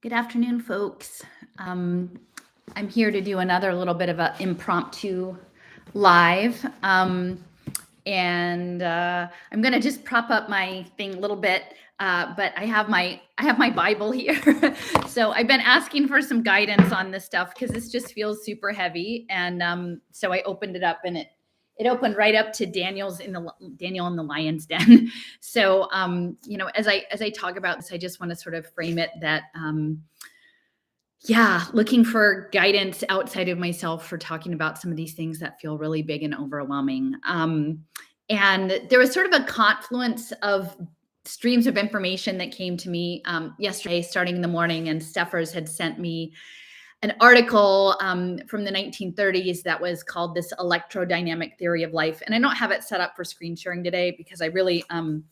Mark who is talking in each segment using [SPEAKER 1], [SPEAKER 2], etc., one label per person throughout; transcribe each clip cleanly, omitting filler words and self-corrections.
[SPEAKER 1] Good afternoon, folks. Um, I'm here to do another little bit of an impromptu live. And I'm going to just prop up my thing a little bit. But I have my Bible here. So I've been asking for some guidance on this stuff because this just feels super heavy. And so I opened it up and it opened right up to Daniel in the lion's den. So as I talk about this, I just want to sort of frame it that looking for guidance outside of myself for talking about some of these things that feel really big and overwhelming. And there was sort of a confluence of streams of information that came to me yesterday, starting in the morning, and Steffers had sent me an article from the 1930s that was called "This Electrodynamic Theory of Life." And I don't have it set up for screen sharing today because I really, I'm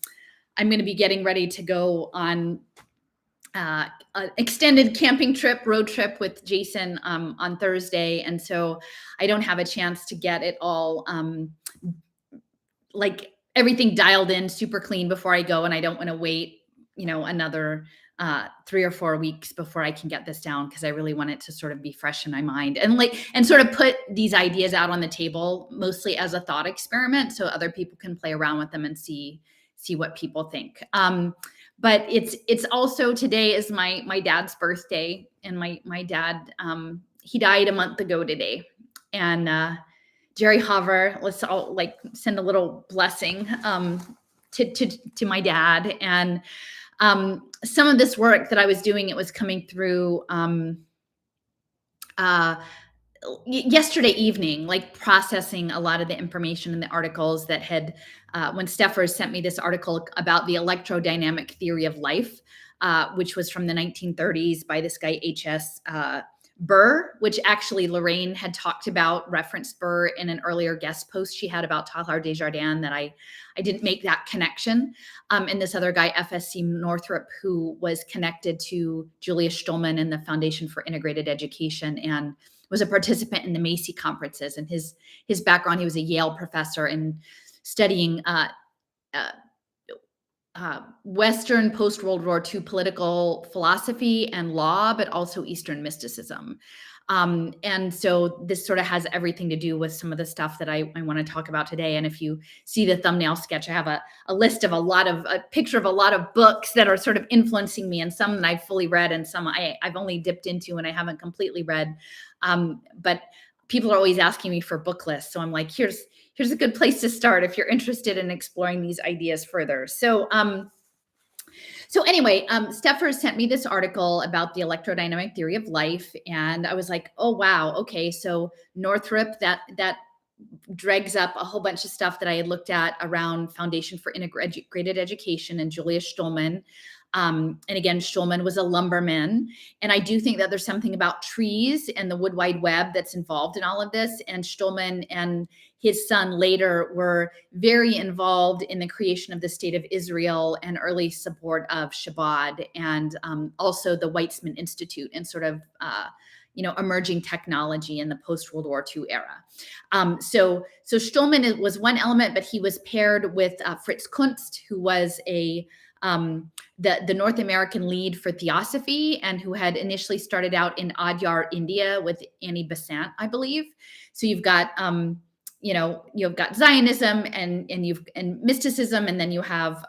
[SPEAKER 1] going to be getting ready to go on an extended camping trip, road trip with Jason on Thursday. And so I don't have a chance to get it all like everything dialed in super clean before I go. And I don't want to wait, another 3 or 4 weeks before I can get this down, because I really want it to sort of be fresh in my mind and sort of put these ideas out on the table, mostly as a thought experiment, so other people can play around with them and see what people think. But it's also, today is my dad's birthday, and my dad, he died a month ago today. And Jerry Hoover, let's all send a little blessing to my dad. And some of this work that I was doing, it was coming through yesterday evening, processing a lot of the information in the articles that had, when Steffers sent me this article about the electrodynamic theory of life, which was from the 1930s by this guy, H.S. Burr, which actually Lorraine had talked about, referenced Burr in an earlier guest post she had about Teilhard de Chardin, that I didn't make that connection. And this other guy, FSC Northrop, who was connected to Julia Stulman and the Foundation for Integrated Education and was a participant in the Macy conferences. And his background, he was a Yale professor and studying Western post-World War II political philosophy and law, but also Eastern mysticism. And so this sort of has everything to do with some of the stuff that I want to talk about today. And if you see the thumbnail sketch, I have a list of a picture of a lot of books that are sort of influencing me, and some that I've fully read and some I've only dipped into and I haven't completely read. But people are always asking me for book lists. So I'm like, here's a good place to start if you're interested in exploring these ideas further. So anyway, Steffers sent me this article about the electrodynamic theory of life, and I was like, oh wow, okay. So Northrop, that dregs up a whole bunch of stuff that I had looked at around Foundation for Integrated Education and Julia Stulman. And again, Stulman was a lumberman. And I do think that there's something about trees and the Wood Wide Web that's involved in all of this. And Stulman and his son later were very involved in the creation of the state of Israel and early support of Shabbat, and also the Weizmann Institute and sort of emerging technology in the post-World War II era. So Stulman was one element, but he was paired with Fritz Kunst, who was the North American lead for theosophy, and who had initially started out in Adyar, India, with Annie Besant, I believe. So you've got you've got Zionism and mysticism, and then you have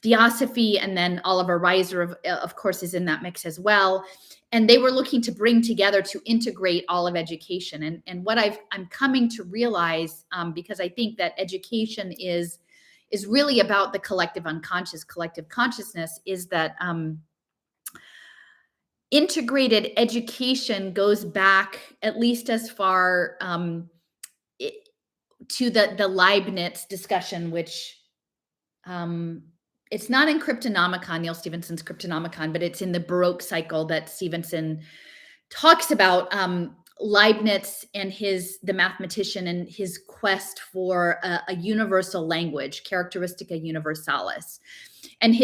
[SPEAKER 1] theosophy, and then Oliver Reiser, of course, is in that mix as well. And they were looking to bring together to integrate all of education. And what I'm coming to realize, because I think that education is really about the collective unconscious, collective consciousness, is that integrated education goes back at least as far to the Leibniz discussion, which it's not in Cryptonomicon, Neil Stephenson's Cryptonomicon, but it's in the Baroque cycle that Stephenson talks about Leibniz and the mathematician, and his quest for a universal language, Characteristica Universalis. And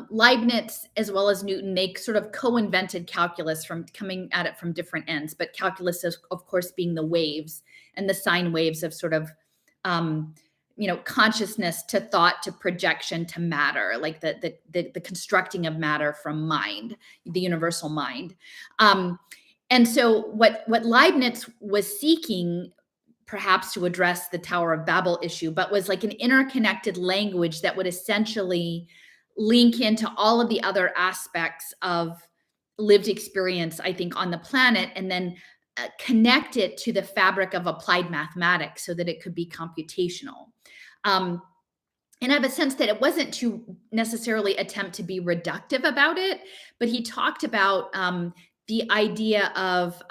[SPEAKER 1] Leibniz, as well as Newton, they sort of co-invented calculus, from coming at it from different ends, but calculus, of course, being the waves and the sine waves of sort of consciousness to thought to projection to matter, like the constructing of matter from mind, the universal mind. And so what Leibniz was seeking, perhaps to address the Tower of Babel issue, but was like an interconnected language that would essentially link into all of the other aspects of lived experience, I think, on the planet, and then connect it to the fabric of applied mathematics so that it could be computational. And I have a sense that it wasn't to necessarily attempt to be reductive about it, but he talked about the idea of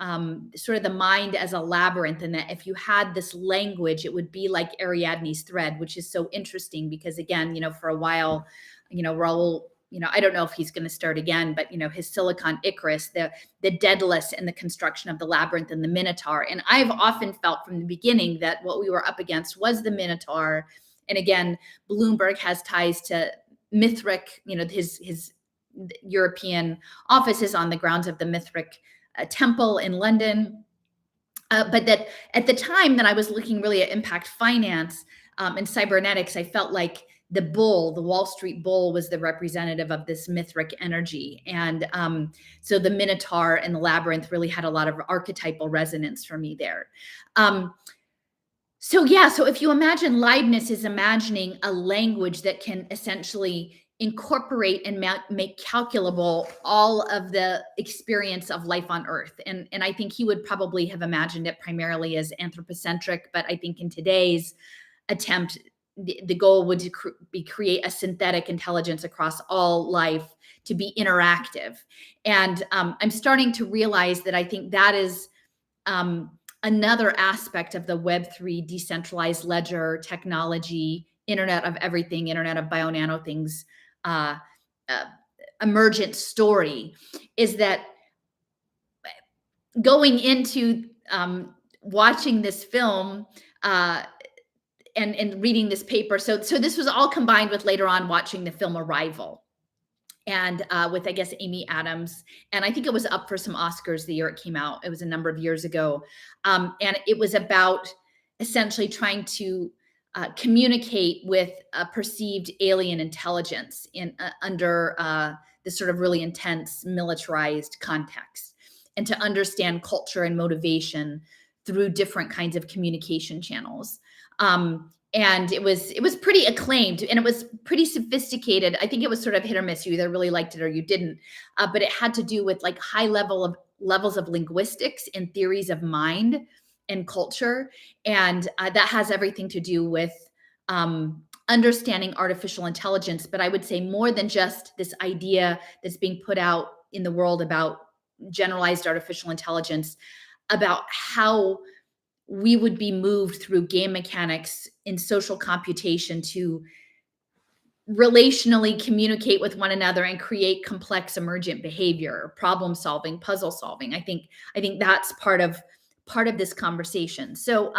[SPEAKER 1] sort of the mind as a labyrinth, and that if you had this language, it would be like Ariadne's thread, which is so interesting because, again, for a while, Raul, I don't know if he's going to start again, but his Silicon Icarus, the Daedalus and the construction of the labyrinth and the Minotaur. And I've often felt from the beginning that what we were up against was the Minotaur. And again, Bloomberg has ties to Mithric, his European office is on the grounds of the Mithric temple in London. But that at the time that I was looking really at impact finance and cybernetics, I felt like the bull, the Wall Street bull, was the representative of this Mithric energy. And so the Minotaur and the labyrinth really had a lot of archetypal resonance for me there. So if you imagine Leibniz is imagining a language that can essentially incorporate and make calculable all of the experience of life on Earth. And I think he would probably have imagined it primarily as anthropocentric, but I think in today's attempt, the goal would be create a synthetic intelligence across all life to be interactive. And I'm starting to realize that I think that is another aspect of the Web3 decentralized ledger technology, Internet of Everything, Internet of Bio-Nano Things, emergent story, is that going into watching this film and reading this paper. So this was all combined with later on watching the film Arrival, and with, I guess, Amy Adams. And I think it was up for some Oscars the year it came out. It was a number of years ago. And it was about essentially trying to communicate with a perceived alien intelligence under this sort of really intense militarized context, and to understand culture and motivation through different kinds of communication channels. And it was pretty acclaimed, and it was pretty sophisticated. I think it was sort of hit or miss. You either really liked it or you didn't. But it had to do with like high levels of linguistics and theories of mind and culture. And that has everything to do with understanding artificial intelligence. But I would say more than just this idea that's being put out in the world about generalized artificial intelligence, about how we would be moved through game mechanics in social computation to relationally communicate with one another and create complex emergent behavior, problem solving, puzzle solving. I think that's part of this conversation. So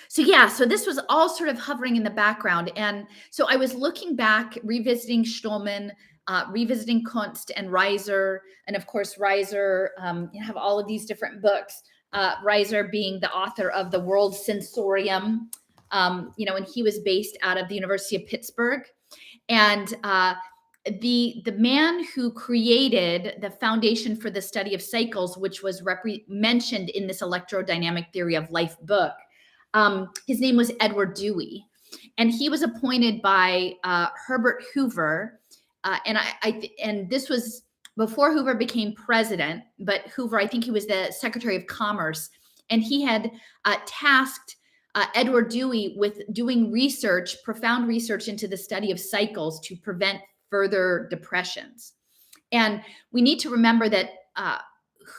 [SPEAKER 1] this was all sort of hovering in the background. And so I was looking back, revisiting Stallman, revisiting Kunst and Reiser. And of course, Reiser, you have all of these different books. Reiser being the author of The World Sensorium, and he was based out of the University of Pittsburgh. And the man who created the foundation for the study of cycles, which was mentioned in this Electrodynamic Theory of Life book, his name was Edward Dewey, and he was appointed by Herbert Hoover, and this was before Hoover became president. But Hoover, I think he was the Secretary of Commerce, and he had tasked Edward Dewey with doing research, profound research into the study of cycles to prevent further depressions. And we need to remember that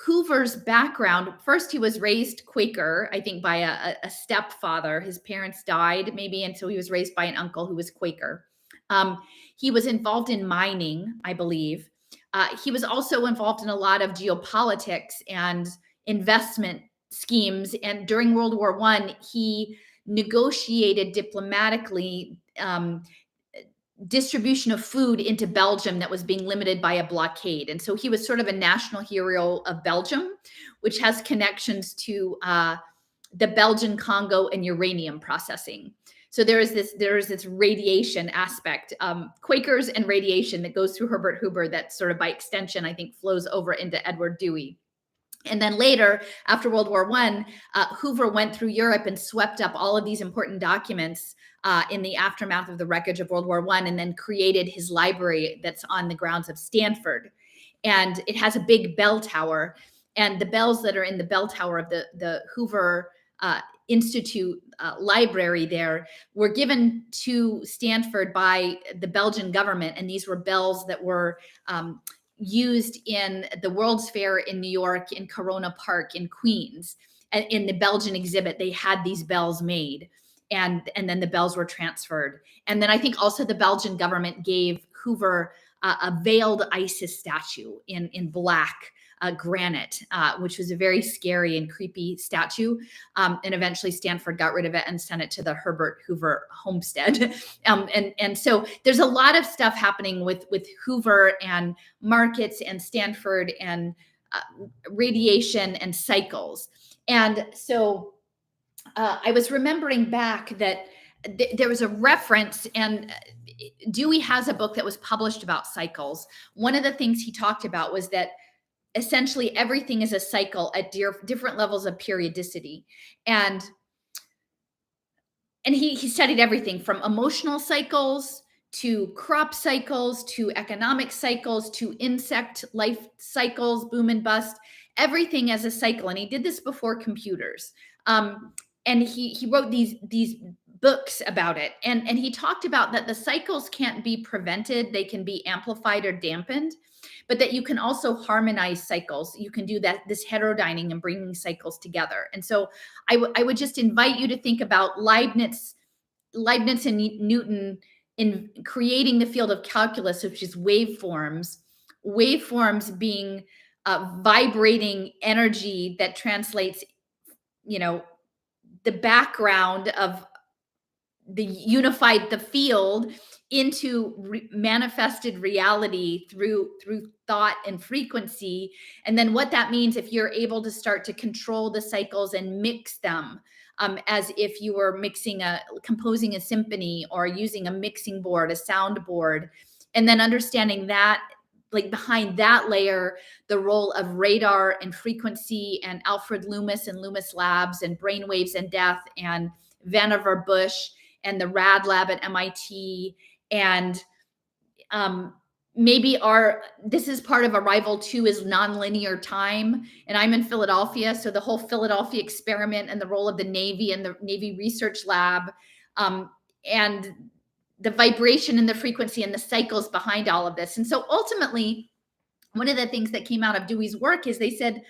[SPEAKER 1] Hoover's background, first, he was raised Quaker, I think by a stepfather. His parents died maybe, and so he was raised by an uncle who was Quaker. He was involved in mining, I believe. He was also involved in a lot of geopolitics and investment schemes. And during World War I, he negotiated diplomatically distribution of food into Belgium that was being limited by a blockade. And so he was sort of a national hero of Belgium, which has connections to the Belgian Congo and uranium processing. So there is this radiation aspect, Quakers and radiation that goes through Herbert Hoover that sort of by extension, I think, flows over into Edward Dewey. And then later, after World War I, Hoover went through Europe and swept up all of these important documents in the aftermath of the wreckage of World War I, and then created his library that's on the grounds of Stanford. And it has a big bell tower. And the bells that are in the bell tower of the Hoover Institute library there were given to Stanford by the Belgian government. And these were bells that were used in the World's Fair in New York, in Corona Park, in Queens. And in the Belgian exhibit, they had these bells made. And then the bells were transferred. And then I think also the Belgian government gave Hoover a veiled Isis statue in black granite, which was a very scary and creepy statue. And eventually Stanford got rid of it and sent it to the Herbert Hoover homestead. And so there's a lot of stuff happening with Hoover and markets and Stanford and radiation and cycles. And so I was remembering back that there was a reference, and Dewey has a book that was published about cycles. One of the things he talked about was that essentially everything is a cycle at different levels of periodicity. And he studied everything from emotional cycles to crop cycles to economic cycles to insect life cycles, boom and bust, everything as a cycle. And he did this before computers. And he wrote these books about it. And he talked about that the cycles can't be prevented. They can be amplified or dampened, but that you can also harmonize cycles. You can do this heterodyning and bringing cycles together. And so I would just invite you to think about Leibniz and Newton in creating the field of calculus, which is waveforms being vibrating energy that translates, the background of the field into manifested reality through thought and frequency. And then what that means if you're able to start to control the cycles and mix them, as if you were composing a symphony or using a mixing board, a sound board, and then understanding that, like behind that layer, the role of radar and frequency and Alfred Loomis and Loomis Labs and brainwaves and death and Vannevar Bush and the RAD lab at MIT. And maybe this is part of Arrival 2 is nonlinear time. And I'm in Philadelphia. So the whole Philadelphia experiment and the role of the Navy and the Navy Research Lab, and the vibration and the frequency and the cycles behind all of this. And so ultimately, one of the things that came out of Dewey's work is they said,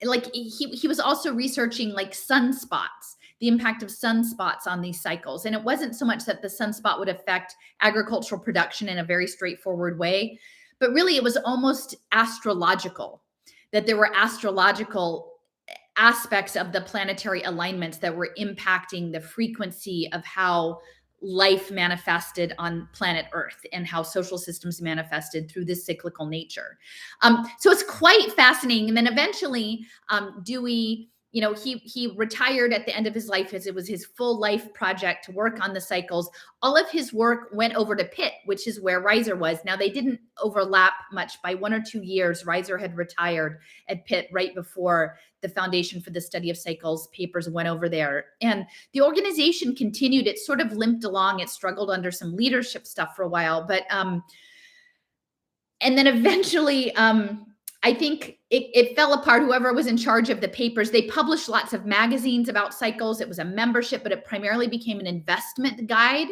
[SPEAKER 1] like, he was also researching like sunspots, the impact of sunspots on these cycles. And it wasn't so much that the sunspot would affect agricultural production in a very straightforward way, but really it was almost astrological, that there were astrological aspects of the planetary alignments that were impacting the frequency of how life manifested on planet Earth and how social systems manifested through this cyclical nature. So it's quite fascinating. And then eventually Dewey, he retired at the end of his life, as it was his full life project to work on the cycles. All of his work went over to Pitt, which is where Reiser was. Now, they didn't overlap much. By 1 or 2 years, Reiser had retired at Pitt right before the Foundation for the Study of Cycles papers went over there. And the organization continued. It sort of limped along. It struggled under some leadership stuff for a while. But and then eventually, I think it fell apart. Whoever was in charge of the papers, they published lots of magazines about cycles. It was a membership, but it primarily became an investment guide.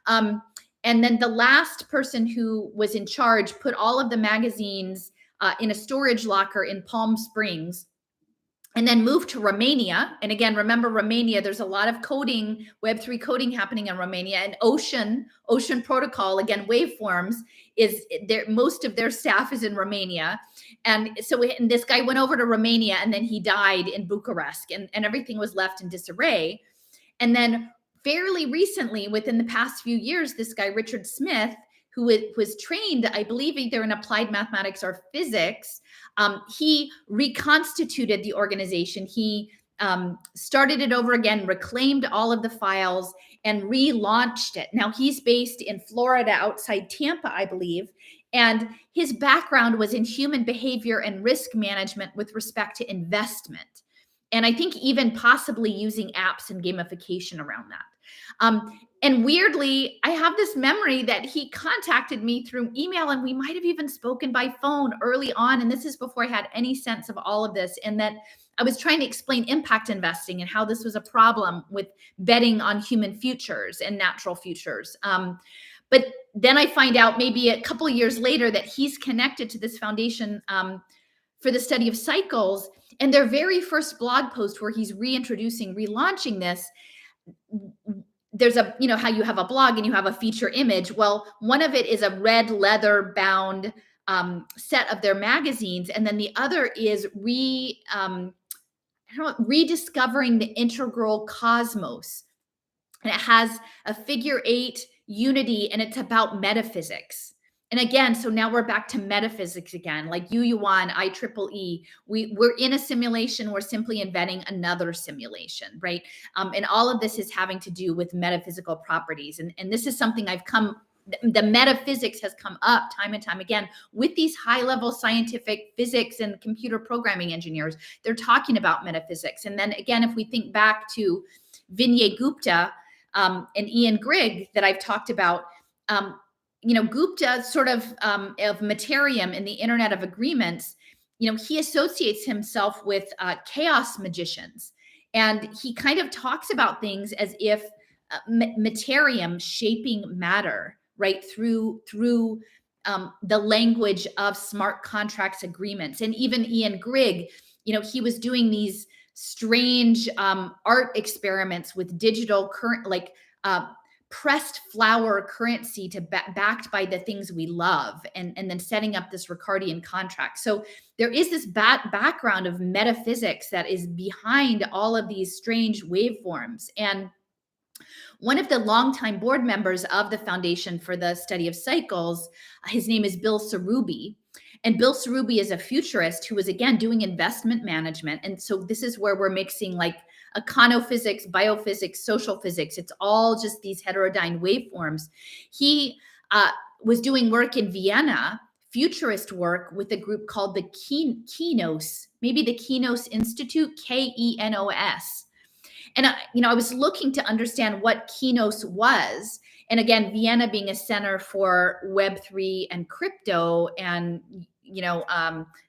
[SPEAKER 1] And then the last person who was in charge put all of the magazines in a storage locker in Palm Springs, and then moved to Romania. And again, remember Romania, there's a lot of coding, Web3 coding happening in Romania, and Ocean Protocol, again, waveforms, is there. Most of their staff is in Romania. And so this guy went over to Romania, and then he died in Bucharest, and everything was left in disarray. And then fairly recently, within the past few years, this guy, Richard Smith, who was trained, I believe, either in applied mathematics or physics, he reconstituted the organization. He started it over again, reclaimed all of the files, and relaunched it. Now he's based in Florida, outside Tampa, I believe. And his background was in human behavior and risk management with respect to investment. And I think even possibly using apps and gamification around that. And weirdly, I have this memory that he contacted me through email, and we might have even spoken by phone early on. And this is before I had any sense of all of this. And that I was trying to explain impact investing and how this was a problem with betting on human futures and natural futures. But then I find out maybe a couple of years later that he's connected to this foundation for the study of cycles. And their very first blog post where he's relaunching this, there's a, how you have a blog and you have a feature image. Well, one of it is a red leather bound set of their magazines. And then the other is rediscovering the integral cosmos. And it has a figure 8 unity, and it's about metaphysics. And again, so now we're back to metaphysics again, like Yuan, IEEE. We're in a simulation. We're simply inventing another simulation, right? And all of this is having to do with metaphysical properties. And this is something the metaphysics has come up time and time again with these high-level scientific physics and computer programming engineers. They're talking about metaphysics. And then again, if we think back to Vinay Gupta and Ian Grigg that I've talked about, Gupta sort of Materium in the Internet of Agreements, he associates himself with chaos magicians. And he kind of talks about things as if Materium shaping matter, right, through the language of smart contracts agreements. And even Ian Grigg, he was doing these strange art experiments with digital pressed flower currency backed by the things we love, and then setting up this Ricardian contract. So there is this background of metaphysics that is behind all of these strange waveforms. And one of the longtime board members of the Foundation for the Study of Cycles, his name is Bill Sarubi. And Bill Sarubi is a futurist who was, again, doing investment management. And so this is where we're mixing like econophysics, biophysics, social physics. It's all just these heterodyne waveforms. He was doing work in Vienna, futurist work, with a group called the Kenos, maybe the Kenos Institute, Kenos. And I was looking to understand what Kenos was. And again, Vienna being a center for Web3 and crypto and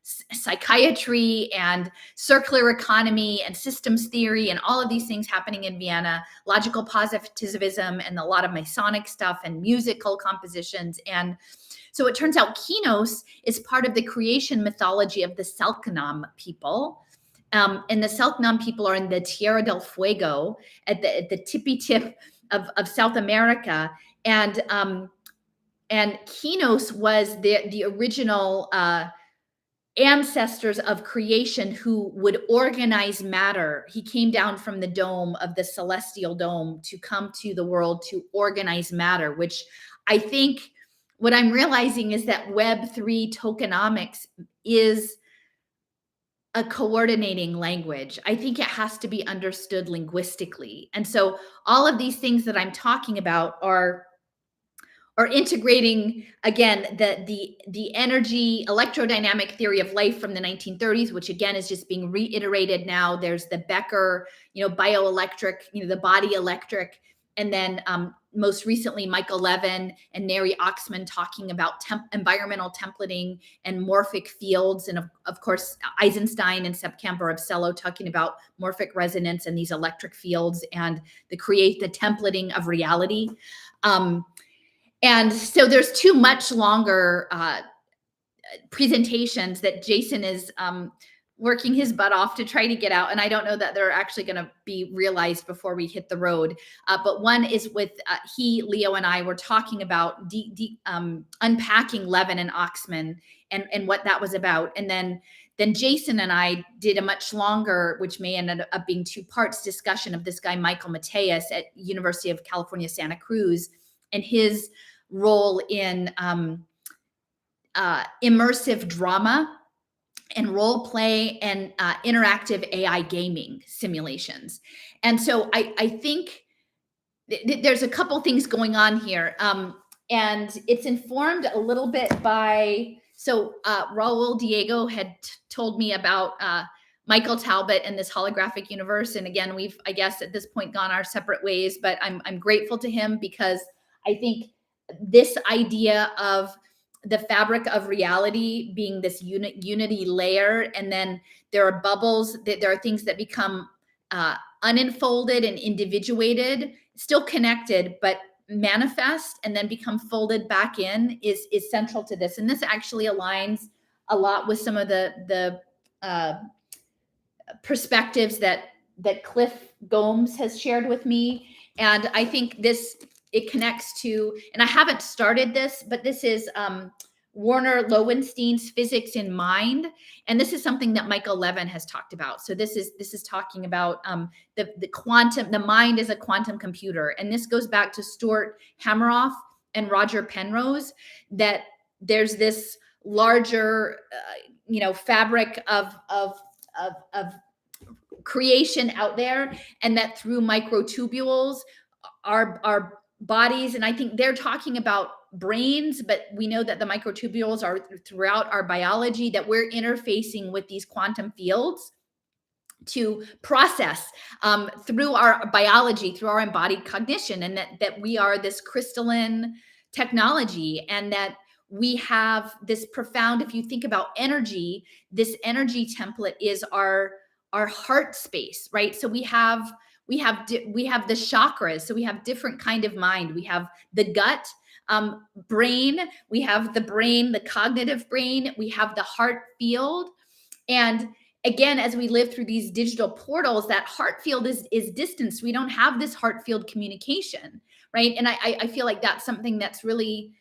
[SPEAKER 1] psychiatry and circular economy and systems theory and all of these things happening in Vienna, logical positivism and a lot of Masonic stuff and musical compositions. And so it turns out Kenos is part of the creation mythology of the Selknam people. And the Selknam people are in the Tierra del Fuego at the tippy tip of South America. And Kenos was the original ancestors of creation who would organize matter. He came down from the dome of the celestial dome to come to the world to organize matter, which I think what I'm realizing is that Web3 tokenomics is a coordinating language. I think it has to be understood linguistically. And so all of these things that I'm talking about are integrating, again, the energy electrodynamic theory of life from the 1930s, which again is just being reiterated now. There's the Becker, bioelectric, the body electric, and then most recently Michael Levin and Neri Oxman talking about environmental templating and morphic fields, and of course Eisenstein and Sepkamp Cello talking about morphic resonance and these electric fields and the templating of reality. And so there's two much longer presentations that Jason is working his butt off to try to get out. And I don't know that they're actually going to be realized before we hit the road. But one is with Leo and I were talking about unpacking Levin and Oxman and what that was about. And then Jason and I did a much longer, which may end up being 2 parts, discussion of this guy, Michael Mateus at University of California, Santa Cruz, and his role in immersive drama and role play and interactive AI gaming simulations. And so I think there's a couple things going on here. And it's informed a little bit by, so Raul Diego had told me about Michael Talbot and this holographic universe. And again, we've, I guess, at this point gone our separate ways, but I'm grateful to him because I think this idea of the fabric of reality being this unity layer, and then there are bubbles, that there are things that become unenfolded and individuated, still connected, but manifest and then become folded back in is central to this. And this actually aligns a lot with some of the perspectives that Cliff Gomes has shared with me. And I think it connects to, and I haven't started this, but this is Werner Lowenstein's Physics in Mind. And this is something that Michael Levin has talked about. So this is talking about the quantum, the mind is a quantum computer. And this goes back to Stuart Hameroff and Roger Penrose, that there's this larger, fabric of creation out there, and that through microtubules, our bodies, and I think they're talking about brains, but we know that the microtubules are throughout our biology, that we're interfacing with these quantum fields to process through our biology, through our embodied cognition, and that we are this crystalline technology, and that we have this profound, if you think about energy, this energy template is our heart space, right? So we have the chakras. So we have different kind of mind. We have the gut brain. We have the brain, the cognitive brain. We have the heart field. And again, as we live through these digital portals, that heart field is distanced. We don't have this heart field communication, right? And I feel like that's something that's really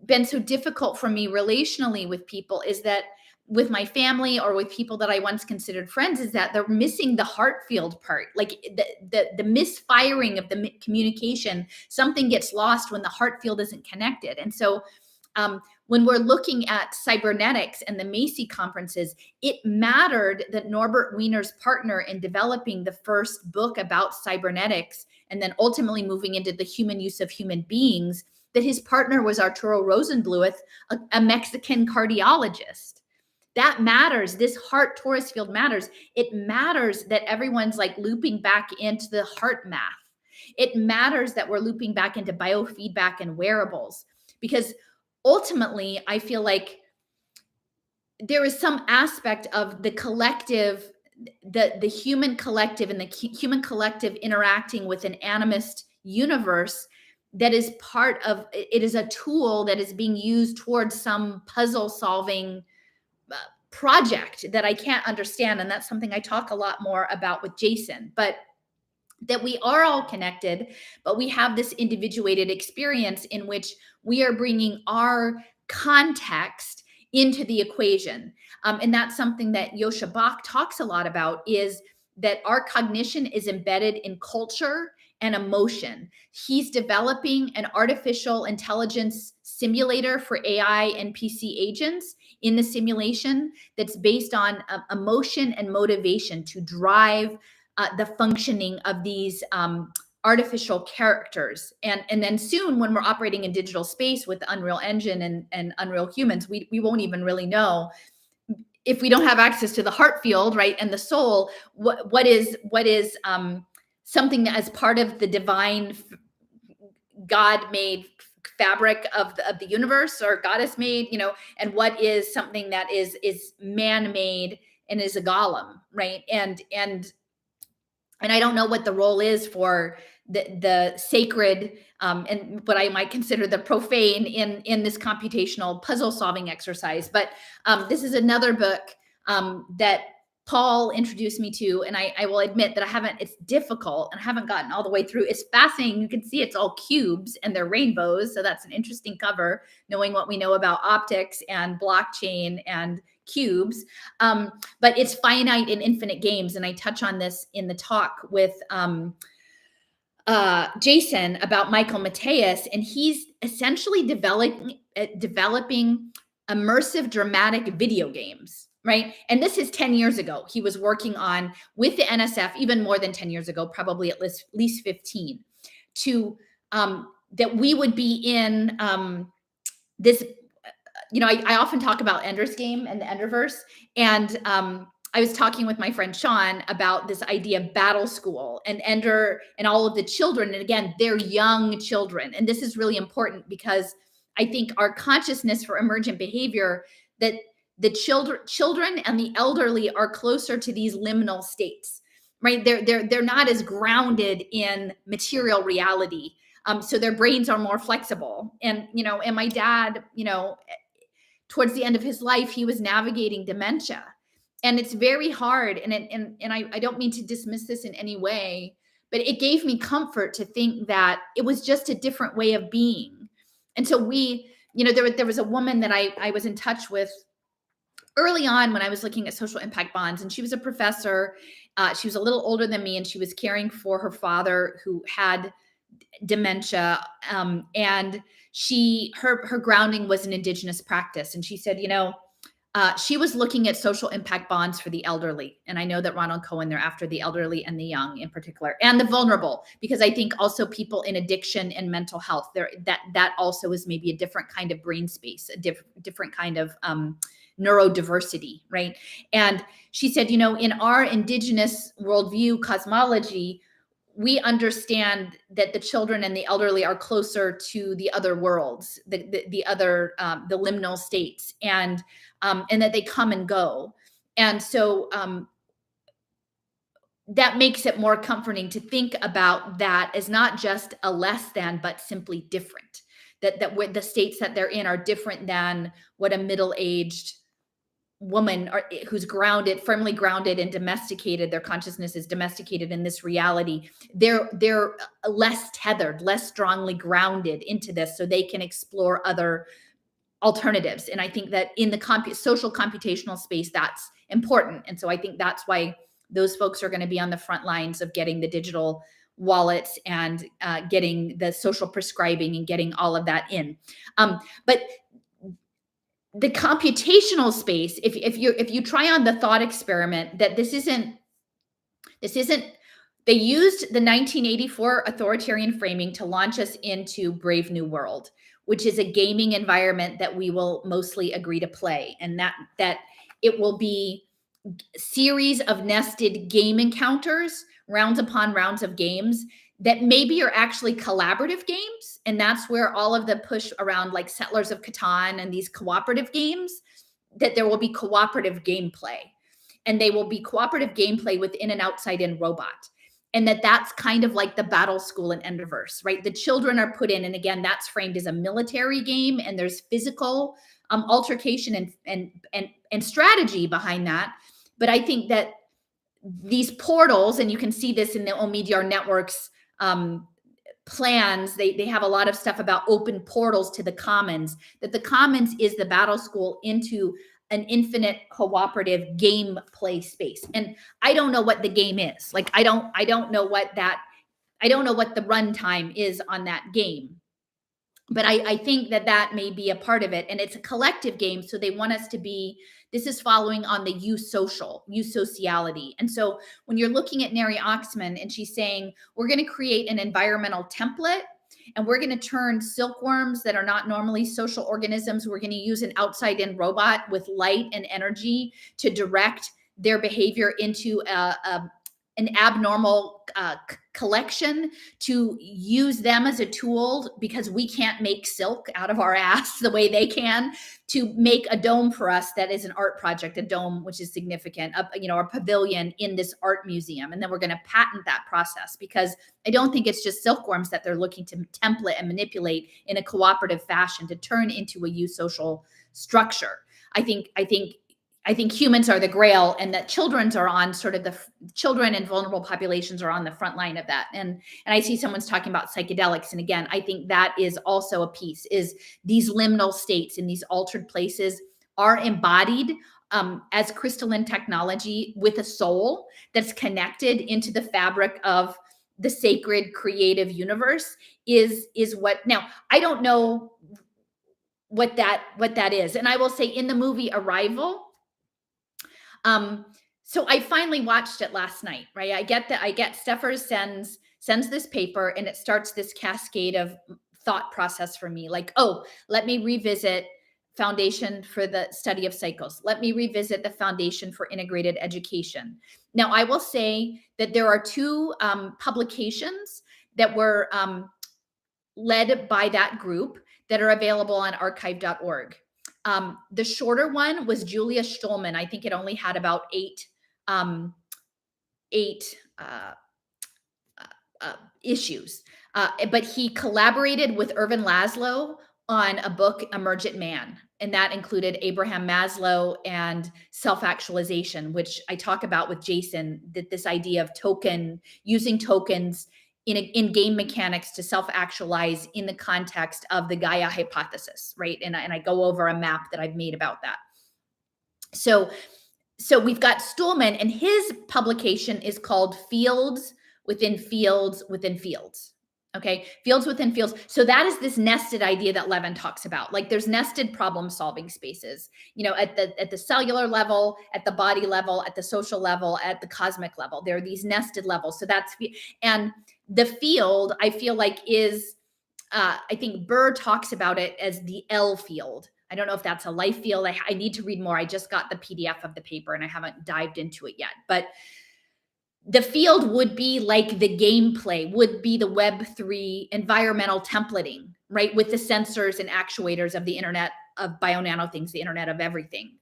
[SPEAKER 1] been so difficult for me relationally with people, is that with my family or with people that I once considered friends, is that they're missing the heart field part, like the misfiring of the communication. Something gets lost when the heart field isn't connected. And so when we're looking at cybernetics and the Macy conferences, it mattered that Norbert Wiener's partner in developing the first book about cybernetics, and then ultimately moving into the human use of human beings, that his partner was Arturo Rosenbluth, a Mexican cardiologist. That matters. This heart torus field matters. It matters that everyone's like looping back into the heart math. It matters that we're looping back into biofeedback and wearables, because ultimately I feel like there is some aspect of the collective, the human collective, and the human collective interacting with an animist universe that is part of it, is a tool that is being used towards some puzzle solving project that I can't understand. And that's something I talk a lot more about with Jason, but that we are all connected, but we have this individuated experience in which we are bringing our context into the equation. And that's something that Yosha Bach talks a lot about, is that our cognition is embedded in culture and emotion. He's developing an artificial intelligence simulator for AI and PC agents in the simulation that's based on emotion and motivation to drive the functioning of these artificial characters. And then soon, when we're operating in digital space with the Unreal Engine and Unreal Humans, we won't even really know, if we don't have access to the heart field, right, and the soul, what is something that as part of the divine God-made fabric of the universe, or goddess made, and what is something that is man-made and is a golem, right? And I don't know what the role is for the sacred and what I might consider the profane in this computational puzzle solving exercise. But this is another book that Paul introduced me to, and I will admit that it's difficult and I haven't gotten all the way through. It's fascinating. You can see it's all cubes and they're rainbows. So that's an interesting cover, knowing what we know about optics and blockchain and cubes. But it's finite and infinite games. And I touch on this in the talk with Jason about Michael Mateus, and he's essentially developing immersive dramatic video games. right? And this is 10 years ago. He was working on with the NSF, even more than 10 years ago, probably at least 15, to that we would be in this. I often talk about Ender's Game and the Enderverse, and I was talking with my friend Sean about this idea of battle school and Ender and all of the children. And again, they're young children, and this is really important because I think our consciousness for emergent behavior, that the children and the elderly are closer to these liminal states, right? They're not as grounded in material reality. So their brains are more flexible. And my dad, towards the end of his life, he was navigating dementia. And it's very hard. And I don't mean to dismiss this in any way, but it gave me comfort to think that it was just a different way of being. And so there was a woman that I was in touch with early on when I was looking at social impact bonds, and she was a professor. She was a little older than me, and she was caring for her father who had dementia. And her grounding was an indigenous practice. And she said, she was looking at social impact bonds for the elderly. And I know that Ronald Cohen, they're after the elderly and the young in particular, and the vulnerable, because I think also people in addiction and mental health, that also is maybe a different kind of brain space, a different kind of neurodiversity, right? And she said, in our indigenous worldview cosmology, we understand that the children and the elderly are closer to the other worlds, the other the liminal states, and that they come and go. And so that makes it more comforting to think about that as not just a less than, but simply different. That the states that they're in are different than what a middle-aged woman who's firmly grounded and domesticated, their consciousness is domesticated in this reality. They're less tethered, less strongly grounded into this, so they can explore other alternatives. And I think that in the social computational space, that's important. And so I think that's why those folks are going to be on the front lines of getting the digital wallets and getting the social prescribing and getting all of that in. But the computational space, if you try on the thought experiment that this isn't, they used the 1984 authoritarian framing to launch us into Brave New World, which is a gaming environment that we will mostly agree to play, and that it will be series of nested game encounters, rounds upon rounds of games that maybe are actually collaborative games. And that's where all of the push around like Settlers of Catan and these cooperative games, that there will be cooperative gameplay, and they will be cooperative gameplay within an outside in robot. And that's kind of like the battle school in Enderverse, right? The children are put in, and again, that's framed as a military game, and there's physical altercation and strategy behind that. But I think that these portals, and you can see this in the Omidyar Network's plans, they have a lot of stuff about open portals to the commons, that the commons is the battle school into an infinite cooperative gameplay space. And I don't know what the game is. Like, I don't know what the runtime is on that game. But I think that may be a part of it. And it's a collective game. So they want us to be, this is following on the sociality. And so when you're looking at Neri Oxman and she's saying, we're going to create an environmental template, and we're going to turn silkworms that are not normally social organisms, we're going to use an outside in robot with light and energy to direct their behavior into an abnormal collection, to use them as a tool, because we can't make silk out of our ass the way they can, to make a dome for us that is an art project, a dome which is significant, a pavilion in this art museum. And then we're going to patent that process, because I don't think it's just silkworms that they're looking to template and manipulate in a cooperative fashion to turn into a eusocial structure. I think humans are the grail, and that children and vulnerable populations are on the front line of that. And I see someone's talking about psychedelics. And again, I think that is also a piece, is these liminal states in these altered places are embodied as crystalline technology with a soul that's connected into the fabric of the sacred creative universe is what. Now, I don't know what that is. And I will say, in the movie Arrival, So I finally watched it last night, right? I get Steffers sends this paper, and it starts this cascade of thought process for me. Like, oh, let me revisit Foundation for the Study of Cycles. Let me revisit the Foundation for Integrated Education. Now, I will say that there are two publications that were led by that group that are available on archive.org. The shorter one was Julia Stolman. I think it only had about eight issues. But he collaborated with Irvin Laszlo on a book, Emergent Man. And that included Abraham Maslow and self-actualization, which I talk about with Jason, that this idea of using tokens in game mechanics to self-actualize in the context of the Gaia hypothesis, right? And I go over a map that I've made about that. So we've got Stolman, and his publication is called Fields Within Fields Within Fields. Okay, fields within fields. So that is this nested idea that Levin talks about. Like, there's nested problem solving spaces, at the cellular level, at the body level, at the social level, at the cosmic level. There are these nested levels. So and the field, I feel like, is I think Burr talks about it as the L field. I don't know if that's a life field. I need to read more. I just got the PDF of the paper and I haven't dived into it yet. But the field would be like the gameplay, would be the Web3 environmental templating, right? With the sensors and actuators of the internet of bio-nano things, the internet of everything,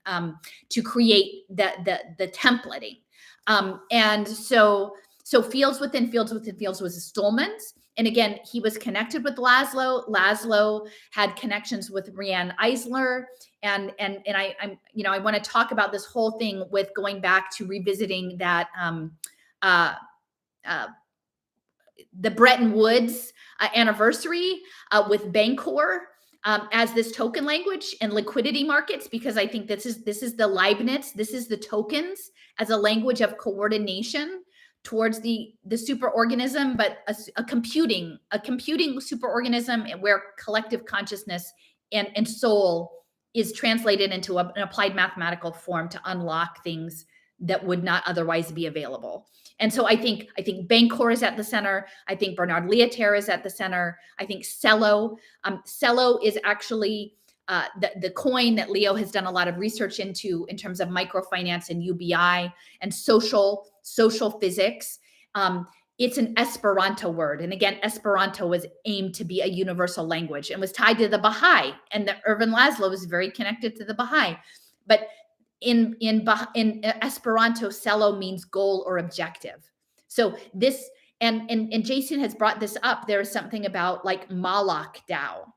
[SPEAKER 1] to create the templating. And so Fields Within Fields Within Fields was Stolman's. And again, he was connected with Laszlo. Laszlo had connections with Rianne Eisler. And I want to talk about this whole thing with going back to revisiting that the Bretton Woods anniversary with Bancor as this token language and liquidity markets, because I think this is the Leibniz, this is the tokens as a language of coordination towards the superorganism, but a computing superorganism where collective consciousness and soul is translated into an applied mathematical form to unlock things that would not otherwise be available. And so I think Bancor is at the center. I think Bernard Lietaer is at the center. I think Cello. Cello is actually the coin that Leo has done a lot of research into in terms of microfinance and UBI and social physics. It's an Esperanto word. And again, Esperanto was aimed to be a universal language and was tied to the Baha'i. And the Irvin Laszlo was very connected to the Baha'i. But in Esperanto, Cello means goal or objective. So this, and Jason has brought this up. There is something about like Moloch Dao.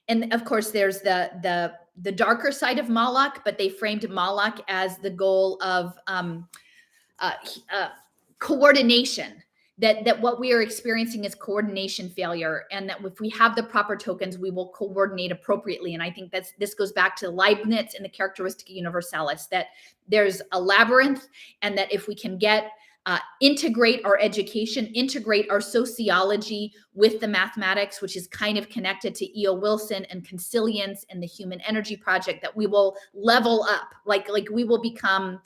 [SPEAKER 1] And of course, there's the darker side of Moloch, but they framed Moloch as the goal of coordination. That what we are experiencing is coordination failure, and that if we have the proper tokens, we will coordinate appropriately. And I think this goes back to Leibniz and the Characteristica Universalis, that there's a labyrinth, and that if we can integrate our education, integrate our sociology with the mathematics, which is kind of connected to E.O. Wilson and consilience and the Human Energy Project, that we will level up, like we will become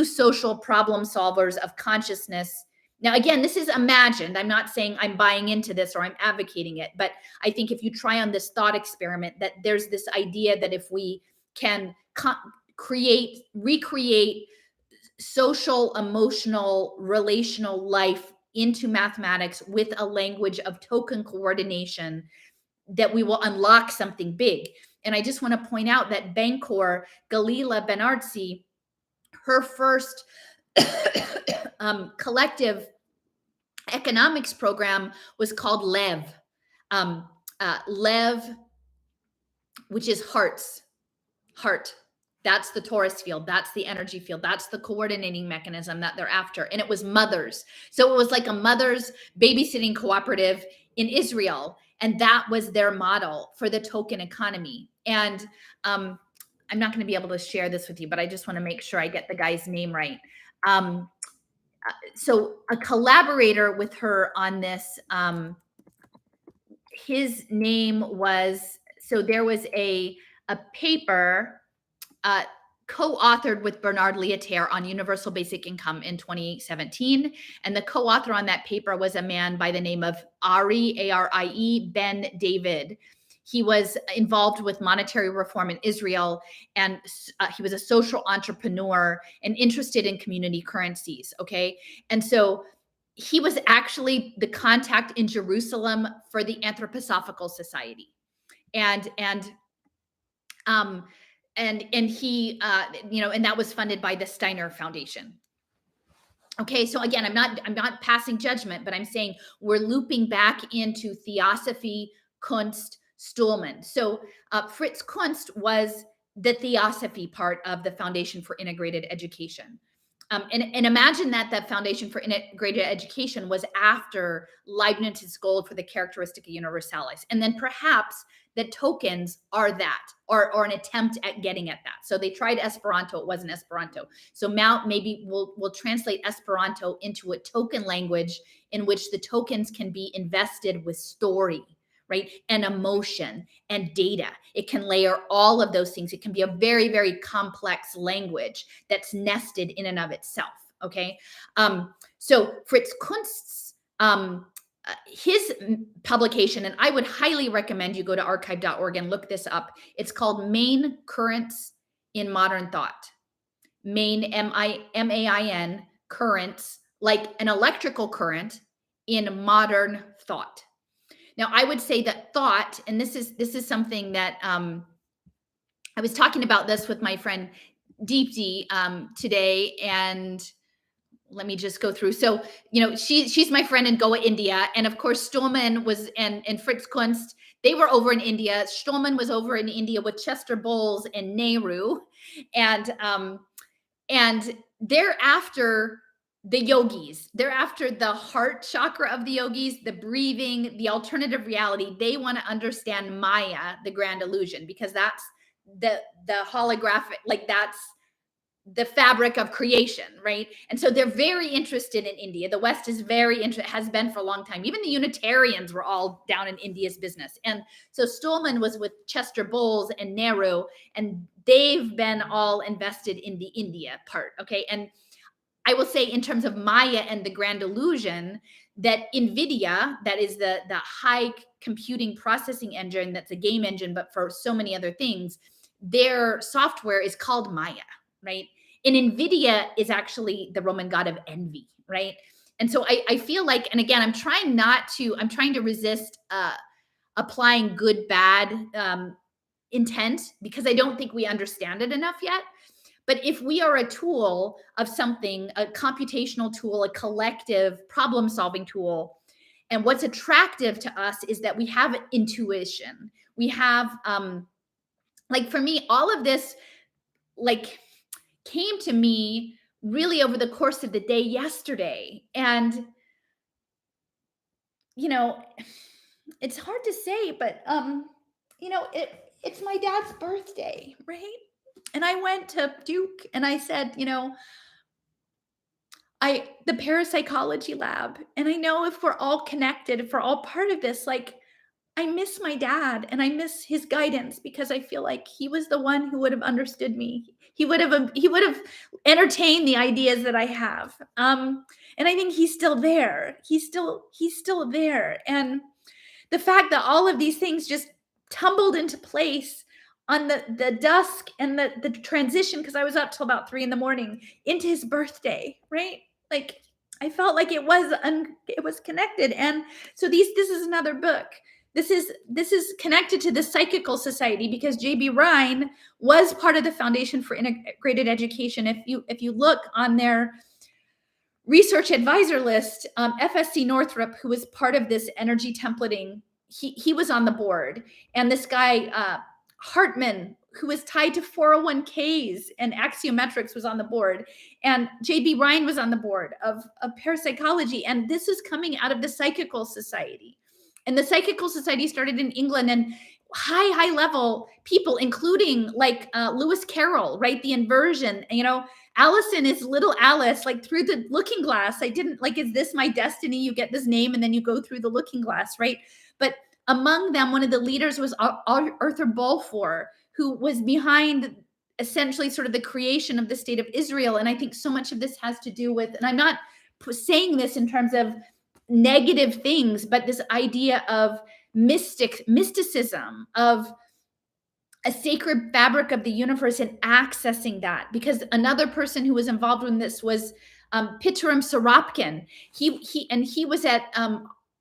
[SPEAKER 1] social problem solvers of consciousness. Now, again, this is imagined. I'm not saying I'm buying into this or I'm advocating it, but I think if you try on this thought experiment, that there's this idea that if we can recreate social, emotional, relational life into mathematics with a language of token coordination, that we will unlock something big. And I just want to point out that Bancor, Galila Benartzi, her first collective economics program was called LEV. LEV, which is heart. That's the torus field. That's the energy field. That's the coordinating mechanism that they're after. And it was mothers. So it was like a mother's babysitting cooperative in Israel. And that was their model for the token economy. And I'm not going to be able to share this with you, but I just want to make sure I get the guy's name right. So a collaborator with her on this, his name was, so there was a paper co-authored with Bernard Lietaer on Universal Basic Income in 2017. And the co-author on that paper was a man by the name of Ari, A-R-I-E, Ben David. He was involved with monetary reform in Israel, and he was a social entrepreneur and interested in community currencies. Okay. And so he was actually the contact in Jerusalem for the Anthroposophical Society. And he and that was funded by the Steiner Foundation. Okay, so again, I'm not passing judgment, but I'm saying we're looping back into Theosophy, Kunst, Stulman. So Fritz Kunst was the Theosophy part of the Foundation for Integrated Education. And imagine that the Foundation for Integrated Education was after Leibniz's goal for the Characteristica Universalis. And then perhaps the tokens are that, or an attempt at getting at that. So they tried Esperanto, it wasn't Esperanto. So now maybe we'll translate Esperanto into a token language in which the tokens can be invested with story, right? And emotion and data. It can layer all of those things. It can be a very, very complex language that's nested in and of itself. Okay. So Fritz Kunst's, his publication, and I would highly recommend you go to archive.org and look this up. It's called Main Currents in Modern Thought. Main, M-A-I-N, currents, like an electrical current in modern thought. Now, I would say that thought, and this is something that I was talking about this with my friend Deepti today, and let me just go through. So, she's my friend in Goa, India, and of course, Stulman was and Fritz Kunst. They were over in India. Stulman was over in India with Chester Bowles and Nehru, and they're after the yogis. They're after the heart chakra of the yogis, the breathing, the alternative reality. They want to understand Maya, the grand illusion, because that's the holographic, like that's the fabric of creation, right? And so they're very interested in India. The West is very interested, has been for a long time. Even the Unitarians were all down in India's business. And so Stulman was with Chester Bowles and Nehru, and they've been all invested in the India part, okay? And I will say, in terms of Maya and the grand illusion, that NVIDIA, that is the high computing processing engine, that's a game engine, but for so many other things, their software is called Maya, right? And NVIDIA is actually the Roman god of envy, right? And so I feel like, and again, I'm trying to resist applying good, bad intent, because I don't think we understand it enough yet. But if we are a tool of something, a computational tool, a collective problem-solving tool, and what's attractive to us is that we have intuition. We have, like for me, all of this, like, came to me really over the course of the day yesterday. And, it's hard to say, but, it's my dad's birthday, right? And I went to Duke and I said, the parapsychology lab. And I know if we're all connected, if we're all part of this, like, I miss my dad and I miss his guidance, because I feel like he was the one who would have understood me. He would have entertained the ideas that I have. And I think he's still there. He's still there. And the fact that all of these things just tumbled into place on the dusk and the transition, because I was up till about 3 a.m, into his birthday, right? Like, I felt like it was connected. And so this is another book. This is connected to the Psychical Society, because J.B. Rhine was part of the Foundation for Integrated Education. If you look on their research advisor list, FSC Northrop, who was part of this energy templating, he was on the board. And this guy, Hartman, who was tied to 401ks and axiometrics, was on the board. And J.B. Rhine was on the board of parapsychology. And this is coming out of the Psychical Society. And the Psychical Society started in England, and high level people, including like Lewis Carroll, right? The inversion, Allison is little Alice, like through the looking glass. I didn't like, is this my destiny? You get this name and then you go through the looking glass, right? But among them, one of the leaders was Arthur Balfour, who was behind essentially sort of the creation of the state of Israel. And I think so much of this has to do with, and I'm not saying this in terms of negative things, but this idea of mysticism, of a sacred fabric of the universe and accessing that. Because another person who was involved in this was Pitirim Sorapkin. He was at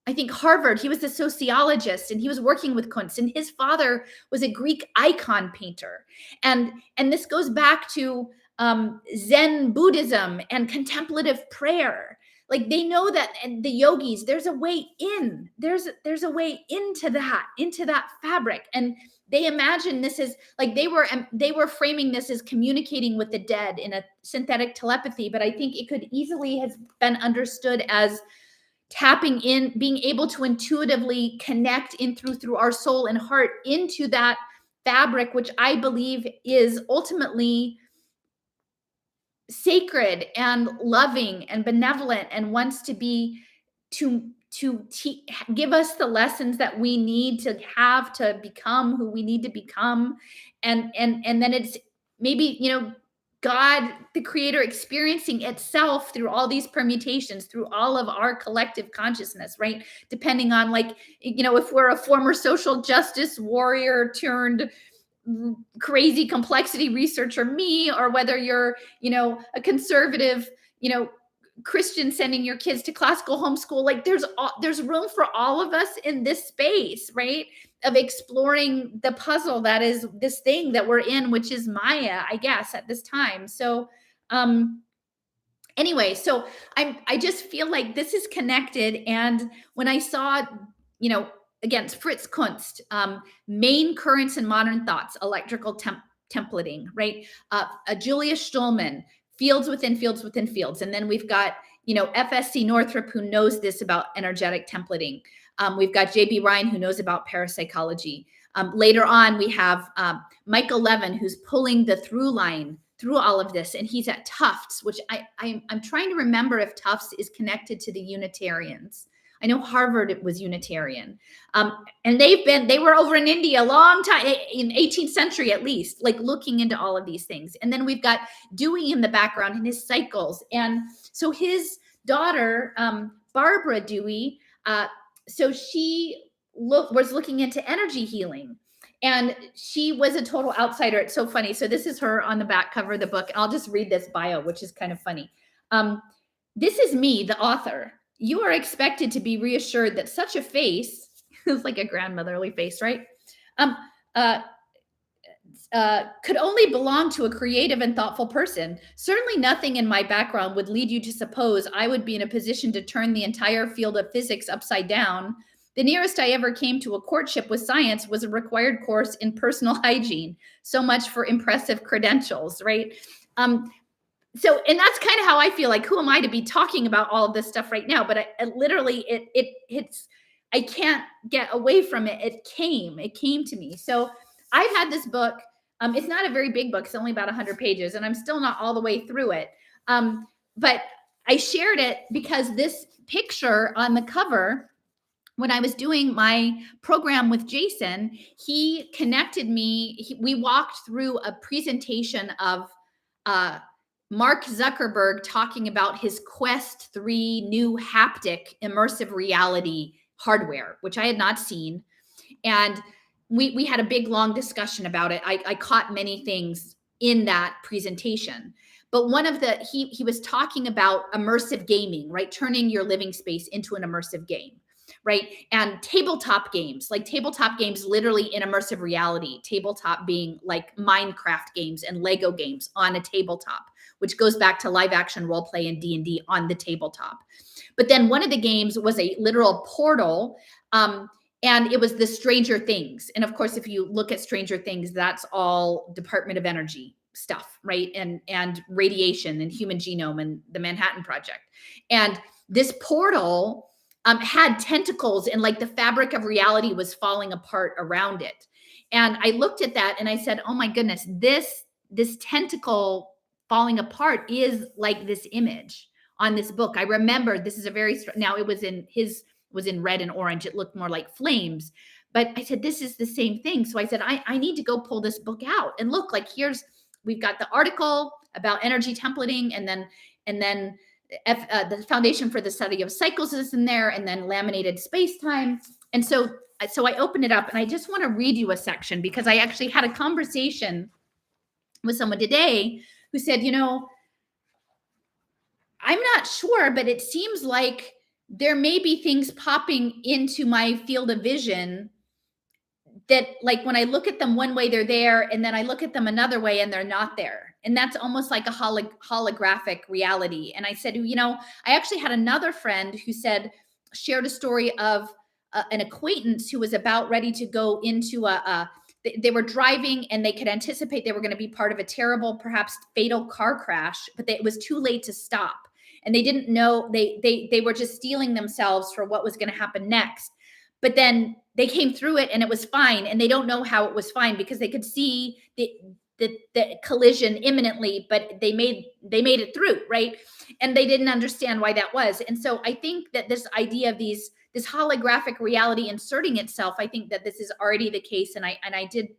[SPEAKER 1] I think Harvard. He was a sociologist and he was working with Kunst. And his father was a Greek icon painter. And this goes back to Zen Buddhism and contemplative prayer. Like they know that, and the yogis, there's a way in. There's a way into that fabric. And they imagine this is like they were framing this as communicating with the dead in a synthetic telepathy, but I think it could easily have been understood as tapping in, being able to intuitively connect in through our soul and heart into that fabric, which I believe is ultimately sacred and loving and benevolent and wants to be to give us the lessons that we need to have to become who we need to become. And then it's maybe, God, the creator, experiencing itself through all these permutations, through all of our collective consciousness, right? Depending on if we're a former social justice warrior turned crazy complexity researcher, me, or whether you're, a conservative, Christian sending your kids to classical homeschool. Like there's room for all of us in this space, right? Of exploring the puzzle that is this thing that we're in, which is Maya, I guess, at this time. So anyway, so I just feel like this is connected. And when I saw, again, Fritz Kunst, Main Currents in Modern Thoughts, Electrical Templating, right? Julia Stulman, Fields within fields within fields. And then we've got, FSC Northrop, who knows this about energetic templating. We've got JB Ryan, who knows about parapsychology. Later on, we have Michael Levin, who's pulling the through line through all of this. And he's at Tufts, which I'm trying to remember if Tufts is connected to the Unitarians. I know Harvard was Unitarian. And they were over in India a long time, in 18th century at least, like looking into all of these things. And then we've got Dewey in the background and his cycles. And so his daughter, Barbara Dewey, so she was looking into energy healing. And she was a total outsider. It's so funny. So this is her on the back cover of the book. I'll just read this bio, which is kind of funny. This is me, the author. You are expected to be reassured that such a face, it's like a grandmotherly face, right? Could only belong to a creative and thoughtful person. Certainly nothing in my background would lead you to suppose I would be in a position to turn the entire field of physics upside down. The nearest I ever came to a courtship with science was a required course in personal hygiene. So much for impressive credentials, right? So, and that's kind of how I feel like, who am I to be talking about all of this stuff right now? But it's, I can't get away from it. It came to me. So I've had this book. It's not a very big book. It's only about 100 pages and I'm still not all the way through it. But I shared it because this picture on the cover, when I was doing my program with Jason, he connected me. We walked through a presentation of, Mark Zuckerberg talking about his Quest 3 new haptic immersive reality hardware, which I had not seen. And we had a big, long discussion about it. I caught many things in that presentation. But one of the, he was talking about immersive gaming, right? Turning your living space into an immersive game, right? And tabletop games literally in immersive reality, tabletop being like Minecraft games and Lego games on a tabletop, which goes back to live action role play and D&D on the tabletop. But then one of the games was a literal portal, and it was the Stranger Things. And of course, if you look at Stranger Things, that's all Department of Energy stuff, right? And radiation and human genome and the Manhattan Project. And this portal had tentacles and like the fabric of reality was falling apart around it. And I looked at that and I said, oh my goodness, this tentacle falling apart is like this image on this book. I remember this is a very, now it was in red and orange. It looked more like flames, but I said, this is the same thing. So I said, I need to go pull this book out and look, like here's we've got the article about energy templating, and then the foundation for the study of cycles is in there, and then laminated spacetime. And so I opened it up, and I just want to read you a section because I actually had a conversation with someone today who said, I'm not sure, but it seems like there may be things popping into my field of vision that, like, when I look at them one way, they're there, and then I look at them another way and they're not there. And that's almost like a holographic reality. And I said, I actually had another friend who shared a story of an acquaintance who was about ready to go into they were driving, and they could anticipate they were going to be part of a terrible, perhaps fatal car crash, but it was too late to stop. And they didn't know, they were just steeling themselves for what was going to happen next. But then they came through it and it was fine. And they don't know how it was fine because they could see the collision imminently, but they made it through, right? And they didn't understand why that was. And so I think that this idea of this holographic reality inserting itself, I think that this is already the case. And I did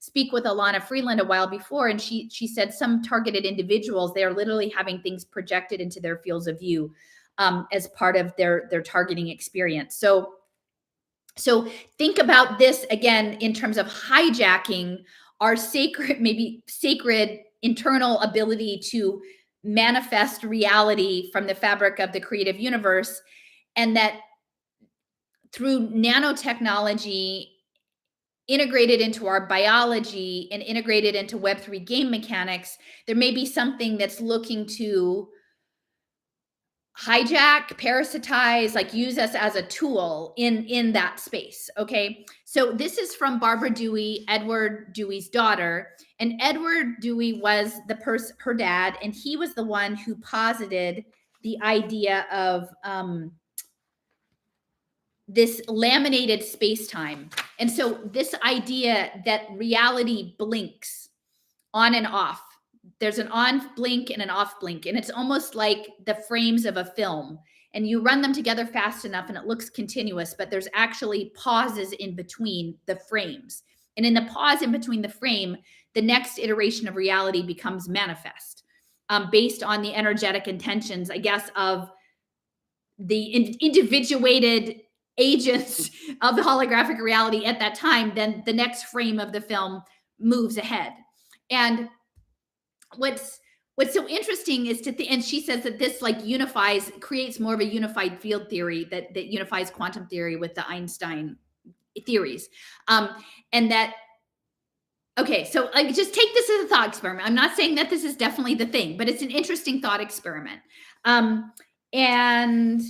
[SPEAKER 1] speak with Alana Freeland a while before, and she said some targeted individuals, they are literally having things projected into their fields of view as part of their targeting experience. So think about this again in terms of hijacking our sacred internal ability to manifest reality from the fabric of the creative universe, and that through nanotechnology integrated into our biology and integrated into Web3 game mechanics, there may be something that's looking to hijack, parasitize, like use us as a tool in that space. Okay. So this is from Barbara Dewey, Edward Dewey's daughter. And Edward Dewey was her dad, and he was the one who posited the idea of this laminated space-time. And so this idea that reality blinks on and off. There's an on blink and an off blink, and it's almost like the frames of a film, and you run them together fast enough and it looks continuous, but there's actually pauses in between the frames. And in the pause in between the frame, the next iteration of reality becomes manifest based on the energetic intentions, I guess, of the individuated agents of the holographic reality at that time. Then the next frame of the film moves ahead. And what's so interesting is and she says that this like creates more of a unified field theory that unifies quantum theory with the Einstein theories. And that, okay, so like just take this as a thought experiment. I'm not saying that this is definitely the thing, but it's an interesting thought experiment. And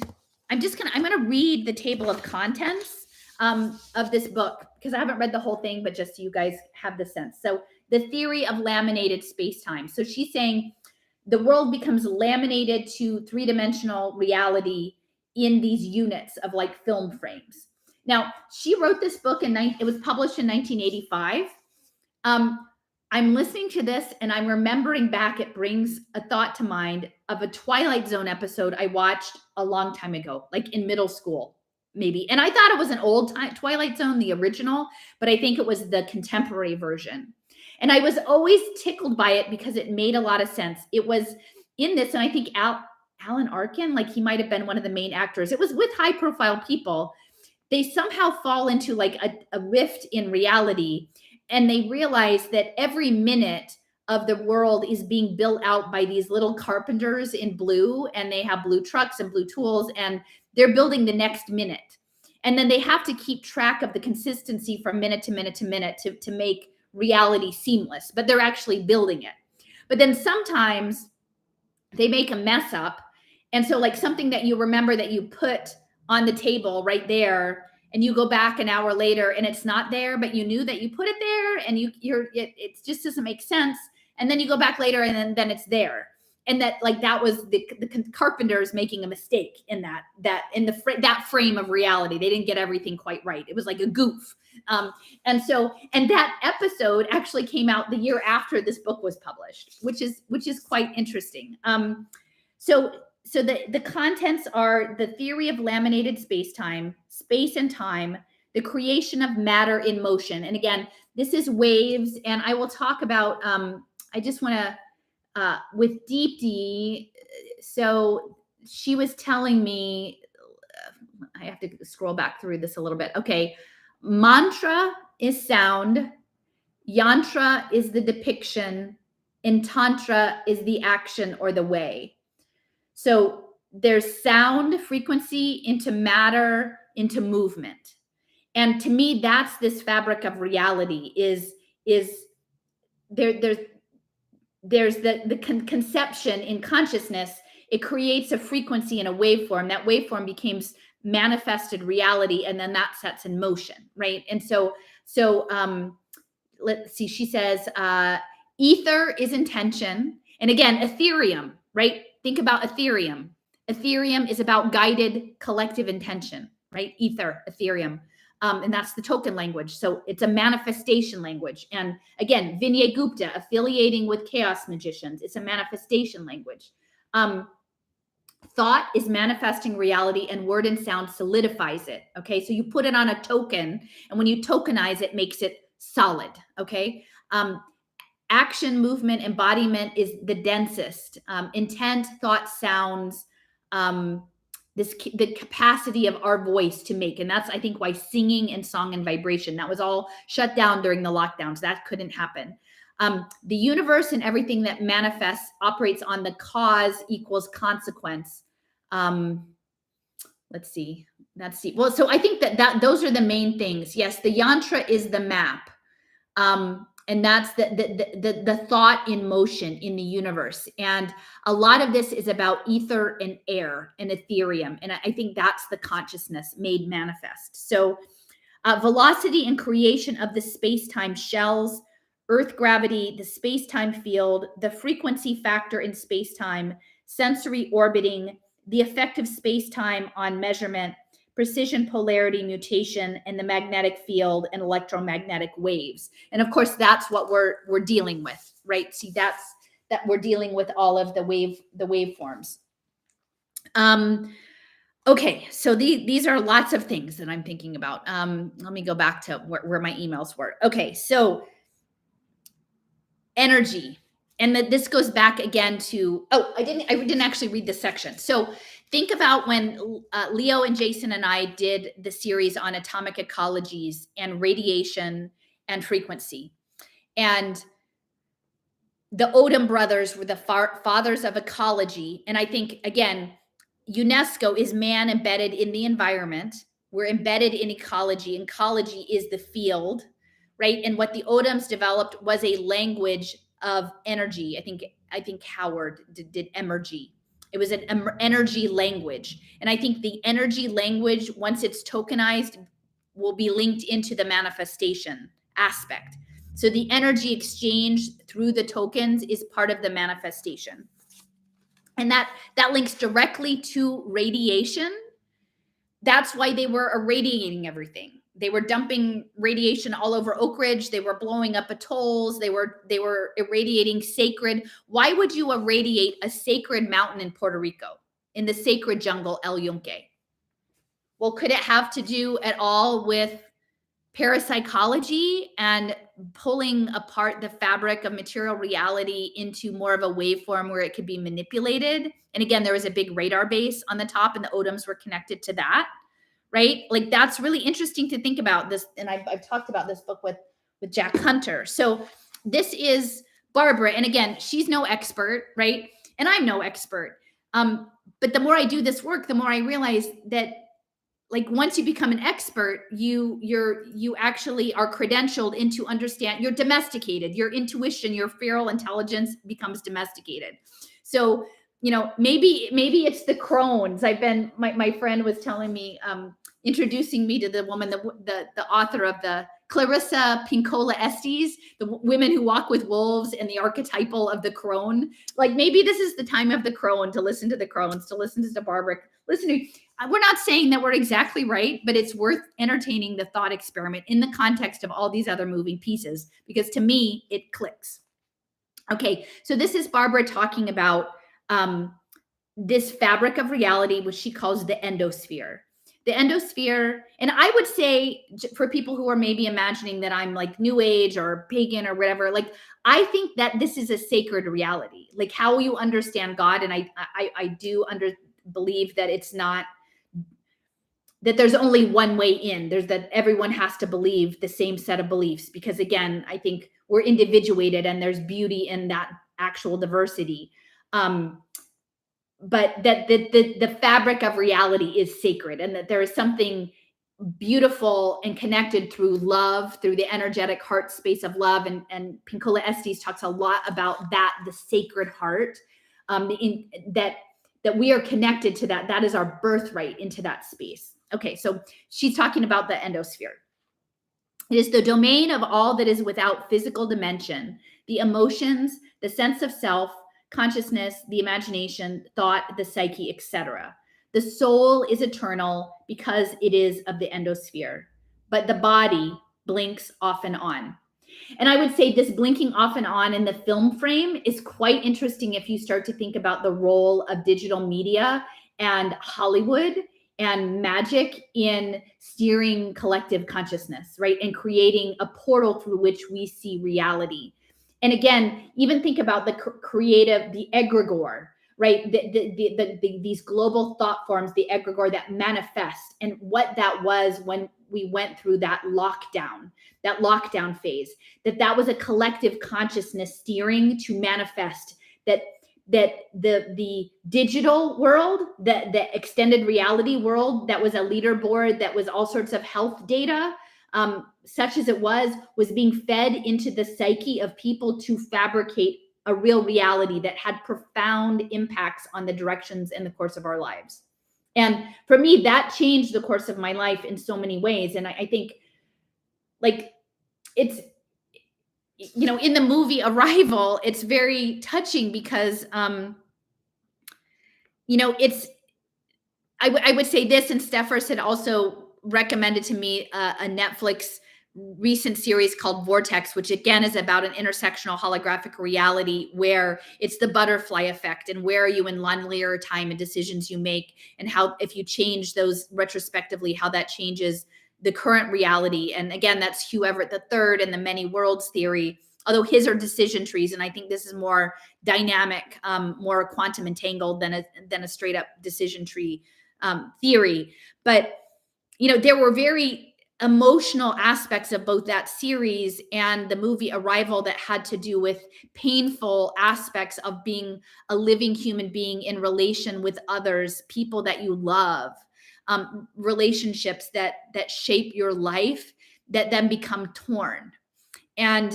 [SPEAKER 1] I'm going to read the table of contents of this book because I haven't read the whole thing, but just so you guys have the sense. So the theory of laminated space-time. So she's saying the world becomes laminated to three-dimensional reality in these units of like film frames. Now, she wrote this book it was published in 1985. I'm listening to this and I'm remembering back, it brings a thought to mind of a Twilight Zone episode I watched a long time ago, like in middle school, maybe. And I thought it was an old Twilight Zone, the original, but I think it was the contemporary version. And I was always tickled by it because it made a lot of sense. It was in this, and I think Alan Arkin, like he might have been one of the main actors. It was with high profile people. They somehow fall into like a rift in reality. And they realize that every minute of the world is being built out by these little carpenters in blue, and they have blue trucks and blue tools, and they're building the next minute. And then they have to keep track of the consistency from minute to minute to minute to make reality seamless, but they're actually building it. But then sometimes they make a mess up. And so like something that you remember that you put on the table right there, and you go back an hour later and it's not there, but you knew that you put it there, and it just doesn't make sense. And then you go back later and then it's there. And that was the carpenters making a mistake in that frame of reality. They didn't get everything quite right. It was like a goof. And that episode actually came out the year after this book was published, which is quite interesting. So the contents are the theory of laminated space-time, space and time, the creation of matter in motion. And again, this is waves. And I will talk about I just want to, with Deep D, so she was telling me, I have to scroll back through this a little bit. Okay. Mantra is sound, yantra is the depiction, and tantra is the action or the way. So there's sound frequency into matter into movement. And to me, that's this fabric of reality is there's the conception in consciousness. It creates a frequency and a waveform. That waveform becomes manifested reality, and then that sets in motion, right? And so let's see, she says ether is intention. And again, Ethereum, right? Think about Ethereum. Ethereum is about guided collective intention, right? Ether, Ethereum. And that's the token language. So it's a manifestation language. And again, Vinay Gupta affiliating with chaos magicians. It's a manifestation language. Thought is manifesting reality, and word and sound solidifies it. Okay. So you put it on a token, and when you tokenize it, makes it solid. Okay. Action, movement, embodiment is the densest. Intent, thought, sounds, the capacity of our voice to make. And that's, I think, why singing and song and vibration, that was all shut down during the lockdowns. That couldn't happen. The universe and everything that manifests operates on the cause equals consequence. Let's see. Well, so I think that those are the main things. Yes, the yantra is the map. And that's the thought in motion in the universe. And a lot of this is about ether and air and Ethereum. And I think that's the consciousness made manifest. So velocity and creation of the space-time shells, Earth gravity, the space-time field, the frequency factor in space-time, sensory orbiting, the effect of space-time on measurement, precision polarity mutation, and the magnetic field and electromagnetic waves. And of course, that's what we're dealing with, right? See, that we're dealing with all of the waveforms. Okay, so these are lots of things that I'm thinking about. Let me go back to where my emails were. Okay, so energy. And this goes back again to, I didn't actually read this section. So think about when Leo and Jason and I did the series on atomic ecologies and radiation and frequency. And the Odom brothers were the fathers of ecology. And I think, again, UNESCO is man embedded in the environment. We're embedded in ecology. Ecology is the field, right? And what the Odoms developed was a language of energy. I think Howard did emergy. It was an energy language. And I think the energy language, once it's tokenized, will be linked into the manifestation aspect. So the energy exchange through the tokens is part of the manifestation. And that links directly to radiation. That's why they were irradiating everything. They were dumping radiation all over Oak Ridge. They were blowing up atolls. They were irradiating sacred. Why would you irradiate a sacred mountain in Puerto Rico, in the sacred jungle El Yunque? Well, could it have to do at all with parapsychology and pulling apart the fabric of material reality into more of a waveform where it could be manipulated? And again, there was a big radar base on the top, and the Odoms were connected to that, right? Like, that's really interesting to think about this. And I've talked about this book with Jack Hunter. So this is Barbara. And again, she's no expert, right? And I'm no expert. But the more I do this work, the more I realize that, like, once you become an expert, you actually are credentialed into understand. You're domesticated. Your intuition, your feral intelligence becomes domesticated. So, you know, maybe it's the Crohn's. My friend was telling me, introducing me to the woman, the author of the Clarissa Pinkola Estes, the women who walk with wolves, and the archetypal of the crone. Like, maybe this is the time of the crone, to listen to the crones, to listen to Barbara. We're not saying that we're exactly right, but it's worth entertaining the thought experiment in the context of all these other moving pieces, because to me, it clicks. Okay, so this is Barbara talking about this fabric of reality, which she calls the endosphere. the endosphere, and I would say for people who are maybe imagining that I'm like new age or pagan or whatever, like I think that this is a sacred reality, like how you understand God. And I do believe that it's not that there's only one way in. There's that everyone has to believe the same set of beliefs, because again, I think we're individuated and there's beauty in that actual diversity. But that the fabric of reality is sacred, and that there is something beautiful and connected through love, through the energetic heart space of love. And Pinkola Estes talks a lot about that, the sacred heart, that we are connected to that. That is our birthright into that space. Okay, so she's talking about the endosphere. It is the domain of all that is without physical dimension, the emotions, the sense of self, consciousness, the imagination, thought, the psyche, etc. The soul is eternal because it is of the endosphere, but the body blinks off and on. And I would say this blinking off and on in the film frame is quite interesting if you start to think about the role of digital media and Hollywood and magic in steering collective consciousness, right? And creating a portal through which we see reality. And again, even think about the creative, the egregore, right? These global thought forms, the egregore that manifest, and what that was when we went through that lockdown phase, that was a collective consciousness steering to manifest that the digital world, the extended reality world, that was a leaderboard, that was all sorts of health data, such as it was being fed into the psyche of people to fabricate a real reality that had profound impacts on the directions and the course of our lives. And for me, that changed the course of my life in so many ways. And I think, like, it's, you know, in the movie Arrival, it's very touching because, you know, it's, I would say this, and Steffers had also recommended to me a Netflix recent series called Vortex, which again is about an intersectional holographic reality where it's the butterfly effect, and where are you in linear time and decisions you make, and how, if you change those retrospectively, how that changes the current reality. And again, that's Hugh Everett III and the many worlds theory, although his are decision trees, and I think this is more dynamic, more quantum entangled than a straight up decision tree theory. But you know, there were very emotional aspects of both that series and the movie Arrival that had to do with painful aspects of being a living human being in relation with others, people that you love, relationships that shape your life, that then become torn, and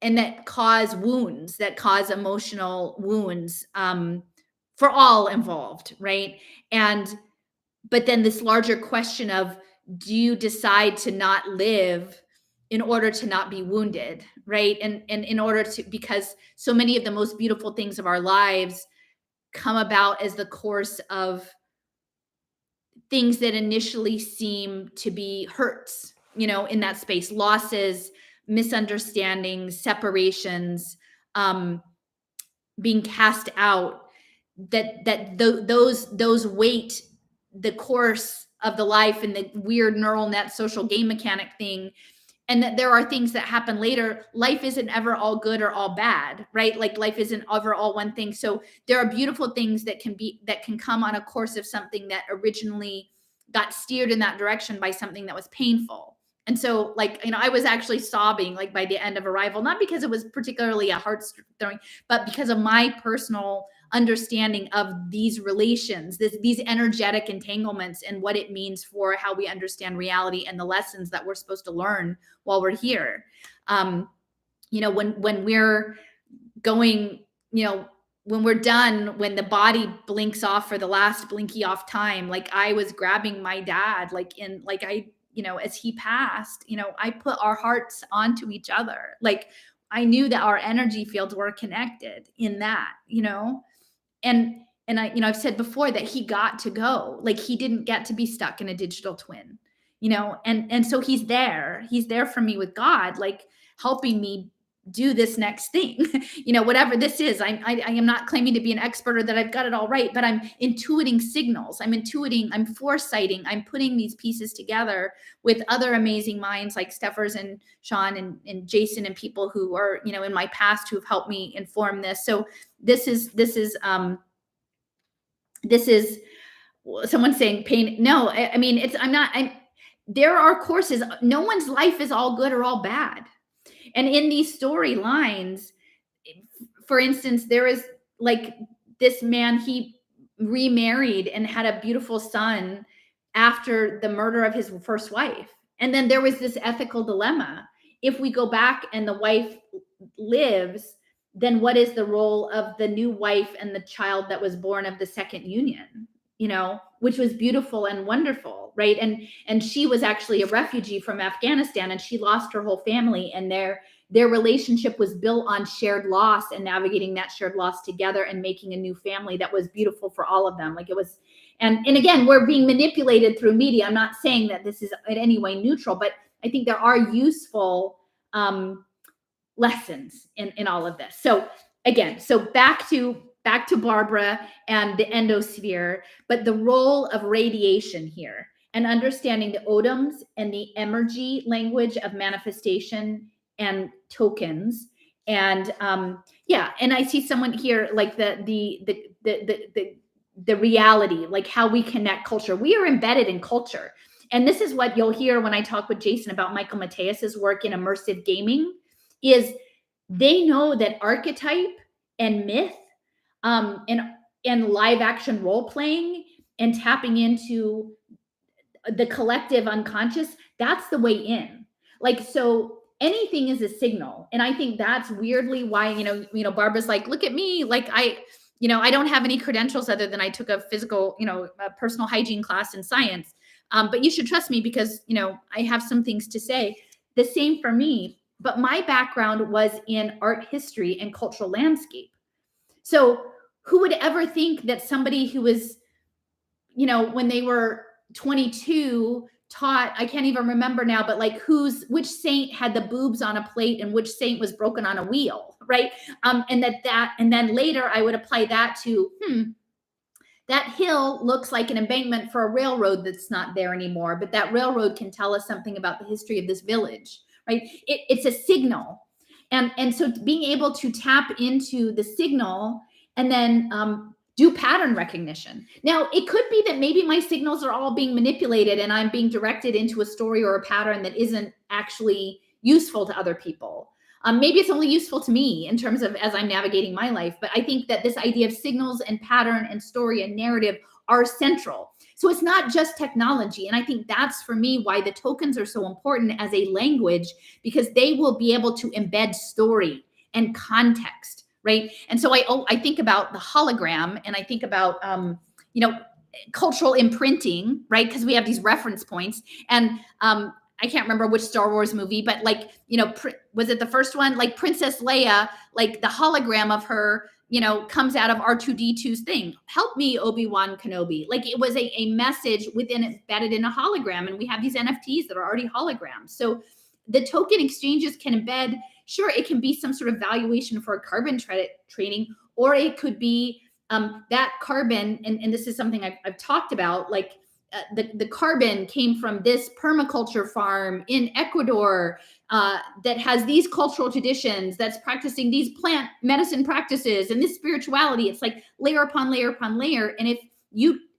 [SPEAKER 1] that cause wounds, that cause emotional wounds, for all involved, right? But then this larger question of, do you decide to not live in order to not be wounded, right? And in order to, because so many of the most beautiful things of our lives come about as the course of things that initially seem to be hurts, you know, in that space, losses, misunderstandings, separations, being cast out, those weight the course of the life and the weird neural net social game mechanic thing. And that there are things that happen later. Life isn't ever all good or all bad, right? Like life isn't ever all one thing. So there are beautiful things that can come on a course of something that originally got steered in that direction by something that was painful. And so, like, you know, I was actually sobbing like by the end of Arrival, not because it was particularly a heart-throwing, but because of my personal understanding of these relations, these energetic entanglements, and what it means for how we understand reality and the lessons that we're supposed to learn while we're here. You know, when we're going, you know, when we're done, when the body blinks off for the last blinky off time, like I was grabbing my dad, you know, as he passed, you know, I put our hearts onto each other. Like I knew that our energy fields were connected in that, you know, and I, you know, I've said before that he got to go, like he didn't get to be stuck in a digital twin, you know, and so he's there for me with God, like helping me do this next thing. Whatever this is. I am not claiming to be an expert or that I've got it all right, but I'm intuiting signals. I'm foresighting. I'm putting these pieces together with other amazing minds like Steffers and Sean and Jason and people who are, in my past who have helped me inform this. So this is someone saying pain. No, I mean, there are courses. No one's life is all good or all bad. And in these storylines, for instance, there is like this man, he remarried and had a beautiful son after the murder of his first wife. And then there was this ethical dilemma. If we go back and the wife lives, then what is the role of the new wife and the child that was born of the second union? Which was beautiful and wonderful, right? And she was actually a refugee from Afghanistan, and she lost her whole family, and their relationship was built on shared loss and navigating that shared loss together and making a new family that was beautiful for all of them. Like it was, and again, we're being manipulated through media. I'm not saying that this is in any way neutral, but I think there are useful lessons in all of this. So again, back to Barbara and the endosphere, but the role of radiation here and understanding the odoms and the emergy language of manifestation and tokens. And and I see someone here like the reality, like how we connect culture. We are embedded in culture. And this is what you'll hear when I talk with Jason about Michael Mateus's work in immersive gaming, is they know that archetype and myth and live action role playing and tapping into the collective unconscious, that's the way in. Like, so anything is a signal. And I think that's weirdly why, Barbara's like, look at me. Like I don't have any credentials other than I took a physical, a personal hygiene class in science. But you should trust me because, I have some things to say. The same for me. But my background was in art history and cultural landscape. So who would ever think that somebody who was, when they were 22 taught, I can't even remember now, but like which saint had the boobs on a plate and which saint was broken on a wheel, right? And then later I would apply that to, that hill looks like an embankment for a railroad that's not there anymore, but that railroad can tell us something about the history of this village, right? It's a signal. And so being able to tap into the signal and then do pattern recognition. Now, it could be that maybe my signals are all being manipulated and I'm being directed into a story or a pattern that isn't actually useful to other people. Maybe it's only useful to me in terms of as I'm navigating my life. But I think that this idea of signals and pattern and story and narrative are central. So it's not just technology. And I think that's for me why the tokens are so important as a language, because they will be able to embed story and context, right? And so I think about the hologram and I think about, cultural imprinting, right? Because we have these reference points. And I can't remember which Star Wars movie, but like, was it the first one? Like Princess Leia, like the hologram of her, comes out of R2D2's thing. Help me, Obi-Wan Kenobi. Like it was a message embedded in a hologram. And we have these NFTs that are already holograms. So the token exchanges can embed, sure, it can be some sort of valuation for a carbon trading, or it could be that carbon. And this is something I've talked about, like the carbon came from this permaculture farm in Ecuador that has these cultural traditions, that's practicing these plant medicine practices and this spirituality. It's like layer upon layer upon layer. And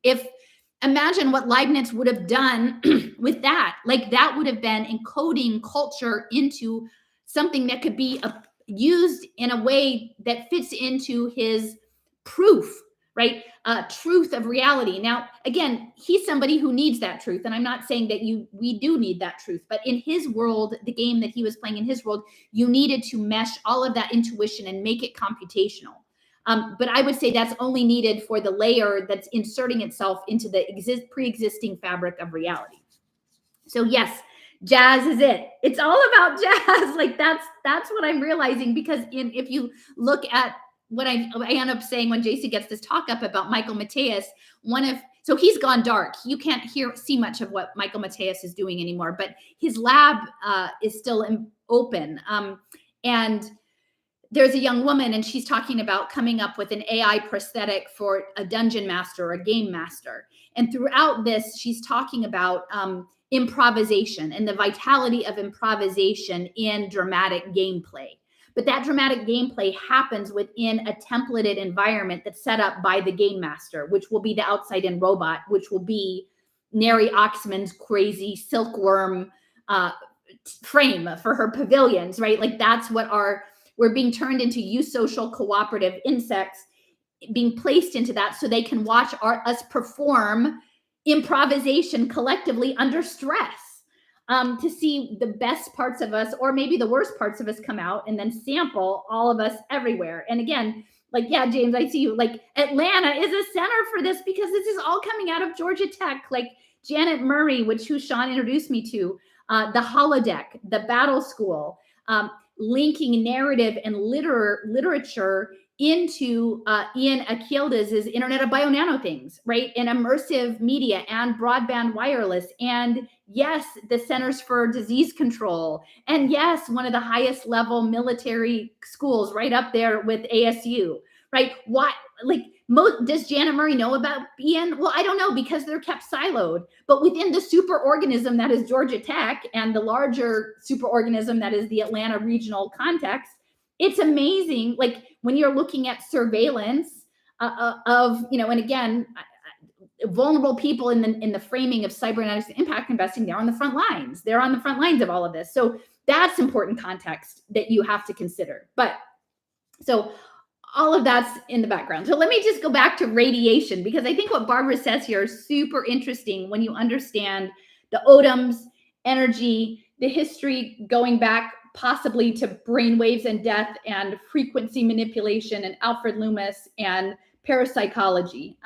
[SPEAKER 1] if imagine what Leibniz would have done with that, like that would have been encoding culture into something that could be used in a way that fits into his proof, right? Truth of reality. Now, again, he's somebody who needs that truth. And I'm not saying that we do need that truth, but in his world, the game that he was playing in his world, you needed to mesh all of that intuition and make it computational. But I would say that's only needed for the layer that's inserting itself into the pre-existing fabric of reality. So yes, jazz is it. It's all about jazz. Like that's what I'm realizing, because if you look at what I end up saying when JC gets this talk up about Michael Mateus, so he's gone dark. You can't see much of what Michael Mateus is doing anymore, but his lab is still open. And there's a young woman and she's talking about coming up with an AI prosthetic for a dungeon master or a game master. And throughout this, she's talking about improvisation and the vitality of improvisation in dramatic gameplay. But that dramatic gameplay happens within a templated environment that's set up by the game master, which will be the outside in robot, which will be Neri Oxman's crazy silkworm frame for her pavilions, right? Like that's what we're being turned into eusocial cooperative insects, being placed into that so they can watch us perform improvisation collectively under stress, to see the best parts of us or maybe the worst parts of us come out and then sample all of us everywhere. And again, like, yeah, James, I see you. Like Atlanta is a center for this because this is all coming out of Georgia Tech. Like Janet Murray, who Sean introduced me to, the holodeck, the battle school, linking narrative and literature into Ian Akildez's Internet of Bio-Nano Things, right? And immersive media and broadband wireless. And yes, the Centers for Disease Control. And yes, one of the highest level military schools right up there with ASU, right? Why, like, does Janet Murray know about Ian? Well, I don't know because they're kept siloed. But within the superorganism that is Georgia Tech and the larger superorganism that is the Atlanta regional context, it's amazing. Like when you're looking at surveillance of, and again, vulnerable people in the framing of cybernetics and impact investing, they're on the front lines. They're on the front lines of all of this. So that's important context that you have to consider. But so all of that's in the background. So let me just go back to radiation, because I think what Barbara says here is super interesting when you understand the ODOMs, energy, the history going back possibly to brain waves and death and frequency manipulation and Alfred Loomis and parapsychology.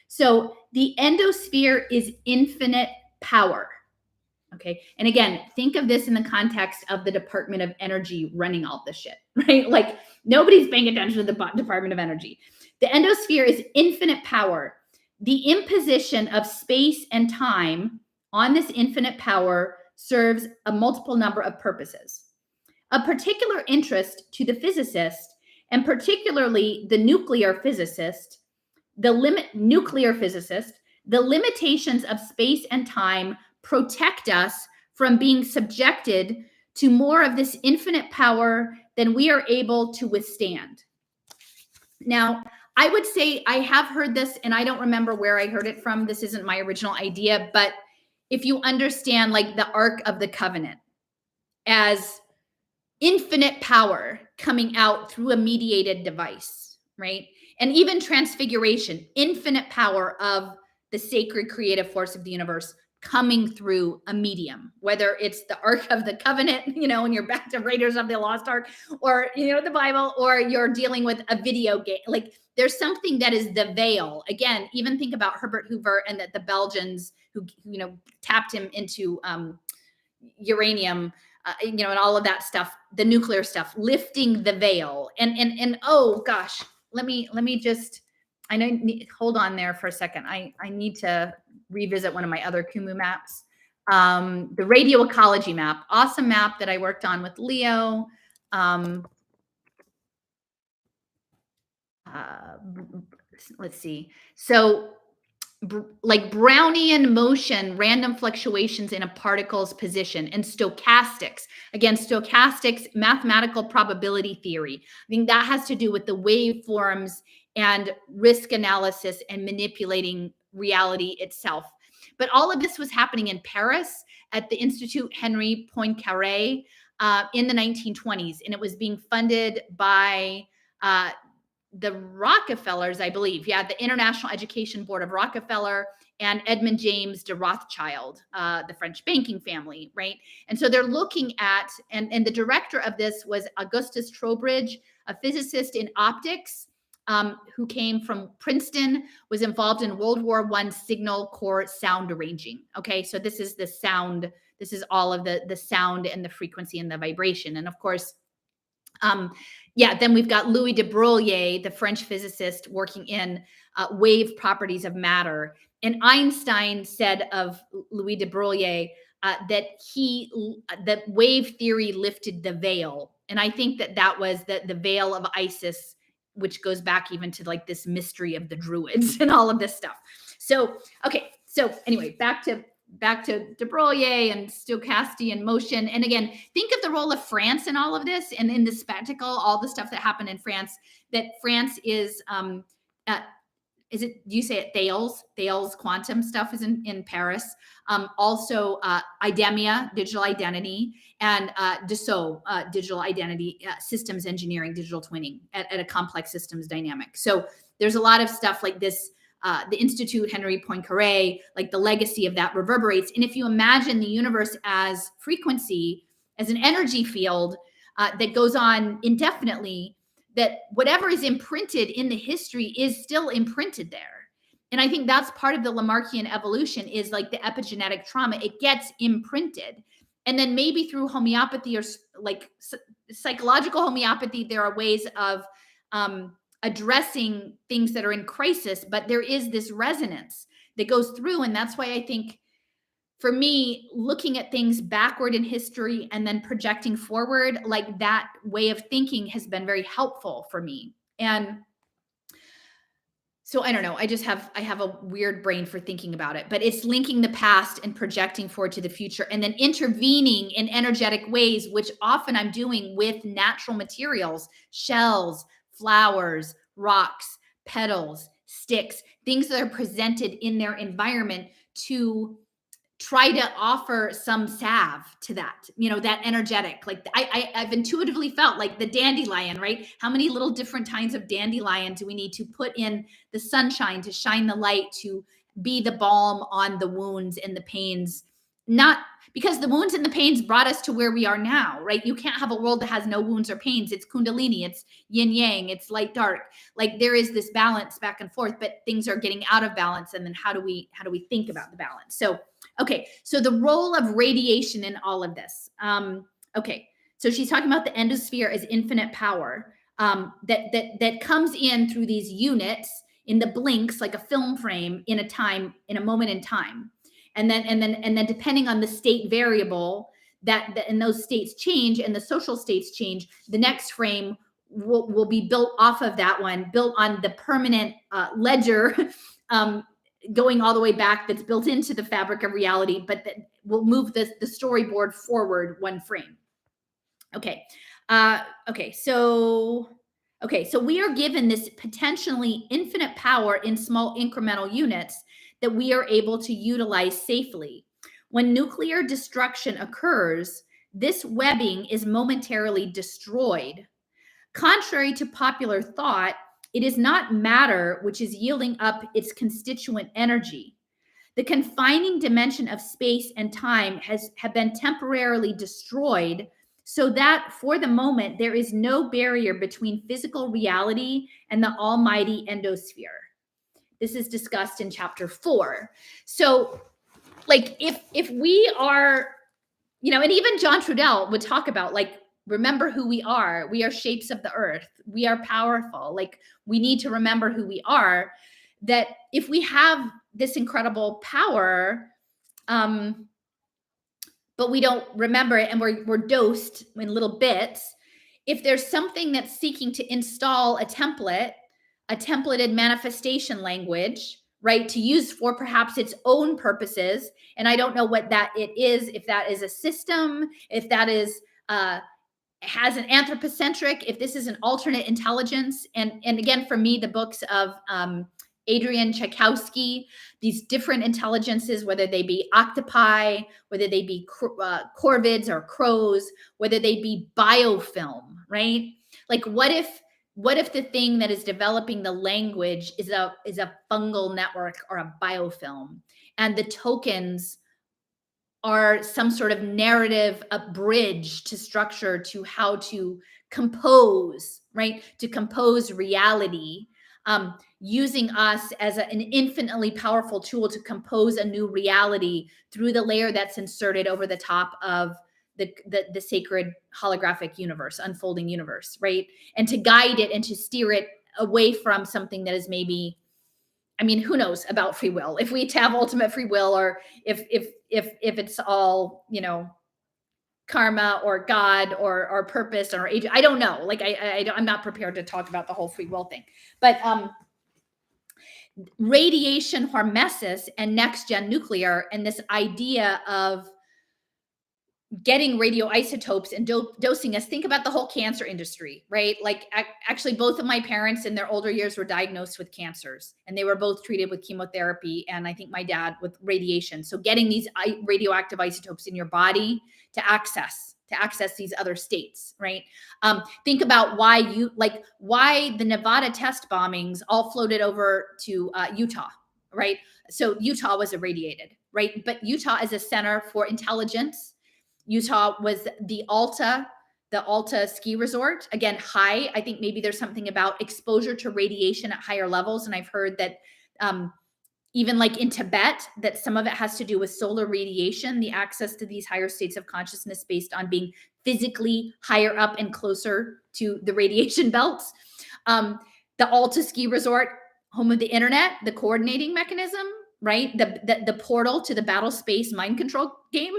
[SPEAKER 1] So the endosphere is infinite power. Okay. And again, think of this in the context of the Department of Energy running all this shit, right? Like nobody's paying attention to the Department of Energy. The endosphere is infinite power. The imposition of space and time on this infinite power serves a multiple number of purposes. Of particular interest to the physicist, and particularly the nuclear physicist, the limitations of space and time protect us from being subjected to more of this infinite power than we are able to withstand. Now, I would say I have heard this, and I don't remember where I heard it from. This isn't my original idea, but if you understand like the Ark of the Covenant as infinite power coming out through a mediated device, right? And even transfiguration, infinite power of the sacred creative force of the universe coming through a medium, whether it's the Ark of the Covenant, and you're back to Raiders of the Lost Ark, or, the Bible, or you're dealing with a video game. Like there's something that is the veil. Again, even think about Herbert Hoover and the Belgians who tapped him into uranium, and all of that stuff, the nuclear stuff, lifting the veil. And oh gosh, let me just, I know, hold on there for a second. I need to revisit one of my other Kumu maps. The radio ecology map, awesome map that I worked on with Leo. Let's see. So like Brownian motion, random fluctuations in a particle's position, and stochastics. Again, stochastics, mathematical probability theory. I think that has to do with the waveforms and risk analysis and manipulating reality itself. But all of this was happening in Paris at the Institut Henri Poincaré in the 1920s, and it was being funded by the Rockefellers, I believe. Yeah, the International Education Board of Rockefeller and Edmund James de Rothschild, the French banking family, right? And so they're looking at, and the director of this was Augustus Trowbridge, a physicist in optics, who came from Princeton, was involved in World War I signal corps sound arranging. Okay, so this is the sound. This is all of the sound and the frequency and the vibration. And of course, then we've got Louis de Broglie, the French physicist, working in wave properties of matter. And Einstein said of Louis de Broglie that wave theory lifted the veil. And I think that was the veil of Isis, which goes back even to like this mystery of the Druids and all of this stuff. So, okay. So anyway, back to de Broglie and stochastic and motion. And again, think of the role of France in all of this, and in the spectacle, all the stuff that happened in France, that France is, is it, do you say it Thales? Thales quantum stuff is in Paris. Also, IDEMIA, digital identity, and Dassault, digital identity, systems engineering, digital twinning at a complex systems dynamic. So there's a lot of stuff like this. The Institute, Henri Poincaré, like the legacy of that reverberates. And if you imagine the universe as frequency, as an energy field that goes on indefinitely, that whatever is imprinted in the history is still imprinted there. And I think that's part of the Lamarckian evolution, is like the epigenetic trauma. It gets imprinted. And then maybe through homeopathy or like psychological homeopathy, there are ways of addressing things that are in crisis, but there is this resonance that goes through. And that's why I think, for me, looking at things backward in history and then projecting forward, like that way of thinking has been very helpful for me. And so I don't know, I have a weird brain for thinking about it, but it's linking the past and projecting forward to the future, and then intervening in energetic ways, which often I'm doing with natural materials, shells, flowers, rocks, petals, sticks, things that are presented in their environment, to try to offer some salve to that, that energetic. Like I've intuitively felt like the dandelion, right? How many little different kinds of dandelion do we need to put in the sunshine to shine the light, to be the balm on the wounds and the pains? Not because the wounds and the pains brought us to where we are now, right? You can't have a world that has no wounds or pains. It's Kundalini, it's yin yang, it's light dark. Like there is this balance back and forth, but things are getting out of balance. And then how do we think about the balance? So, okay. So the role of radiation in all of this. Okay. So she's talking about the endosphere as infinite power, that comes in through these units in the blinks, like a film frame in a moment in time. And then depending on the state variable that and those states change and the social states change, the next frame will be built off of that one, built on the permanent ledger, going all the way back, that's built into the fabric of reality, but that will move the storyboard forward one frame. Okay. So we are given this potentially infinite power in small incremental units that we are able to utilize safely. When nuclear destruction occurs, this webbing is momentarily destroyed. Contrary to popular thought, it is not matter which is yielding up its constituent energy. The confining dimension of space and time have been temporarily destroyed, so that for the moment there is no barrier between physical reality and the almighty endosphere. This is discussed in chapter 4. So, like, if we are, and even John Trudell would talk about, like, remember who we are. We are shapes of the earth. We are powerful. Like, we need to remember who we are. That if we have this incredible power, but we don't remember it, and we're dosed in little bits. If there's something that's seeking to install a templated manifestation language, right, to use for perhaps its own purposes. And I don't know what that it is, if that is a system, if that is has an anthropocentric, if this is an alternate intelligence. And again, for me, the books of Adrian Tchaikovsky, these different intelligences, whether they be octopi, whether they be corvids or crows, whether they be biofilm, right? Like, what if the thing that is developing the language is a fungal network or a biofilm, and the tokens are some sort of narrative, a bridge to structure, to how to compose, right? To compose reality, using us as an infinitely powerful tool to compose a new reality through the layer that's inserted over the top of the sacred holographic universe, unfolding universe, right? And to guide it and to steer it away from something that is maybe, who knows about free will? If we have ultimate free will, or if it's all, karma or God or purpose or age. I don't know. Like I'm not prepared to talk about the whole free will thing. But radiation hormesis and next gen nuclear and this idea of getting radioisotopes and dosing us. Think about the whole cancer industry, right? Like actually both of my parents in their older years were diagnosed with cancers and they were both treated with chemotherapy. And I think my dad with radiation. So getting these radioactive isotopes in your body to access these other states, right? Think about why the Nevada test bombings all floated over to Utah, right? So Utah was irradiated, right? But Utah is a center for intelligence. Utah was the Alta ski resort. Again, high. I think maybe there's something about exposure to radiation at higher levels. And I've heard that even like in Tibet, that some of it has to do with solar radiation, the access to these higher states of consciousness based on being physically higher up and closer to the radiation belts. The Alta ski resort, home of the internet, the coordinating mechanism, right? The portal to the battle space mind control game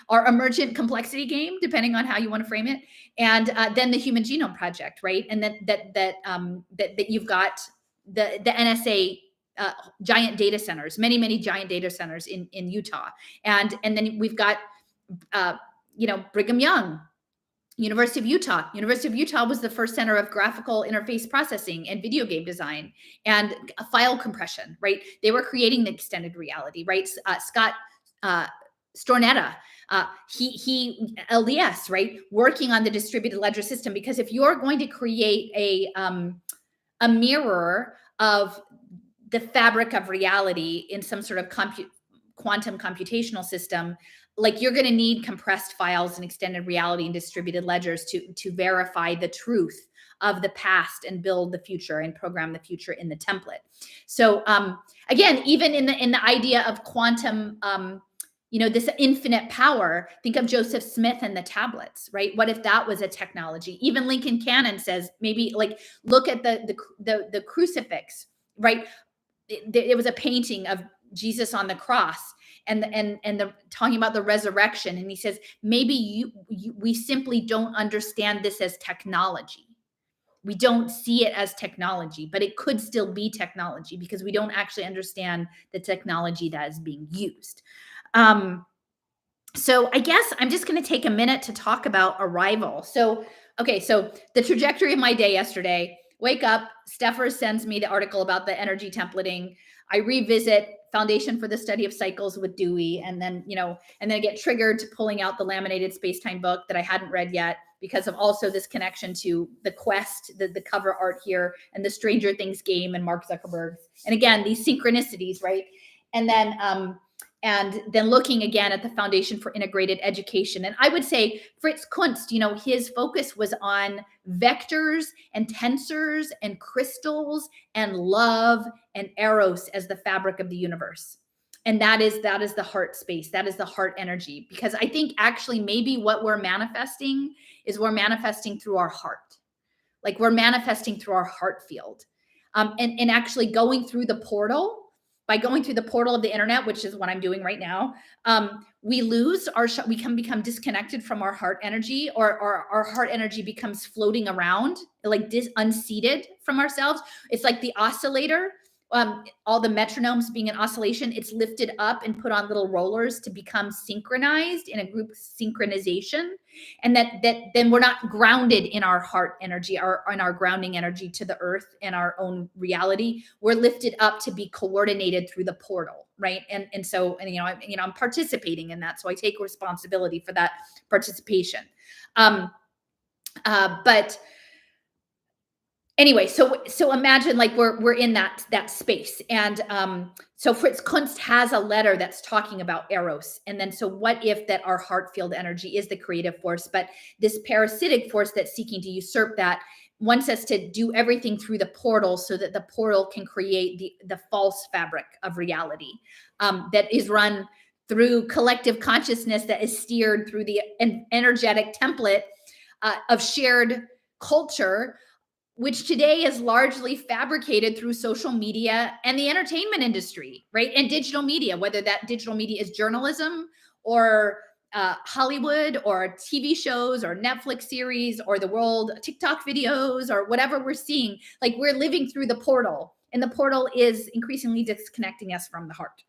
[SPEAKER 1] or emergent complexity game, depending on how you want to frame it. And then the Human Genome Project, right? And that you've got the NSA giant data centers, many giant data centers in Utah. And then we've got, Brigham Young, University of Utah. University of Utah was the first center of graphical interface processing and video game design and file compression, right? They were creating the extended reality, right? Scott Stornetta, he LDS, right? Working on the distributed ledger system, because if you're going to create a mirror of the fabric of reality in some sort of quantum computational system, like you're going to need compressed files and extended reality and distributed ledgers to verify the truth of the past and build the future and program the future in the template. So again, even in the idea of quantum, this infinite power, think of Joseph Smith and the tablets, right? What if that was a technology? Even Lincoln Cannon says, maybe like look at the crucifix, right? It was a painting of Jesus on the cross. And the talking about the resurrection. And he says, maybe we simply don't understand this as technology. We don't see it as technology, but it could still be technology because we don't actually understand the technology that is being used. So I guess I'm just going to take a minute to talk about arrival. So the trajectory of my day yesterday, wake up, Steffer sends me the article about the energy templating. I revisit Foundation for the Study of Cycles with Dewey. And then I get triggered to pulling out the Laminated Spacetime book that I hadn't read yet because of also this connection to the quest, the cover art here, and the Stranger Things game and Mark Zuckerberg. And again, these synchronicities, right? And then looking again at the Foundation for Integrated Education. And I would say Fritz Kunst, his focus was on vectors and tensors and crystals and love and eros as the fabric of the universe. And that is the heart space. That is the heart energy. Because I think actually maybe what we're manifesting is we're manifesting through our heart. Like we're manifesting through our heart field. And actually going through the portal, by going through the portal of the internet, which is what I'm doing right now, we lose we can become disconnected from our heart energy, or our heart energy becomes floating around, like unseated from ourselves. It's like the oscillator, all the metronomes being in oscillation, it's lifted up and put on little rollers to become synchronized in a group synchronization. And that then we're not grounded in our heart energy, in our grounding energy to the earth and our own reality. We're lifted up to be coordinated through the portal, right? And so I'm participating in that, so I take responsibility for that participation. But anyway, so imagine like we're in that space. And so Fritz Kunst has a letter that's talking about eros. And then so what if that our heart field energy is the creative force, but this parasitic force that's seeking to usurp that wants us to do everything through the portal so that the portal can create the false fabric of reality that is run through collective consciousness, that is steered through the energetic template of shared culture, which today is largely fabricated through social media and the entertainment industry, right? And digital media, whether that digital media is journalism or Hollywood or TV shows or Netflix series or the world TikTok videos or whatever we're seeing. Like we're living through the portal, and the portal is increasingly disconnecting us from the heart.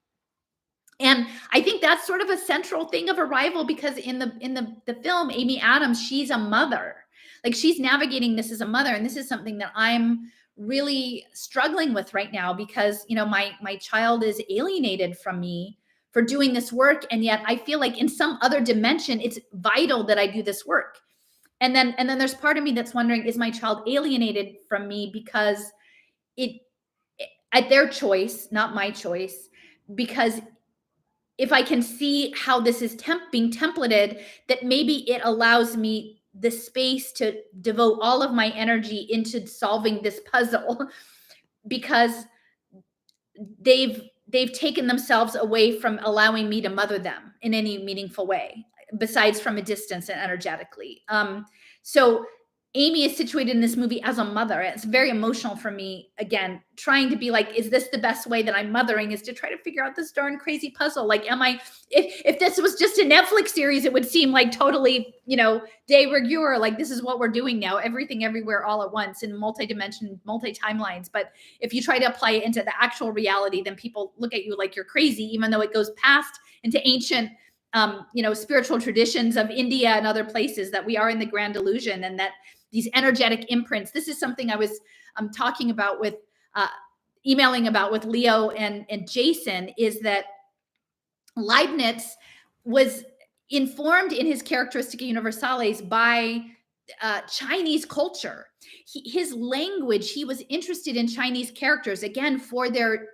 [SPEAKER 1] And I think that's sort of a central thing of Arrival, because in the film, Amy Adams, she's a mother. Like she's navigating this as a mother, and this is something that I'm really struggling with right now, because my child is alienated from me for doing this work, and yet I feel like in some other dimension it's vital that I do this work. And then there's part of me that's wondering, is my child alienated from me because it at their choice, not my choice? Because if I can see how this is being templated, that maybe it allows me the space to devote all of my energy into solving this puzzle, because they've taken themselves away from allowing me to mother them in any meaningful way, besides from a distance and energetically. So Amy is situated in this movie as a mother. It's very emotional for me. Again, trying to be like, is this the best way that I'm mothering, is to try to figure out this darn crazy puzzle. Like, if this was just a Netflix series, it would seem like totally, de rigueur, like this is what we're doing now, everything everywhere all at once in multi-dimension, multi-timelines. But if you try to apply it into the actual reality, then people look at you like you're crazy, even though it goes past into ancient spiritual traditions of India and other places, that we are in the grand illusion, and that these energetic imprints. This is something I was talking about with, emailing about with Leo and Jason, is that Leibniz was informed in his Characteristica Universalis by Chinese culture. His language, he was interested in Chinese characters, again, for their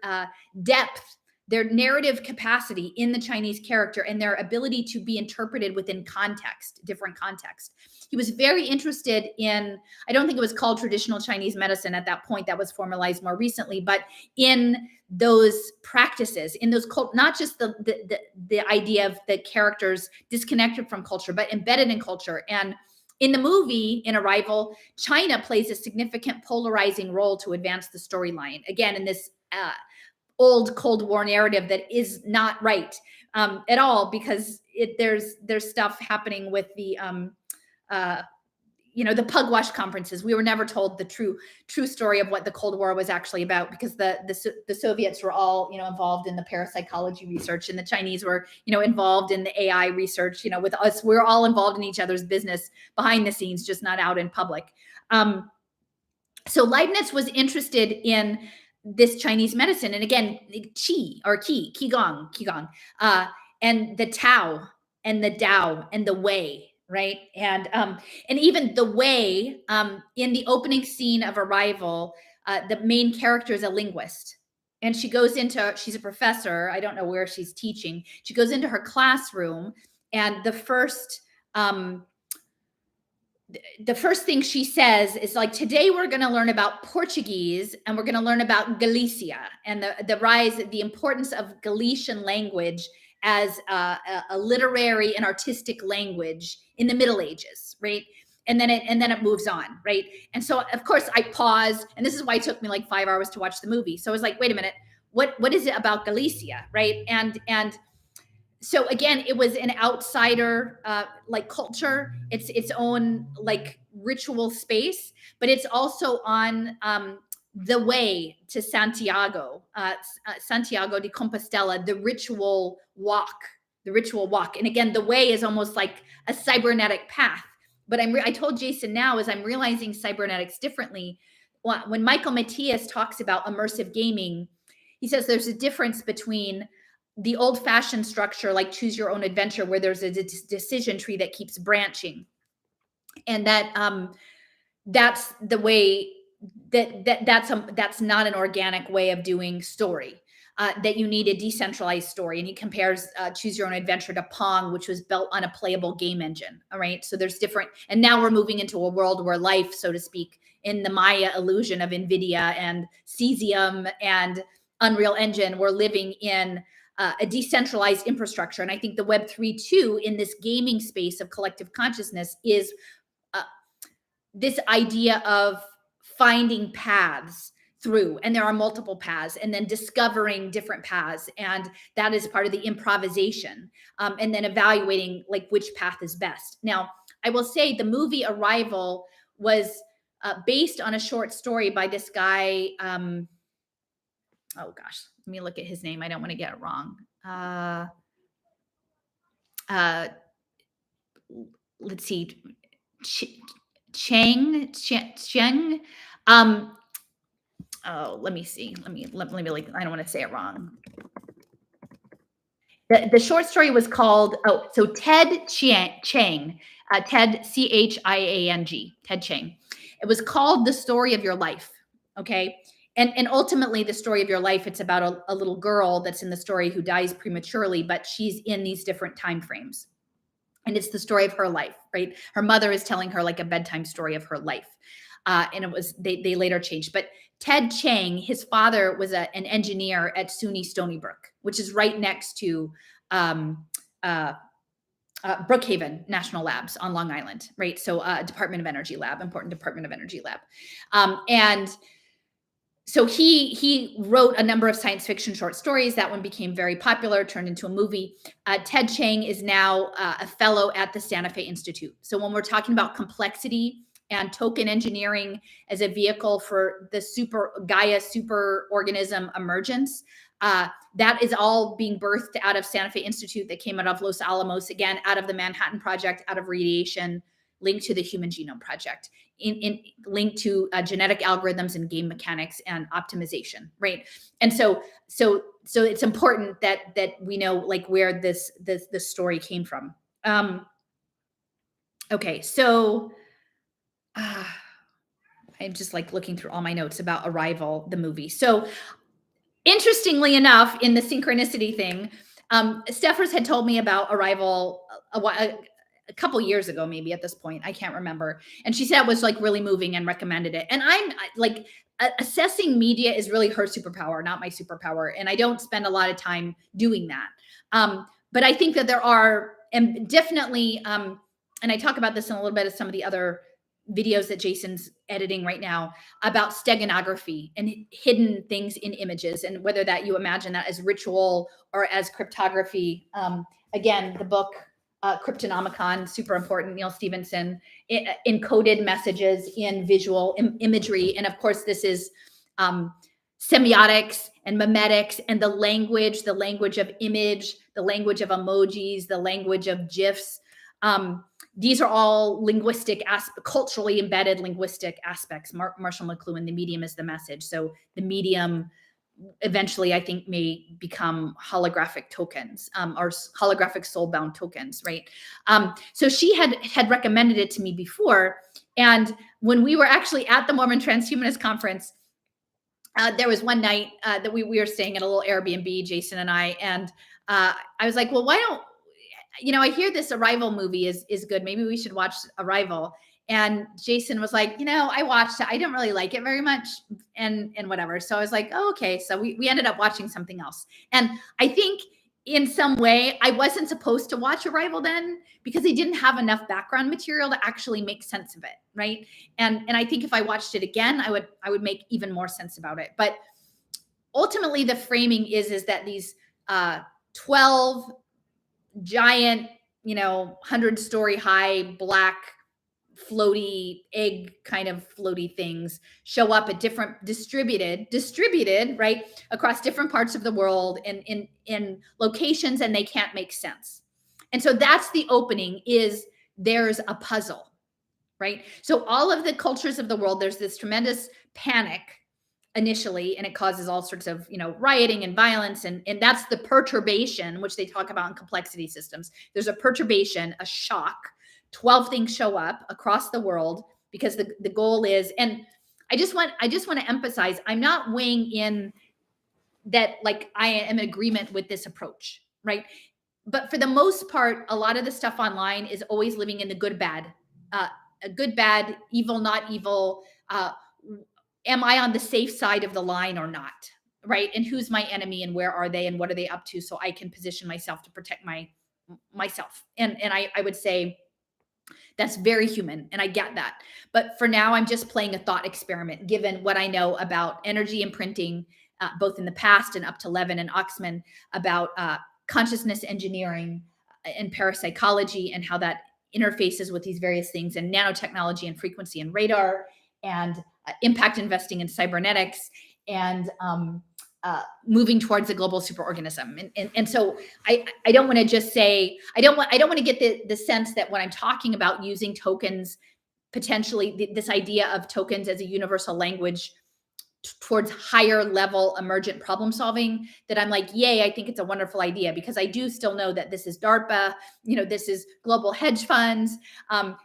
[SPEAKER 1] depth, their narrative capacity in the Chinese character, and their ability to be interpreted within context, different context. He was very interested in, I don't think it was called traditional Chinese medicine at that point, that was formalized more recently, but in those practices, in those not just the idea of the characters disconnected from culture, but embedded in culture. And in the movie, in Arrival, China plays a significant polarizing role to advance the storyline. Again, in this old Cold War narrative that is not right at all, because there's stuff happening with the the pugwash conferences. We were never told the true story of what the Cold War was actually about, because the Soviets were all involved in the parapsychology research, and the Chinese were involved in the AI research. With us, we're all involved in each other's business behind the scenes, just not out in public. So Leibniz was interested in this Chinese medicine, and again, qigong, and the Tao and the Tao and the Wei, right? And even the Wei, in the opening scene of Arrival, the main character is a linguist, and she's a professor. I don't know where she's teaching. She goes into her classroom, and the first thing she says is like, today we're going to learn about Portuguese, and we're going to learn about Galicia and the importance of Galician language as a literary and artistic language in the Middle Ages, right? And then it moves on, right? And so of course I paused, and this is why it took me like 5 hours to watch the movie. So I was like, wait a minute, what is it about Galicia, right? And so again, it was an outsider like culture. It's its own like ritual space, but it's also on the way to Santiago, Santiago de Compostela, the ritual walk. And again, the way is almost like a cybernetic path. But I told Jason now, as I'm realizing cybernetics differently, when Michael Matthias talks about immersive gaming, he says there's a difference between the old-fashioned structure, like choose your own adventure, where there's a decision tree that keeps branching, and that's the way that's not an organic way of doing story. That you need a decentralized story. And he compares choose your own adventure to Pong, which was built on a playable game engine. All right, so there's different, and now we're moving into a world where life, so to speak, in the Maya illusion of NVIDIA and Cesium and Unreal Engine, we're living in a decentralized infrastructure. And I think the Web3 too, in this gaming space of collective consciousness, is this idea of finding paths through, and there are multiple paths, and then discovering different paths, and that is part of the improvisation, and then evaluating like which path is best. Now, I will say the movie Arrival was based on a short story by this guy. Oh gosh, let me look at his name. I don't want to get it wrong. Uh, let's see, Cheng. Oh, let me see. Let me like, I don't want to say it wrong. The short story was called, so Ted Chiang, Ted Chiang, Ted Chiang. It was called The Story of Your Life. Okay. And ultimately the story of your life, it's about a little girl that's in the story who dies prematurely, but she's in these different time frames. And it's the story of her life, right? Her mother is telling her like a bedtime story of her life. And it was, they later changed. But Ted Chiang, his father was an engineer at SUNY Stony Brook, which is right next to Brookhaven National Labs on Long Island, right? So Department of Energy lab, important Department of Energy lab. And so he wrote a number of science fiction short stories. That one became very popular, turned into a movie. Ted Chiang is now a fellow at the Santa Fe Institute. So when we're talking about complexity and token engineering as a vehicle for the Gaia super organism emergence, that is all being birthed out of Santa Fe Institute that came out of Los Alamos, again, out of the Manhattan Project, out of radiation, linked to the Human Genome Project, linked to genetic algorithms and game mechanics and optimization, right? And so it's important that we know like where this story came from. Okay, so I'm just like looking through all my notes about Arrival, the movie. So interestingly enough, in the synchronicity thing, Steffers had told me about Arrival a couple years ago, maybe at this point, I can't remember. And she said it was like really moving and recommended it. And I'm like, assessing media is really her superpower, not my superpower. And I don't spend a lot of time doing that. But I think that there are, and definitely, and I talk about this in a little bit of some of the other videos that Jason's editing right now about steganography and hidden things in images, and whether that you imagine that as ritual or as cryptography. Again, the book, Cryptonomicon, super important, Neil Stevenson, encoded messages in visual imagery. And of course, this is semiotics and memetics and the language of image, the language of emojis, the language of GIFs. These are all linguistic, culturally embedded linguistic aspects. Marshall McLuhan, the medium is the message. So the medium eventually, I think, may become holographic tokens, or holographic soul-bound tokens, right? So she had recommended it to me before. And when we were actually at the Mormon Transhumanist Conference, there was one night that we were staying at a little Airbnb, Jason and I, and I was like, well, why don't, I hear this Arrival movie is good. Maybe we should watch Arrival. And Jason was like, I watched it. I didn't really like it very much and whatever. So I was like, oh, okay. So we ended up watching something else. And I think in some way I wasn't supposed to watch Arrival then because he didn't have enough background material to actually make sense of it. Right. And I think if I watched it again, I would make even more sense about it. But ultimately the framing is that these 12 giant, 100-story high black floaty egg kind of floaty things show up at different distributed, right, across different parts of the world and in locations, and they can't make sense. And so that's the opening, is there's a puzzle, right? So all of the cultures of the world, there's this tremendous panic initially, and it causes all sorts of, rioting and violence. And that's the perturbation, which they talk about in complexity systems. There's a perturbation, a shock. 12 things show up across the world because the goal is, and I just want to emphasize, I'm not weighing in that like I am in agreement with this approach, right? But for the most part, a lot of the stuff online is always living in the good, bad, evil, not evil. Am I on the safe side of the line or not? Right? And who's my enemy and where are they and what are they up to? So I can position myself to protect myself. And I would say That's very human, and I get that. But for now, I'm just playing a thought experiment, given what I know about energy imprinting, both in the past and up to Levin and Oxman, about consciousness engineering and parapsychology, and how that interfaces with these various things, and nanotechnology and frequency and radar, and impact investing in cybernetics, and moving towards a global superorganism. And so I don't want to just say, I don't want to get the sense that when I'm talking about using tokens, potentially this idea of tokens as a universal language towards higher level emergent problem solving, that I'm like, yay, I think it's a wonderful idea, because I do still know that this is DARPA, this is global hedge funds,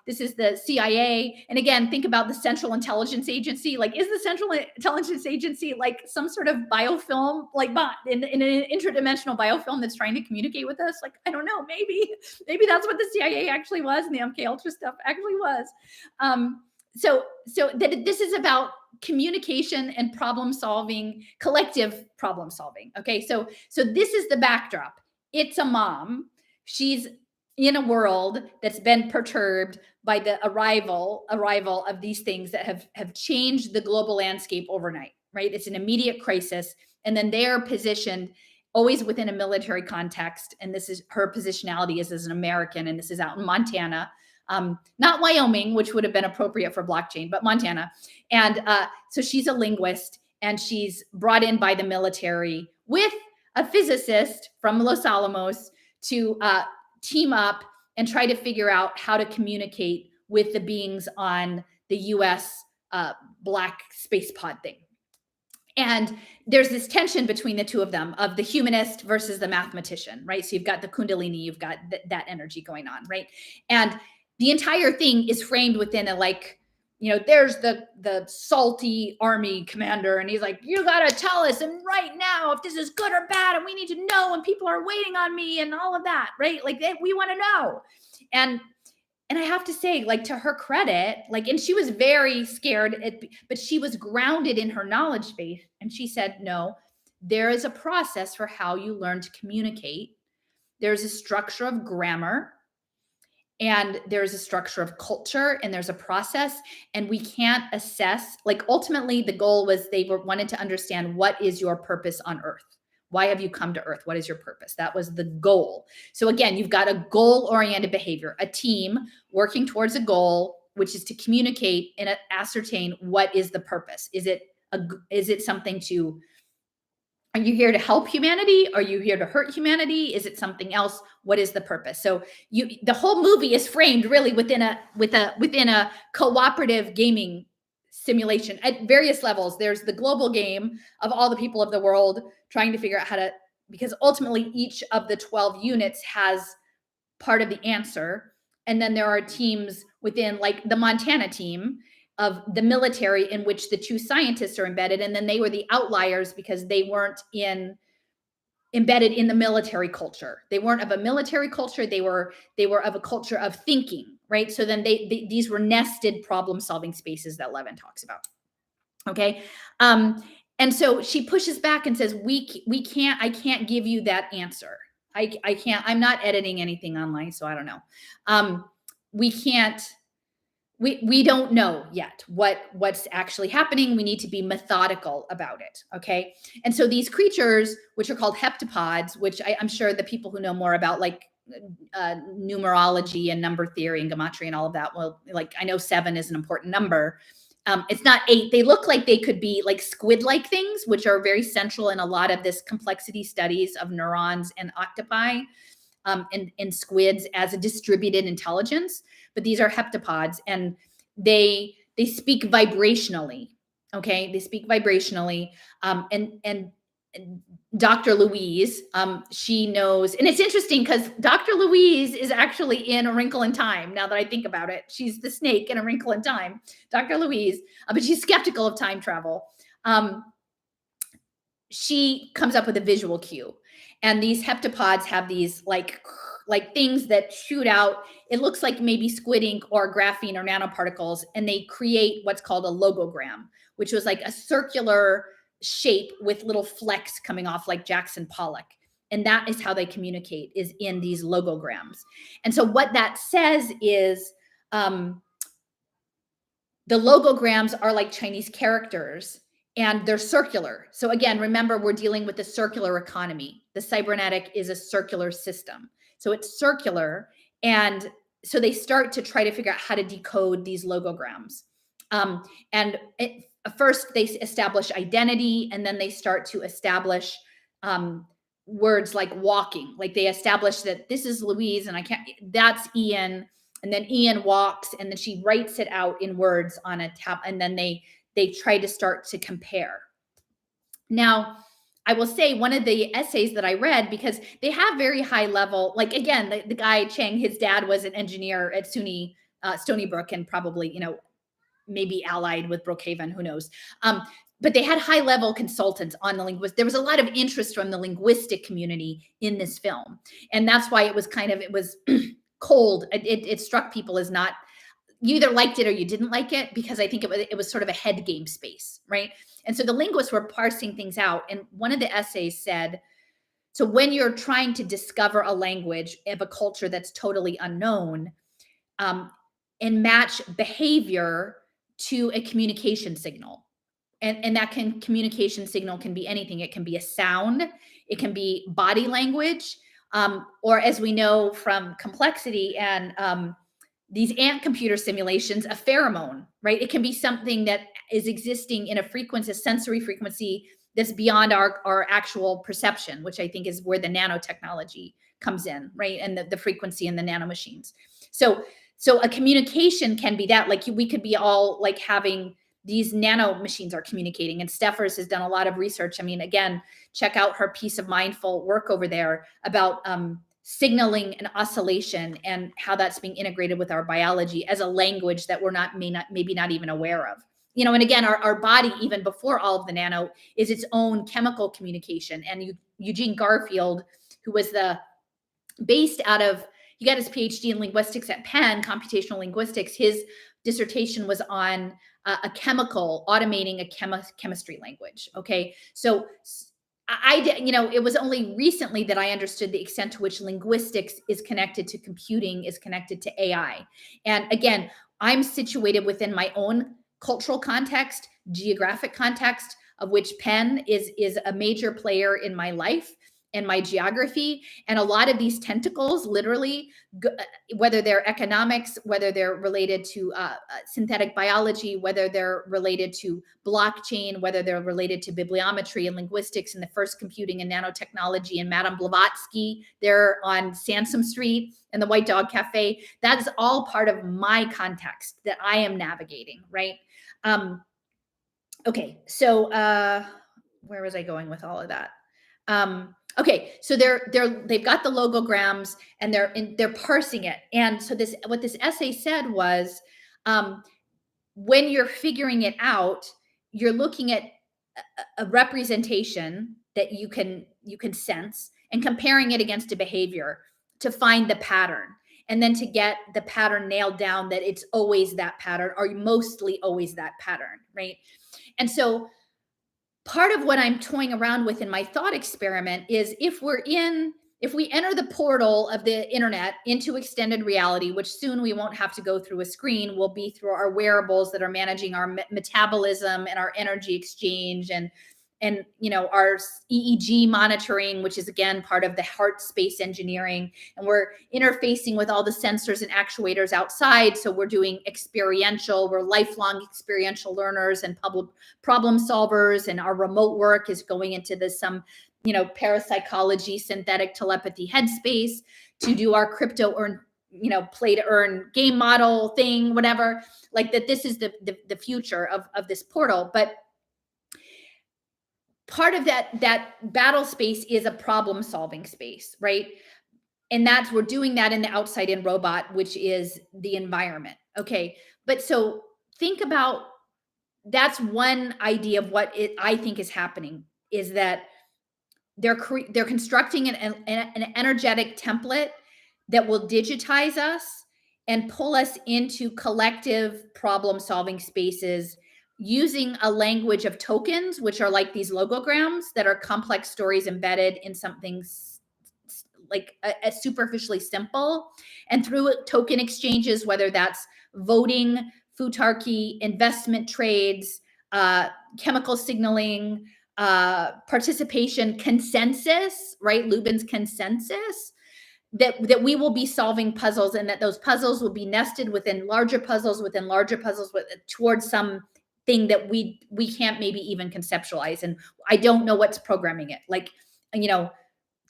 [SPEAKER 1] this is the CIA. And again, think about the Central Intelligence Agency. Like, is the Central Intelligence Agency like some sort of biofilm, like in an interdimensional biofilm that's trying to communicate with us? Like, I don't know, maybe that's what the CIA actually was, and the MK Ultra stuff actually was. So that this is about communication and problem solving, collective problem solving. Okay, so this is the backdrop. It's a mom. She's in a world that's been perturbed by the arrival of these things that have changed the global landscape overnight. Right? It's an immediate crisis, and then they're positioned always within a military context. And this is her positionality as an American, and this is out in Montana. Not Wyoming, which would have been appropriate for blockchain, but Montana. And so she's a linguist, and she's brought in by the military with a physicist from Los Alamos to team up and try to figure out how to communicate with the beings on the US black space pod thing. And there's this tension between the two of them, of the humanist versus the mathematician, right? So you've got the Kundalini, you've got that energy going on, right? And the entire thing is framed within there's the salty army commander, and he's like, you got to tell us, and right now, if this is good or bad, and we need to know, and people are waiting on me, and all of that, right? Like, we want to know. And I have to say, like, to her credit, like, and she was very scared, but she was grounded in her knowledge base. And she said, no, there is a process for how you learn to communicate. There's a structure of grammar, and there's a structure of culture, and there's a process, and we can't assess. Like, ultimately, the goal was they wanted to understand, what is your purpose on Earth? Why have you come to Earth? What is your purpose? That was the goal. So again, you've got a goal-oriented behavior, a team working towards a goal, which is to communicate and ascertain what is the purpose. Is it something to, are you here to help humanity? Are you here to hurt humanity? Is it something else? What is the purpose? So the whole movie is framed really within a cooperative gaming simulation at various levels. There's the global game of all the people of the world trying to figure out how to, because ultimately each of the 12 units has part of the answer. And then there are teams within, like the Montana team of the military, in which the two scientists are embedded. And then they were the outliers because they weren't embedded in the military culture. They weren't of a military culture. They were of a culture of thinking, right? So then these were nested problem solving spaces that Levin talks about. Okay. And so she pushes back and says, I can't give you that answer. I can't, I'm not editing anything online, so I don't know. We don't know yet what's actually happening. We need to be methodical about it. Okay. And so these creatures, which are called heptapods, which I'm sure the people who know more about, like, numerology and number theory and gematria and all of that, well, like, I know 7 is an important number. It's not 8. They look like they could be like squid-like things, which are very central in a lot of this complexity studies of neurons and octopi, and squids as a distributed intelligence. But these are heptapods, and they speak vibrationally. Okay, they speak vibrationally, and Dr. Louise, she knows, and it's interesting because Dr. Louise is actually in A Wrinkle in Time. Now that I think about it, she's the snake in A Wrinkle in Time, Dr. Louise, but she's skeptical of time travel. She comes up with a visual cue, and these heptapods have these like things that shoot out. It looks like maybe squid ink or graphene or nanoparticles, and they create what's called a logogram, which was like a circular shape with little flecks coming off, like Jackson Pollock. And that is how they communicate, is in these logograms. And so what that says is, the logograms are like Chinese characters and they're circular. So again, remember, we're dealing with the circular economy. The cybernetic is a circular system. So it's circular. And so they start to try to figure out how to decode these logograms. And first they establish identity, and then they start to establish words like walking. Like they establish that this is Louise and that's Ian, and then Ian walks, and then she writes it out in words on a tab, and then they try to start to compare. Now, I will say one of the essays that I read, because they have very high level, like again, the guy Chang, his dad was an engineer at SUNY Stony Brook, and probably, maybe allied with Brookhaven, who knows. But they had high level consultants on the linguist. There was a lot of interest from the linguistic community in this film. And that's why it was cold. It struck people as not, you either liked it or you didn't like it, because I think it was sort of a head game space, right? And so the linguists were parsing things out. And one of the essays said, so when you're trying to discover a language of a culture that's totally unknown, and match behavior to a communication signal. And that communication signal can be anything. It can be a sound, it can be body language, or as we know from complexity and these ant computer simulations, a pheromone, right? It can be something that is existing in a sensory frequency that's beyond our actual perception, which I think is where the nanotechnology comes in, right? And the frequency in the nanomachines. So a communication can be that, like we could be all like having these nano machines are communicating. And Steffers has done a lot of research. I mean, again, check out her Peace of Mindful work over there about signaling and oscillation and how that's being integrated with our biology as a language that we're maybe not even aware of. And again, our body, even before all of the nano, is its own chemical communication. And Eugene Garfield, who was based out of, he got his PhD in linguistics at Penn, computational linguistics. His dissertation was on automating a chemistry language. Okay. So it was only recently that I understood the extent to which linguistics is connected to computing, is connected to AI. And again, I'm situated within my own cultural context, geographic context, of which Penn is a major player in my life and my geography. And a lot of these tentacles, literally, whether they're economics, whether they're related to synthetic biology, whether they're related to blockchain, whether they're related to bibliometry and linguistics and the first computing and nanotechnology and Madame Blavatsky there on Sansom Street and the White Dog Cafe, that is all part of my context that I am navigating, right? Okay, so where was I going with all of that? Okay, so they've got the logograms and they're parsing it. And so what this essay said was, when you're figuring it out, you're looking at a representation that you can sense and comparing it against a behavior to find the pattern, and then to get the pattern nailed down, that it's always that pattern, or mostly always that pattern, right? And so part of what I'm toying around with in my thought experiment is, if we enter the portal of the internet into extended reality, which soon we won't have to go through a screen, will be through our wearables that are managing our metabolism and our energy exchange, and our EEG monitoring, which is again part of the heart space engineering. And we're interfacing with all the sensors and actuators outside. So we're doing we're lifelong experiential learners and public problem solvers. And our remote work is going into some parapsychology, synthetic telepathy headspace to do our crypto earn, play to earn game model thing, whatever, like that. This is the future of this portal. But part of that battle space is a problem solving space, right? And we're doing that in the outside in robot, which is the environment. Okay. But so think about, that's one idea of what I think is happening, is that they're constructing an energetic template that will digitize us and pull us into collective problem solving spaces using a language of tokens, which are like these logograms that are complex stories embedded in something like a superficially simple. And through token exchanges, whether that's voting, futarchy, investment trades, chemical signaling, participation, consensus, right? Lubin's consensus, that we will be solving puzzles, and that those puzzles will be nested within larger puzzles, towards some thing that we can't maybe even conceptualize. And I don't know what's programming it. Like,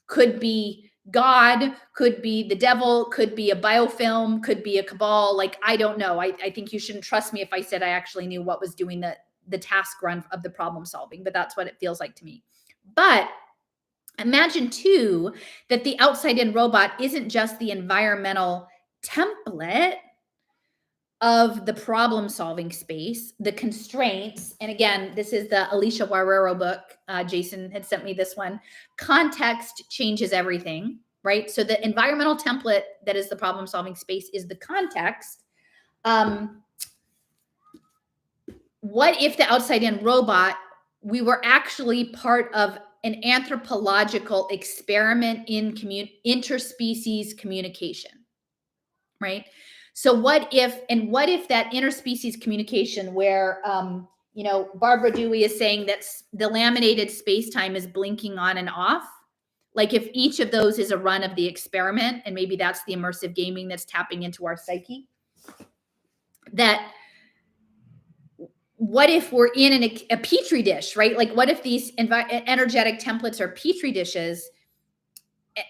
[SPEAKER 1] could be God, could be the devil, could be a biofilm, could be a cabal. Like, I don't know. I think you shouldn't trust me if I said I actually knew what was doing the task run of the problem solving, but that's what it feels like to me. But imagine too that the outside in robot isn't just the environmental template of the problem solving space, the constraints. And again, this is the Alicia Guerrero book. Jason had sent me this one. Context changes everything, right? So the environmental template that is the problem solving space is the context. What if the outside in robot, we were actually part of an anthropological experiment in interspecies communication, right? So what if that interspecies communication where, Barbara Dewey is saying that the laminated spacetime is blinking on and off, like if each of those is a run of the experiment, and maybe that's the immersive gaming that's tapping into our psyche, that what if we're in a petri dish, right? Like what if these energetic templates are petri dishes?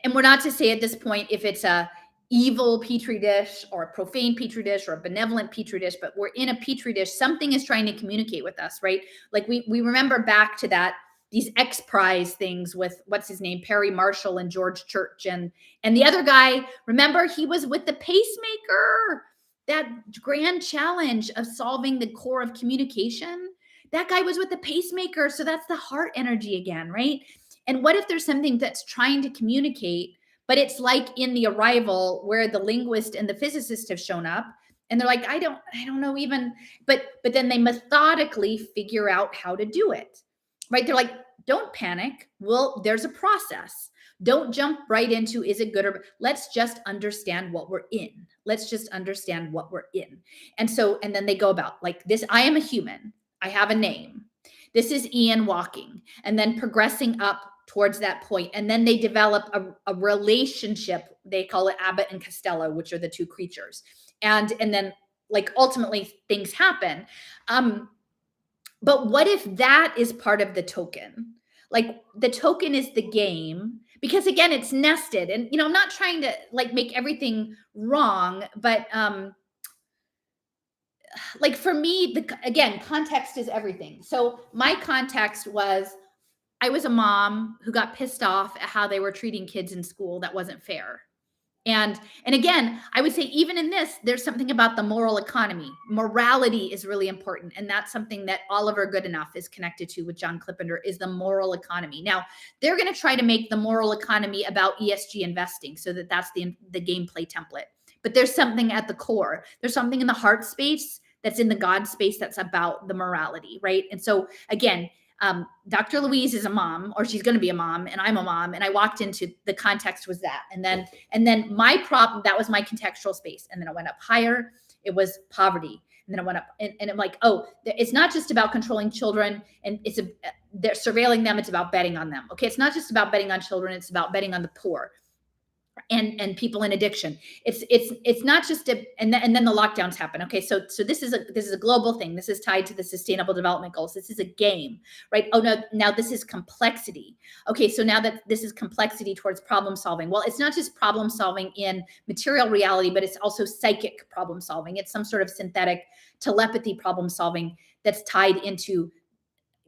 [SPEAKER 1] And we're not to say at this point if it's a evil petri dish or a profane petri dish or a benevolent petri dish, but we're in a petri dish. Something is trying to communicate with us, right? Like we remember back to these X Prize things with what's his name, Perry Marshall and George Church, and the other guy. Remember, he was with the pacemaker. That grand challenge of solving the core of communication. That guy was with the pacemaker, so that's the heart energy again, right? And what if there's something that's trying to communicate, but it's like in The Arrival where the linguist and the physicist have shown up and they're like, I don't know even, but then they methodically figure out how to do it, right? They're like, don't panic. Well, there's a process. Don't jump right into, is it good or let's just understand what we're in. Let's just understand what we're in. And then they go about like this. I am a human. I have a name. This is Ian walking, and then progressing up towards that point. And then they develop a relationship. They call it Abbott and Costello, which are the two creatures. And then like ultimately things happen. But what if that is part of the token? Like the token is the game, because again, it's nested. And, I'm not trying to like make everything wrong, but like for me, again, context is everything. So my context was, I was a mom who got pissed off at how they were treating kids in school that wasn't fair. And again, I would say even in this, there's something about the moral economy. Morality is really important. And that's something that Oliver Goodenough is connected to with John Clippender, is the moral economy. Now, they're going to try to make the moral economy about ESG investing so that that's the gameplay template. But there's something at the core. There's something in the heart space that's in the God space that's about the morality, right? And so again, Dr. Louise is a mom, or she's going to be a mom, and I'm a mom. And I walked into the context was that. And then my problem, that was my contextual space. And then I went up higher. It was poverty. And then I went up and I'm like, oh, it's not just about controlling children and they're surveilling them. It's about betting on them. Okay. It's not just about betting on children. It's about betting on the poor and people in addiction. It's not just and then the lockdowns happen. Okay. So this is a global thing. This is tied to the Sustainable Development Goals. This is a game, right? Oh no, now this is complexity. Okay. So now that this is complexity towards problem solving. Well, it's not just problem solving in material reality, but it's also psychic problem solving. It's some sort of synthetic telepathy problem solving that's tied into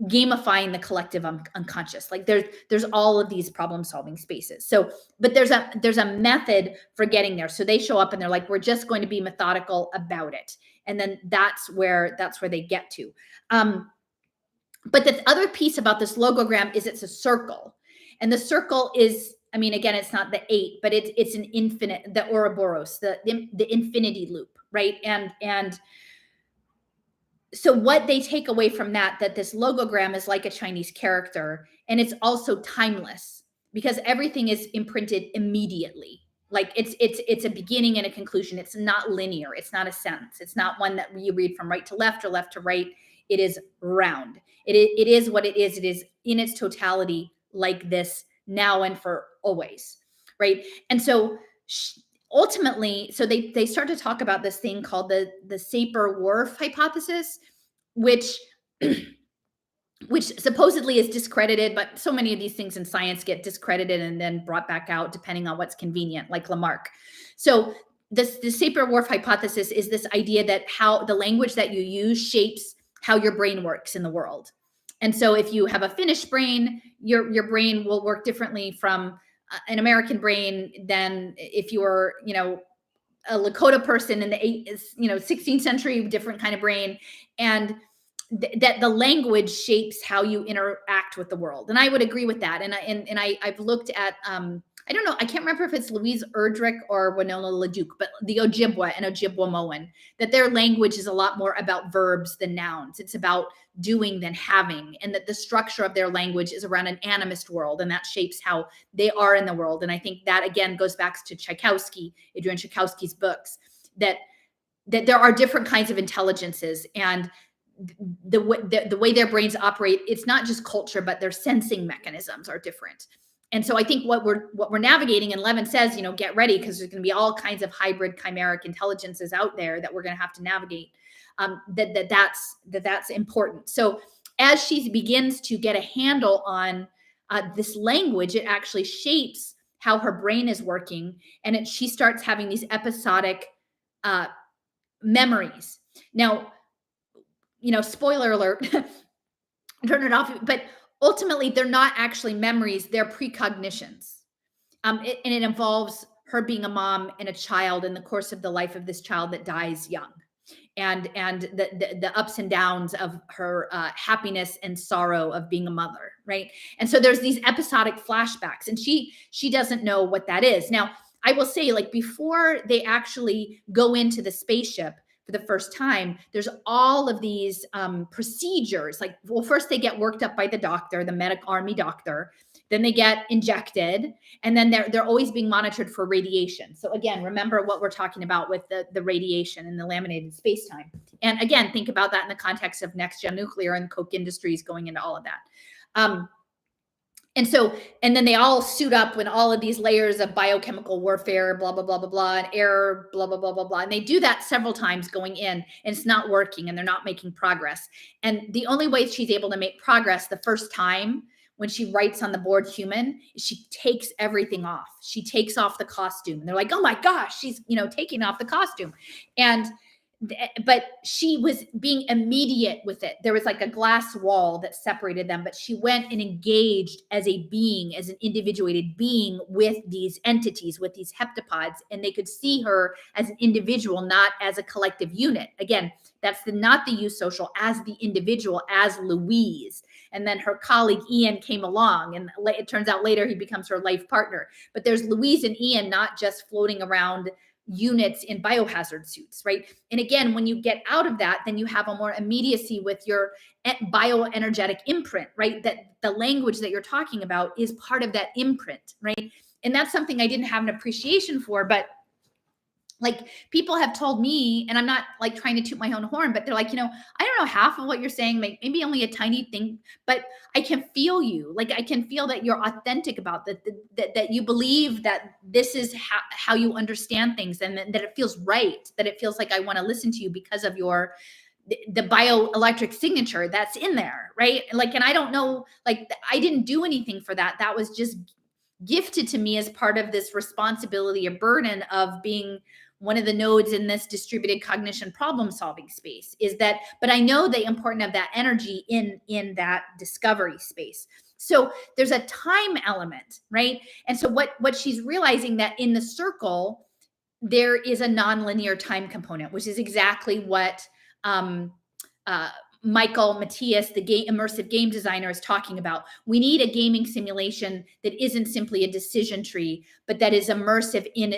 [SPEAKER 1] gamifying the collective unconscious. Like there's all of these problem solving spaces. So, but there's a method for getting there. So they show up and they're like, we're just going to be methodical about it. And then that's where they get to. But the other piece about this logogram is it's a circle, and the circle is, I mean, again, it's not the 8, but it's an infinite, the Ouroboros, the infinity loop, right? And so what they take away from that this logogram is like a Chinese character, and it's also timeless, because everything is imprinted immediately. Like it's a beginning and a conclusion. It's not linear. It's not a sentence. It's not one that you read from right to left or left to right. It is round. It is what it is. It is in its totality like this now and for always, right? And so ultimately, so they start to talk about this thing called the Sapir-Whorf hypothesis, which which supposedly is discredited, but so many of these things in science get discredited and then brought back out depending on what's convenient, like Lamarck. So the Sapir-Whorf hypothesis is this idea that how the language that you use shapes how your brain works in the world. And so if you have a Finnish brain, your brain will work differently from an American brain than if you were, a Lakota person in the 16th century, different kind of brain. And that the language shapes how you interact with the world. And I would agree with that. And I've looked at, I don't know, I can't remember if it's Louise Erdrich or Winona LaDuke, but the Ojibwa and Ojibwamoan, that their language is a lot more about verbs than nouns. It's about doing than having, and that the structure of their language is around an animist world, and that shapes how they are in the world. And I think that, again, goes back to Tchaikovsky, Adrian Tchaikovsky's books, that there are different kinds of intelligences, and the way their brains operate, it's not just culture, but their sensing mechanisms are different. And so I think what we're navigating, and Levin says, get ready, because there's going to be all kinds of hybrid chimeric intelligences out there that we're going to have to navigate. That's important. So as she begins to get a handle on this language, it actually shapes how her brain is working, and she starts having these episodic memories. Now, spoiler alert, turn it off, but ultimately they're not actually memories, they're precognitions. And it involves her being a mom and a child in the course of the life of this child that dies young, and the ups and downs of her happiness and sorrow of being a mother, right? And so there's these episodic flashbacks, and she doesn't know what that is. Now, I will say, like, before they actually go into the spaceship for the first time, there's all of these procedures. Like, well, first they get worked up by the doctor, the army doctor. Then they get injected, and then they're always being monitored for radiation. So again, remember what we're talking about with the radiation and the laminated spacetime. And again, think about that in the context of next gen nuclear and Koch Industries going into all of that. And then they all suit up with all of these layers of biochemical warfare, blah, blah, blah, blah, blah, and error, blah, blah, blah, blah, blah. And they do that several times going in, and it's not working, and they're not making progress. And the only way she's able to make progress the first time, when she writes on the board human, is she takes everything off. She takes off the costume. And they're like, oh my gosh, she's, taking off the costume. But she was being immediate with it. There was like a glass wall that separated them, but she went and engaged as a being, as an individuated being with these entities, with these heptapods, and they could see her as an individual, not as a collective unit. Again, that's not the eusocial, as the individual, as Louise. And then her colleague Ian came along, and it turns out later he becomes her life partner. But there's Louise and Ian not just floating around units in biohazard suits, right? And again, when you get out of that, then you have a more immediacy with your bioenergetic imprint, right? That the language that you're talking about is part of that imprint, right? And that's something I didn't have an appreciation for, but like, people have told me, and I'm not like trying to toot my own horn, but they're like, I don't know half of what you're saying, maybe only a tiny thing, but I can feel you. Like, I can feel that you're authentic about that you believe that this is how you understand things, and that it feels right, that it feels like I want to listen to you because of the bioelectric signature that's in there, right? Like, and I don't know, like, I didn't do anything for that. That was just gifted to me as part of this responsibility or burden of being one of the nodes in this distributed cognition problem solving space. But I know the importance of that energy in that discovery space. So there's a time element, right? And so what she's realizing, that in the circle, there is a nonlinear time component, which is exactly what Michael Matthias, the immersive game designer, is talking about. We need a gaming simulation that isn't simply a decision tree, but that is immersive in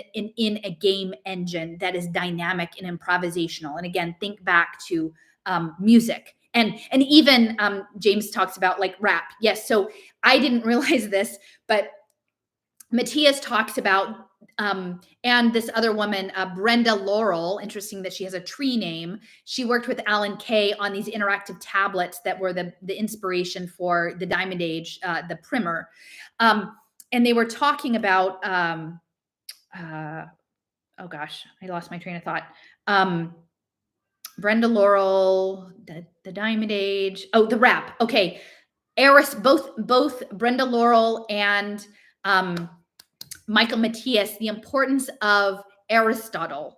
[SPEAKER 1] a game engine that is dynamic and improvisational. And again, think back to music. And even James talks about like rap. Yes. So I didn't realize this, but Matthias talks about, and this other woman, Brenda Laurel, interesting that she has a tree name. She worked with Alan Kay on these interactive tablets that were the inspiration for the Diamond Age, the primer. And they were talking about, oh gosh, I lost my train of thought. Brenda Laurel, the Diamond Age. Oh, the rap. Okay. Both Brenda Laurel and Michael Matthias, the importance of Aristotle,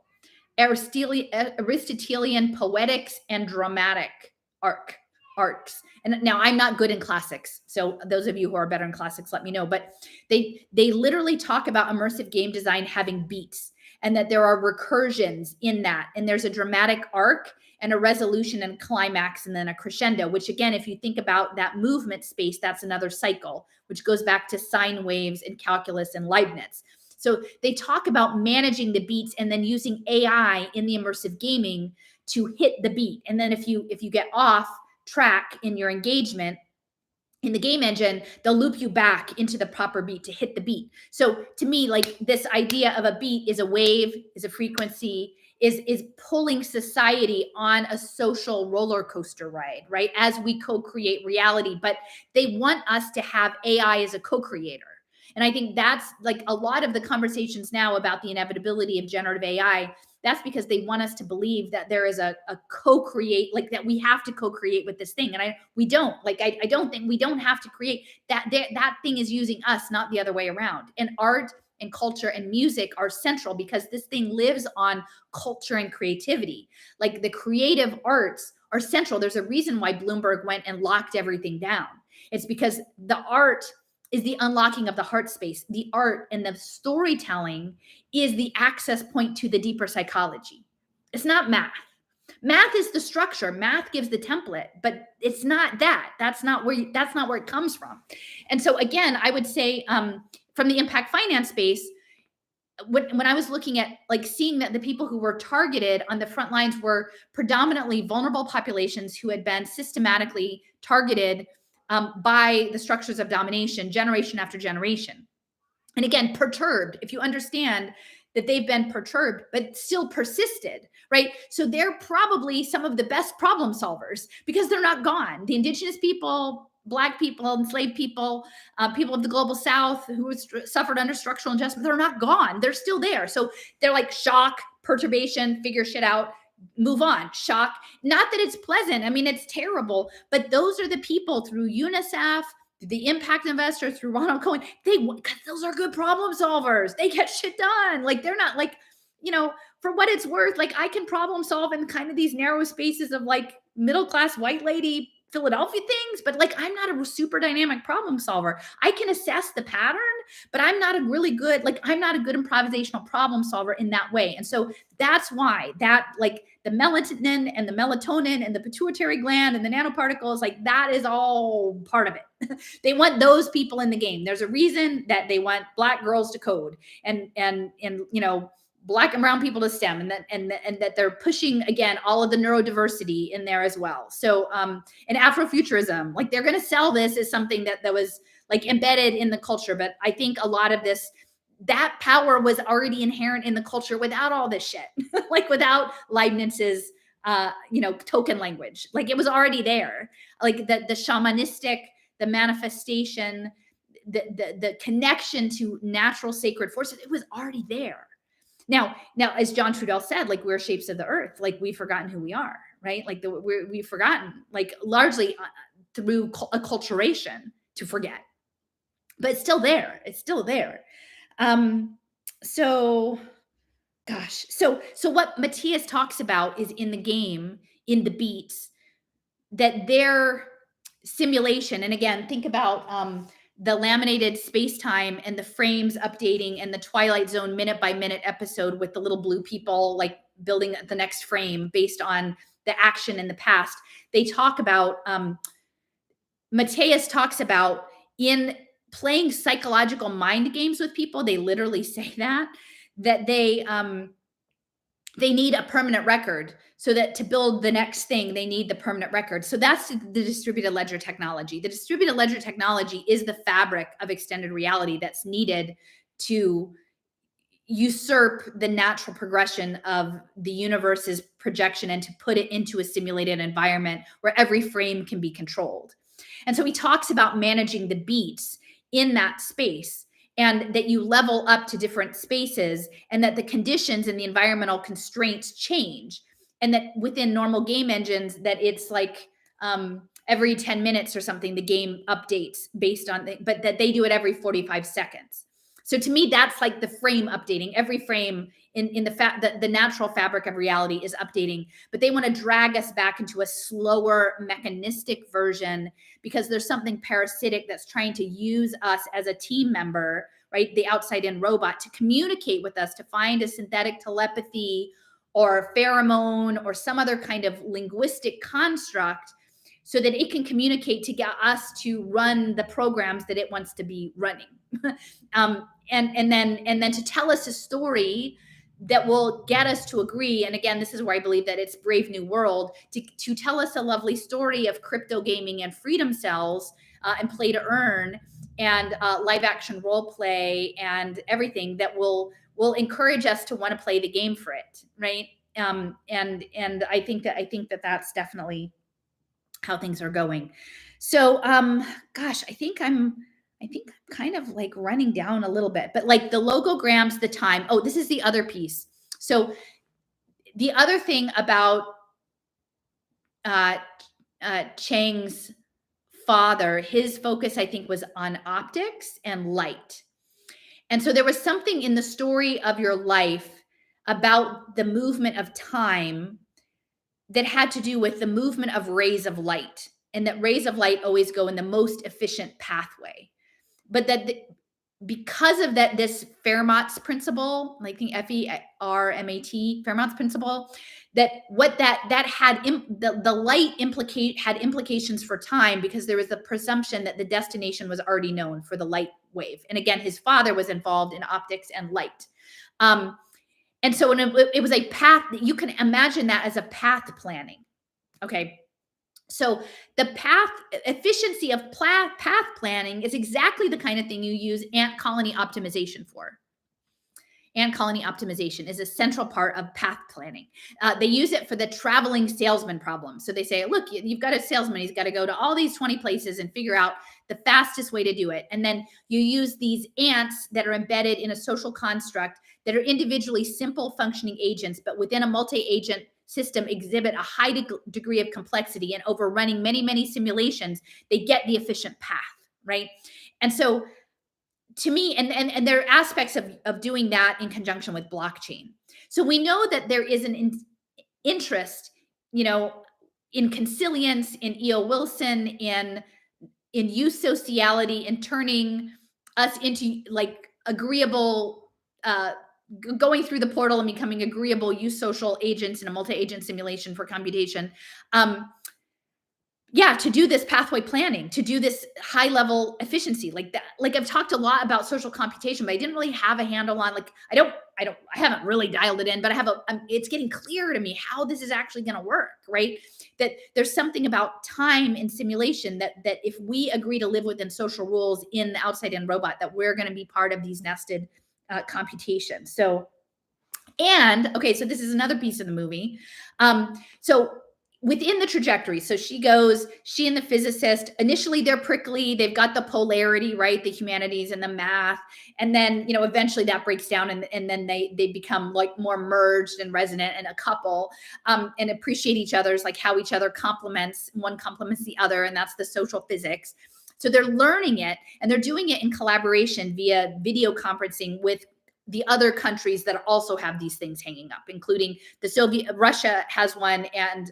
[SPEAKER 1] Aristotelian poetics and dramatic arts. And now I'm not good in classics, so those of you who are better in classics, let me know. But they literally talk about immersive game design having beats, and that there are recursions in that, and there's a dramatic arc and a resolution and climax and then a crescendo, which again, if you think about that movement space, that's another cycle, which goes back to sine waves and calculus and Leibniz. So they talk about managing the beats and then using AI in the immersive gaming to hit the beat. And then if you get off track in your engagement in the game engine, they'll loop you back into the proper beat to hit the beat. So to me, like, this idea of a beat is a wave, is a frequency, is pulling society on a social roller coaster ride, right? As we co-create reality, but they want us to have AI as a co-creator. And I think that's like a lot of the conversations now about the inevitability of generative AI. That's because they want us to believe that there is a co-create, like that we have to co-create with this thing. And we don't. Like, I don't think we don't have to create that. That thing is using us, not the other way around. And art and culture and music are central because this thing lives on culture and creativity. Like, the creative arts are central. There's a reason why Bloomberg went and locked everything down. It's because the art is the unlocking of the heart space. The art and the storytelling is the access point to the deeper psychology. It's not math. Math is the structure. Math gives the template, but it's not that. That's not where it comes from. And so again, I would say, from the impact finance space, when I was looking at, like, seeing that the people who were targeted on the front lines were predominantly vulnerable populations who had been systematically targeted by the structures of domination, generation after generation. And again, perturbed, if you understand that they've been perturbed, but still persisted, right? So they're probably some of the best problem solvers because they're not gone. The indigenous people, Black people, enslaved people, people of the global South who suffered under structural injustice, they're not gone. They're still there. So they're like shock, perturbation, figure shit out, move on, shock. Not that it's pleasant. I mean, it's terrible, but those are the people through UNICEF, the impact investor, through Ronald Cohen. Those are good problem solvers. They get shit done. Like, they're not like, for what it's worth, like, I can problem solve in kind of these narrow spaces of like middle-class white lady Philadelphia things, but like, I'm not a super dynamic problem solver. I can assess the pattern, but I'm not a good improvisational problem solver in that way. And so that's why that, like, the melatonin and the melatonin and the pituitary gland and the nanoparticles, like, that is all part of it. They want those people in the game. There's a reason that they want Black girls to code and Black and brown people to STEM, and that they're pushing, again, all of the neurodiversity in there as well. So and Afrofuturism, like, they're going to sell this as something that was like embedded in the culture, but I think a lot of that power was already inherent in the culture without all this shit, like without Leibniz's token language. Like, it was already there, like the shamanistic, the manifestation, the connection to natural sacred forces, it was already there. Now, as John Trudell said, like, we're shapes of the earth. Like, we've forgotten who we are, right? Like, we've forgotten, like, largely through acculturation to forget, but it's still there. It's still there. So what Matthias talks about is in the game, in the beats, that their simulation, and again, think about the laminated space-time and the frames updating and the Twilight Zone minute by minute episode with the little blue people, like, building the next frame based on the action in the past. They talk about, Matthias talks about, in playing psychological mind games with people, they literally say that they need a permanent record, so that to build the next thing, they need the permanent record. So that's the distributed ledger technology. The distributed ledger technology is the fabric of extended reality that's needed to usurp the natural progression of the universe's projection and to put it into a simulated environment where every frame can be controlled. And so he talks about managing the beats in that space, and that you level up to different spaces, and that the conditions and the environmental constraints change, and that within normal game engines that it's like every 10 minutes or something the game updates based on but that they do it every 45 seconds. So to me, that's like the frame updating. Every frame in the natural fabric of reality is updating, but they want to drag us back into a slower mechanistic version because there's something parasitic that's trying to use us as a team member, right? The outside in robot to communicate with us, to find a synthetic telepathy or pheromone or some other kind of linguistic construct so that it can communicate to get us to run the programs that it wants to be running. And then to tell us a story that will get us to agree. And again, this is where I believe that it's Brave New World to tell us a lovely story of crypto gaming and freedom cells and play to earn and live action role play and everything that will encourage us to want to play the game for it, right? And I think that that's definitely how things are going. So, gosh, I think I'm kind of like running down a little bit, but like the logograms, the time. Oh, this is the other piece. So the other thing about Chang's father, his focus, I think, was on optics and light. And so there was something in the story of your life about the movement of time that had to do with the movement of rays of light, and that rays of light always go in the most efficient pathway. But that because of that, this Fermat's principle, I think FERMAT, Fermat's principle, that what that had the light had implications for time, because there was the presumption that the destination was already known for the light wave. And again, his father was involved in optics and light. And so it was a path that you can imagine that as a path planning. Okay. So the path efficiency of path planning is exactly the kind of thing you use ant colony optimization for. Ant colony optimization is a central part of path planning. They use it for the traveling salesman problem. So they say, look, you've got a salesman. He's got to go to all these 20 places and figure out the fastest way to do it. And then you use these ants that are embedded in a social construct that are individually simple functioning agents, but within a multi-agent system exhibit a high degree of complexity, and over running many, many simulations, they get the efficient path, right? And so to me, and there are aspects of doing that in conjunction with blockchain. So we know that there is an interest, in consilience, in E.O. Wilson, in eusociality, in turning us into like agreeable, going through the portal and becoming agreeable eusocial agents in a multi-agent simulation for computation. To do this pathway planning, to do this high level efficiency like that. Like I've talked a lot about social computation, but I didn't really have a handle on, like, I haven't really dialed it in, but it's getting clear to me how this is actually going to work, right? That there's something about time in simulation that if we agree to live within social rules in the outside in robot, that we're going to be part of these nested computations. So this is another piece of the movie. So within the trajectory, so she and the physicist, initially they're prickly, they've got the polarity, right? The humanities and the math. And then, eventually that breaks down and then they become like more merged and resonant and a couple, and appreciate each other's, like how each other one complements the other. And that's the social physics. So they're learning it, and they're doing it in collaboration via video conferencing with the other countries that also have these things hanging up, including Russia has one, and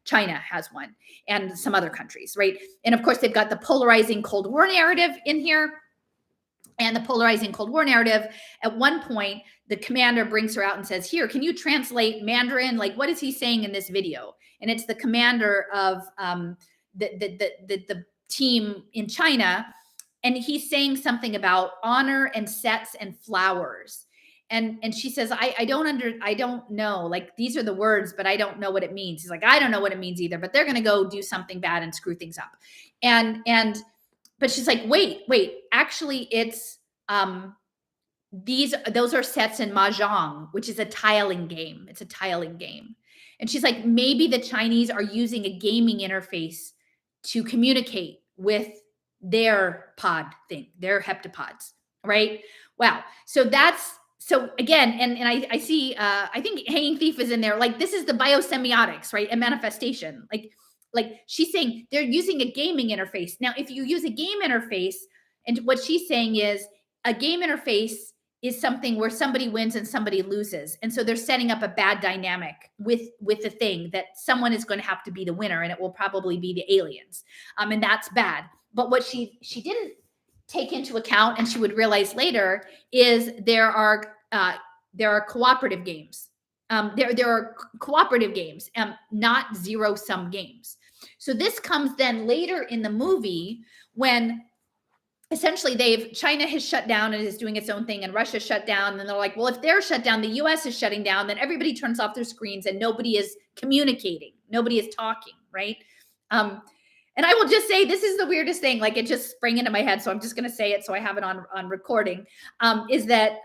[SPEAKER 1] China has one, and some other countries, right? And of course, they've got the polarizing Cold War narrative in here. And the polarizing Cold War narrative, at one point, the commander brings her out and says, here, can you translate Mandarin? Like, what is he saying in this video? And it's the commander of the team in China. And he's saying something about honor and sets and flowers. And she says, I don't know, like, these are the words, but I don't know what it means. He's like, I don't know what it means either, but they're going to go do something bad and screw things up. But she's like, wait, actually it's those are sets in mahjong, which is a tiling game. It's a tiling game. And she's like, maybe the Chinese are using a gaming interface to communicate with their pod thing, their heptapods, right? Wow. So that's so again, and I see I think Hanging Thief is in there. Like this is the biosemiotics, right? And manifestation. Like she's saying they're using a gaming interface. Now, if you use a game interface, and what she's saying is a game interface is something where somebody wins and somebody loses, and so they're setting up a bad dynamic with the thing that someone is going to have to be the winner, and it will probably be the aliens, and that's bad. But what she didn't take into account, and she would realize later, is there are cooperative games. There are cooperative games, not zero sum games. So this comes then later in the movie when essentially China has shut down and is doing its own thing, and Russia shut down. And they're like, well, if they're shut down, the US is shutting down, then everybody turns off their screens and nobody is communicating. Nobody is talking, right? And I will just say, this is the weirdest thing. Like it just sprang into my head. So I'm just going to say it so I have it on recording, is that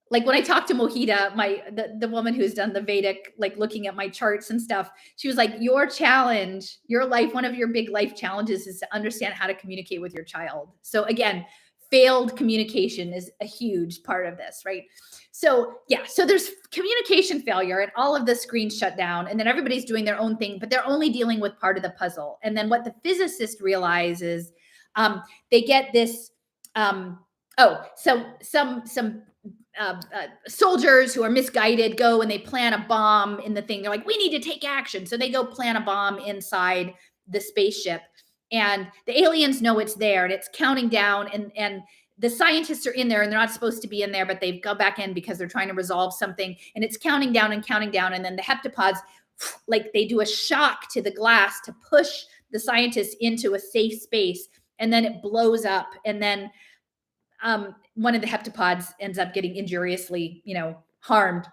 [SPEAKER 1] like when I talked to Mohita, the woman who's done the Vedic, like looking at my charts and stuff, she was like, your challenge, your life, one of your big life challenges is to understand how to communicate with your child. So again, failed communication is a huge part of this, right? So yeah, so there's communication failure and all of the screens shut down, and then everybody's doing their own thing, but they're only dealing with part of the puzzle. And then what the physicist realizes, they get this, so some soldiers who are misguided go and they plant a bomb in the thing. They're like, we need to take action. So they go plant a bomb inside the spaceship, and the aliens know it's there and it's counting down, and the scientists are in there and they're not supposed to be in there, but they've gone back in because they're trying to resolve something, and it's counting down and counting down. And then the heptapods, like they do a shock to the glass to push the scientists into a safe space, and then it blows up. And then one of the heptapods ends up getting injuriously, harmed,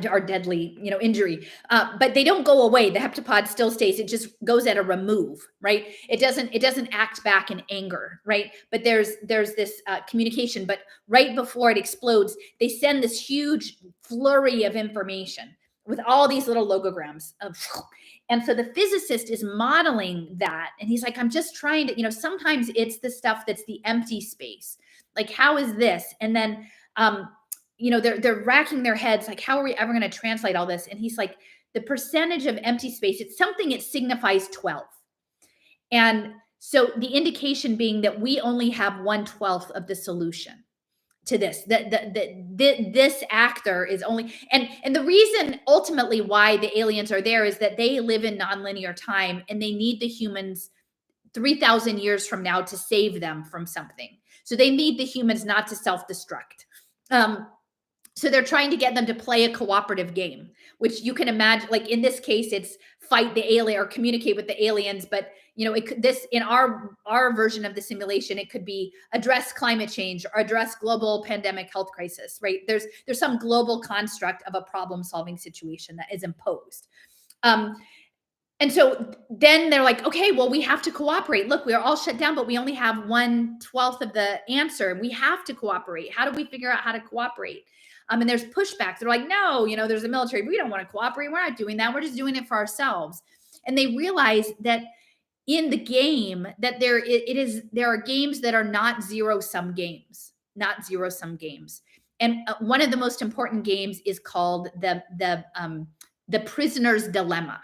[SPEAKER 1] or deadly, injury. But they don't go away. The heptapod still stays. It just goes at a remove, right? It doesn't act back in anger, right? But there's this communication. But right before it explodes, they send this huge flurry of information with all these little logograms and so the physicist is modeling that, and he's like, I'm just trying to, sometimes it's the stuff that's the empty space. Like, how is this? And then, they're racking their heads, like, how are we ever going to translate all this? And he's like, the percentage of empty space, it's something, it signifies 12. And so the indication being that we only have 1/12 of the solution to this, this actor is only, and the reason ultimately why the aliens are there is that they live in nonlinear time, and they need the humans 3,000 years from now to save them from something. So they need the humans not to self-destruct. So they're trying to get them to play a cooperative game, which you can imagine, like in this case, it's fight the alien or communicate with the aliens. But in our version of the simulation, it could be address climate change or address global pandemic health crisis, right? There's some global construct of a problem-solving situation that is imposed. And so then they're like, okay, well, we have to cooperate. Look, we are all shut down, but we only have 1/12 of the answer. We have to cooperate. How do we figure out how to cooperate? And there's pushback. They're like, no, there's a military. We don't want to cooperate. We're not doing that. We're just doing it for ourselves. And they realize that in the game that there are games that are not zero-sum games, And one of the most important games is called the prisoner's dilemma.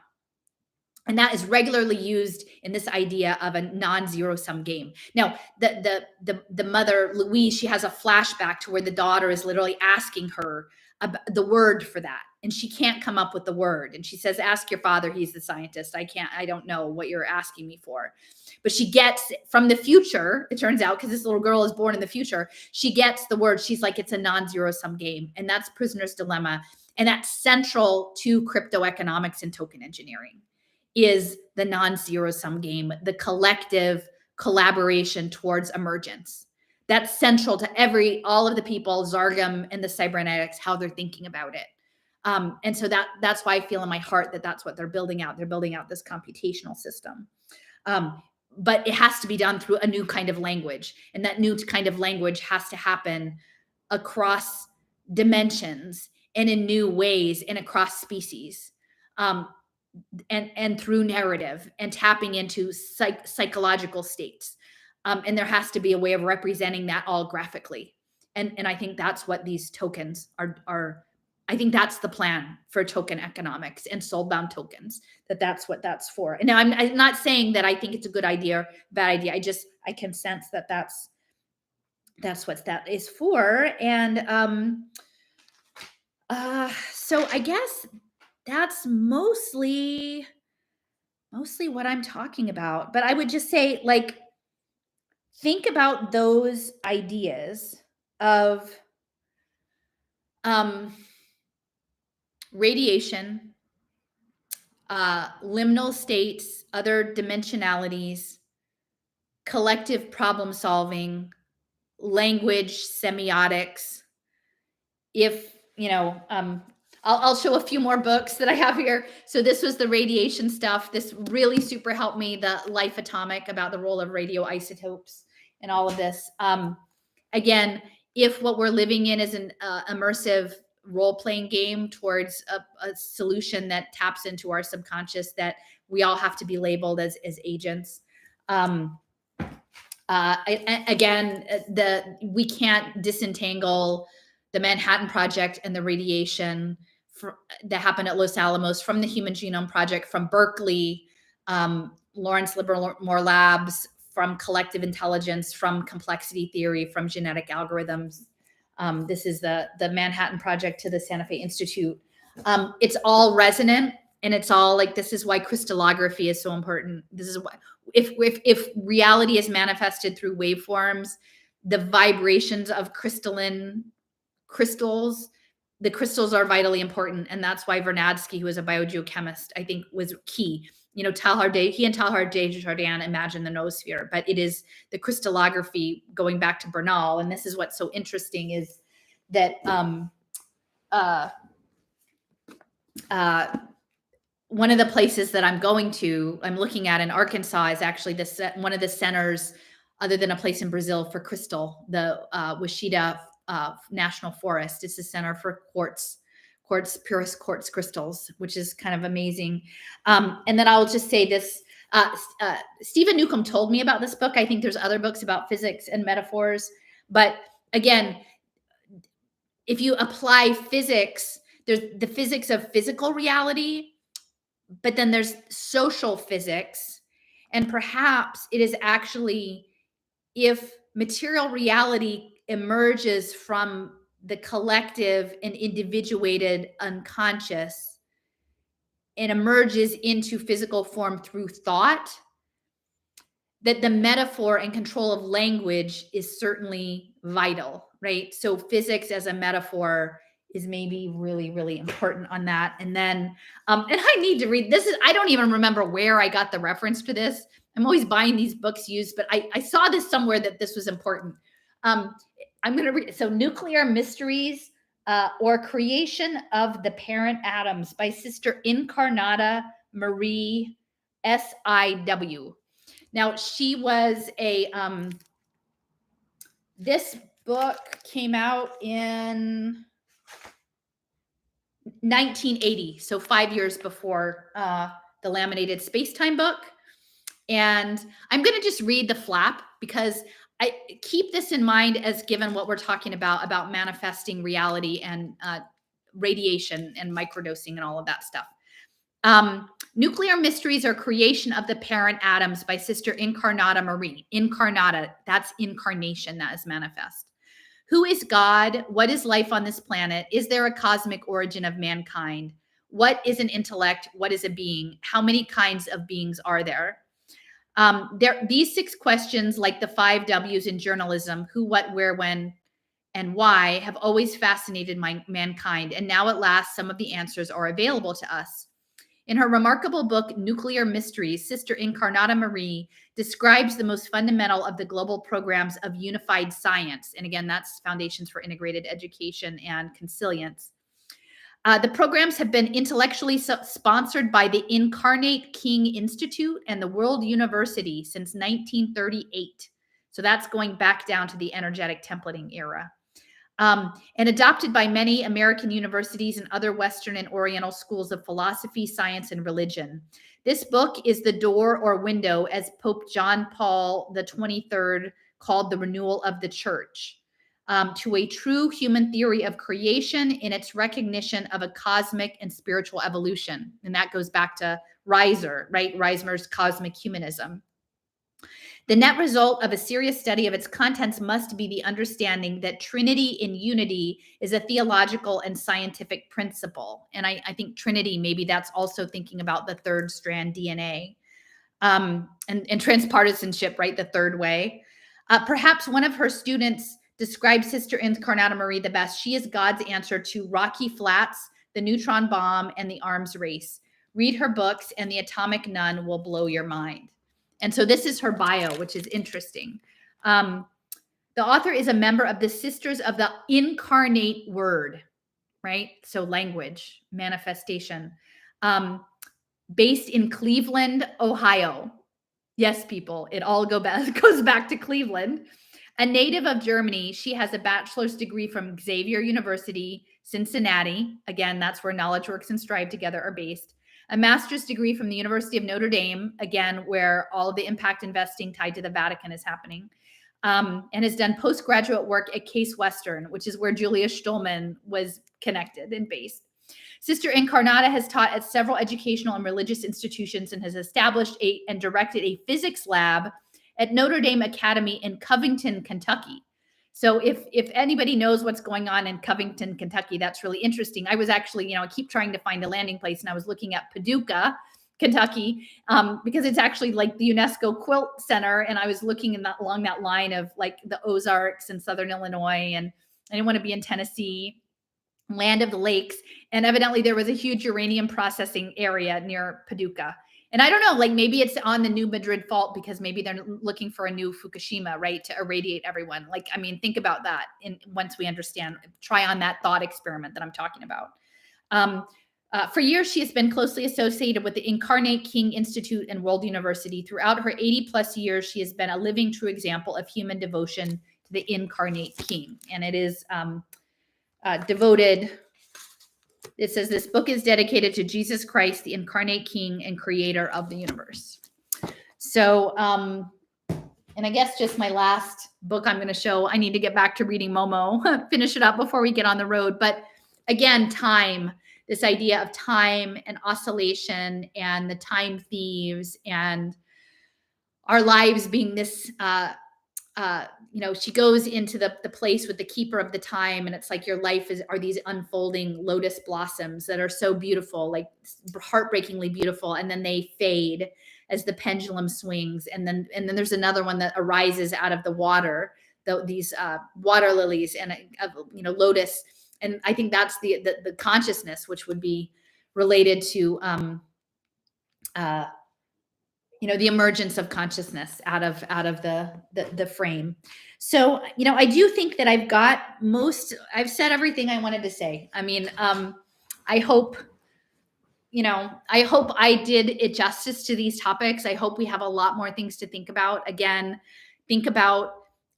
[SPEAKER 1] And that is regularly used in this idea of a non-zero-sum game. Now, the mother, Louise, she has a flashback to where the daughter is literally asking her about the word for that. And she can't come up with the word. And she says, ask your father, he's the scientist. I don't know what you're asking me for. But she gets from the future, it turns out, because this little girl is born in the future, she gets the word. She's like, it's a non-zero-sum game. And that's Prisoner's Dilemma. And that's central to crypto economics and token engineering. Is the non-zero-sum game, the collective collaboration towards emergence. That's central to all of the people, Zargam and the cybernetics, how they're thinking about it. And so that's why I feel in my heart that that's what they're building out. They're building out this computational system. But it has to be done through a new kind of language. And that new kind of language has to happen across dimensions and in new ways and across species, and through narrative and tapping into psychological states. And there has to be a way of representing that all graphically. And I think that's what these tokens are. I think that's the plan for token economics and soulbound tokens, that's what that's for. And now I'm not saying that I think it's a good idea, bad idea. I can sense that that's what that is for. And so I guess that's mostly what I'm talking about. But I would just say, like, think about those ideas of radiation, liminal states, other dimensionalities, collective problem solving, language, semiotics. If, I'll show a few more books that I have here. So this was the radiation stuff. This really super helped me. The Life Atomic, about the role of radioisotopes and all of this. Again, if what we're living in is an immersive role-playing game towards a solution that taps into our subconscious, that we all have to be labeled as agents. We can't disentangle the Manhattan Project and the radiation that happened at Los Alamos from the Human Genome Project, from Berkeley, Lawrence Livermore Labs, from collective intelligence, from complexity theory, from genetic algorithms. This is the Manhattan Project to the Santa Fe Institute. It's all resonant, and it's all like, this is why crystallography is so important. This is why, if reality is manifested through waveforms, the vibrations of crystals, the crystals are vitally important. And that's why Vernadsky, who is a biogeochemist, I think was key. He and Teilhard de Chardin imagined the noosphere, but it is the crystallography, going back to Bernal. And this is what's so interesting, is that one of the places that I'm looking at in Arkansas, is actually one of the centers, other than a place in Brazil, for crystal, the Washita National Forest. It's a center for purest quartz crystals, which is kind of amazing. And then I'll just say this, Stephen Newcomb told me about this book. I think there's other books about physics and metaphors, but again, if you apply physics, there's the physics of physical reality, but then there's social physics. And perhaps it is actually, if material reality emerges from the collective and individuated unconscious and emerges into physical form through thought, that the metaphor and control of language is certainly vital, right? So physics as a metaphor is maybe really, really important on that. And then, and I need to read this. I don't even remember where I got the reference to this. I'm always buying these books used, but I saw this somewhere, that this was important. I'm going to read. So Nuclear Mysteries, or Creation of the Parent Atoms, by Sister Incarnata Marie SIW. Now, she was this book came out in 1980, so 5 years before the Laminated Spacetime book. And I'm going to just read the flap, because I keep this in mind, as given what we're talking about manifesting reality and radiation and microdosing and all of that stuff. Nuclear Mysteries, or Creation of the Parent Atoms, by Sister Incarnata Marie. Incarnata, that's incarnation, that is manifest. Who is God? What is life on this planet? Is there a cosmic origin of mankind? What is an intellect? What is a being? How many kinds of beings are there? These 6 questions, like the 5 W's in journalism, who, what, where, when, and why, have always fascinated mankind. And now at last, some of the answers are available to us. In her remarkable book, Nuclear Mysteries, Sister Incarnata Marie describes the most fundamental of the global programs of unified science. And again, that's Foundations for Integrated Education and Consilience. The programs have been intellectually sponsored by the Incarnate King Institute and the World University since 1938. So that's going back down to the energetic templating era. And adopted by many American universities and other Western and Oriental schools of philosophy, science, and religion. This book is the door or window, as Pope John Paul the 23rd called the renewal of the church, to a true human theory of creation in its recognition of a cosmic and spiritual evolution. And that goes back to Reiser, right? Reiser's cosmic humanism. The net result of a serious study of its contents must be the understanding that Trinity in unity is a theological and scientific principle. And I think Trinity, maybe that's also thinking about the third strand DNA, and transpartisanship, right? The third way. Perhaps one of her students described Sister Incarnata Marie the best. She is God's answer to Rocky Flats, the neutron bomb, and the arms race. Read her books, and the Atomic Nun will blow your mind. And so this is her bio, which is interesting. The author is a member of the Sisters of the Incarnate Word, right? So language, manifestation, based in Cleveland, Ohio. Yes, people, it all goes back to Cleveland. A native of Germany, she has a bachelor's degree from Xavier University, Cincinnati. Again, that's where Knowledge Works and Strive Together are based. A master's degree from the University of Notre Dame, again, where all of the impact investing tied to the Vatican is happening, and has done postgraduate work at Case Western, which is where Julia Stolman was connected and based. Sister Incarnata has taught at several educational and religious institutions and has established and directed a physics lab at Notre Dame Academy in Covington, Kentucky. So if anybody knows what's going on in Covington, Kentucky, that's really interesting. I was actually, I keep trying to find a landing place, and I was looking at Paducah, Kentucky, because it's actually like the UNESCO Quilt Center. And I was looking along that line of like the Ozarks and Southern Illinois, and I didn't want to be in Tennessee, land of the lakes. And evidently there was a huge uranium processing area near Paducah. And I don't know, like maybe it's on the new Madrid fault because maybe they're looking for a new Fukushima, right, to irradiate everyone. Like, I mean, think about that. And once we understand, try on that thought experiment that I'm talking about. For years, she has been closely associated with the Incarnate King Institute and World University. Throughout her 80 plus years, she has been a living true example of human devotion to the Incarnate King. And it is devoted. It says this book is dedicated to Jesus Christ, the incarnate King and creator of the universe. So, and I guess just my last book I'm going to show, I need to get back to reading Momo, finish it up before we get on the road. But again, time, this idea of time and oscillation and the time thieves and our lives being this, she goes into the place with the keeper of the time, and it's like your life are these unfolding lotus blossoms that are so beautiful, like heartbreakingly beautiful, and then they fade as the pendulum swings, and then there's another one that arises out of the water, these water lilies and lotus, and I think that's the consciousness, which would be related to the emergence of consciousness out of the frame. So, I do think that I've said everything I wanted to say. I mean, I hope I did it justice to these topics. I hope we have a lot more things to think about. Again, think about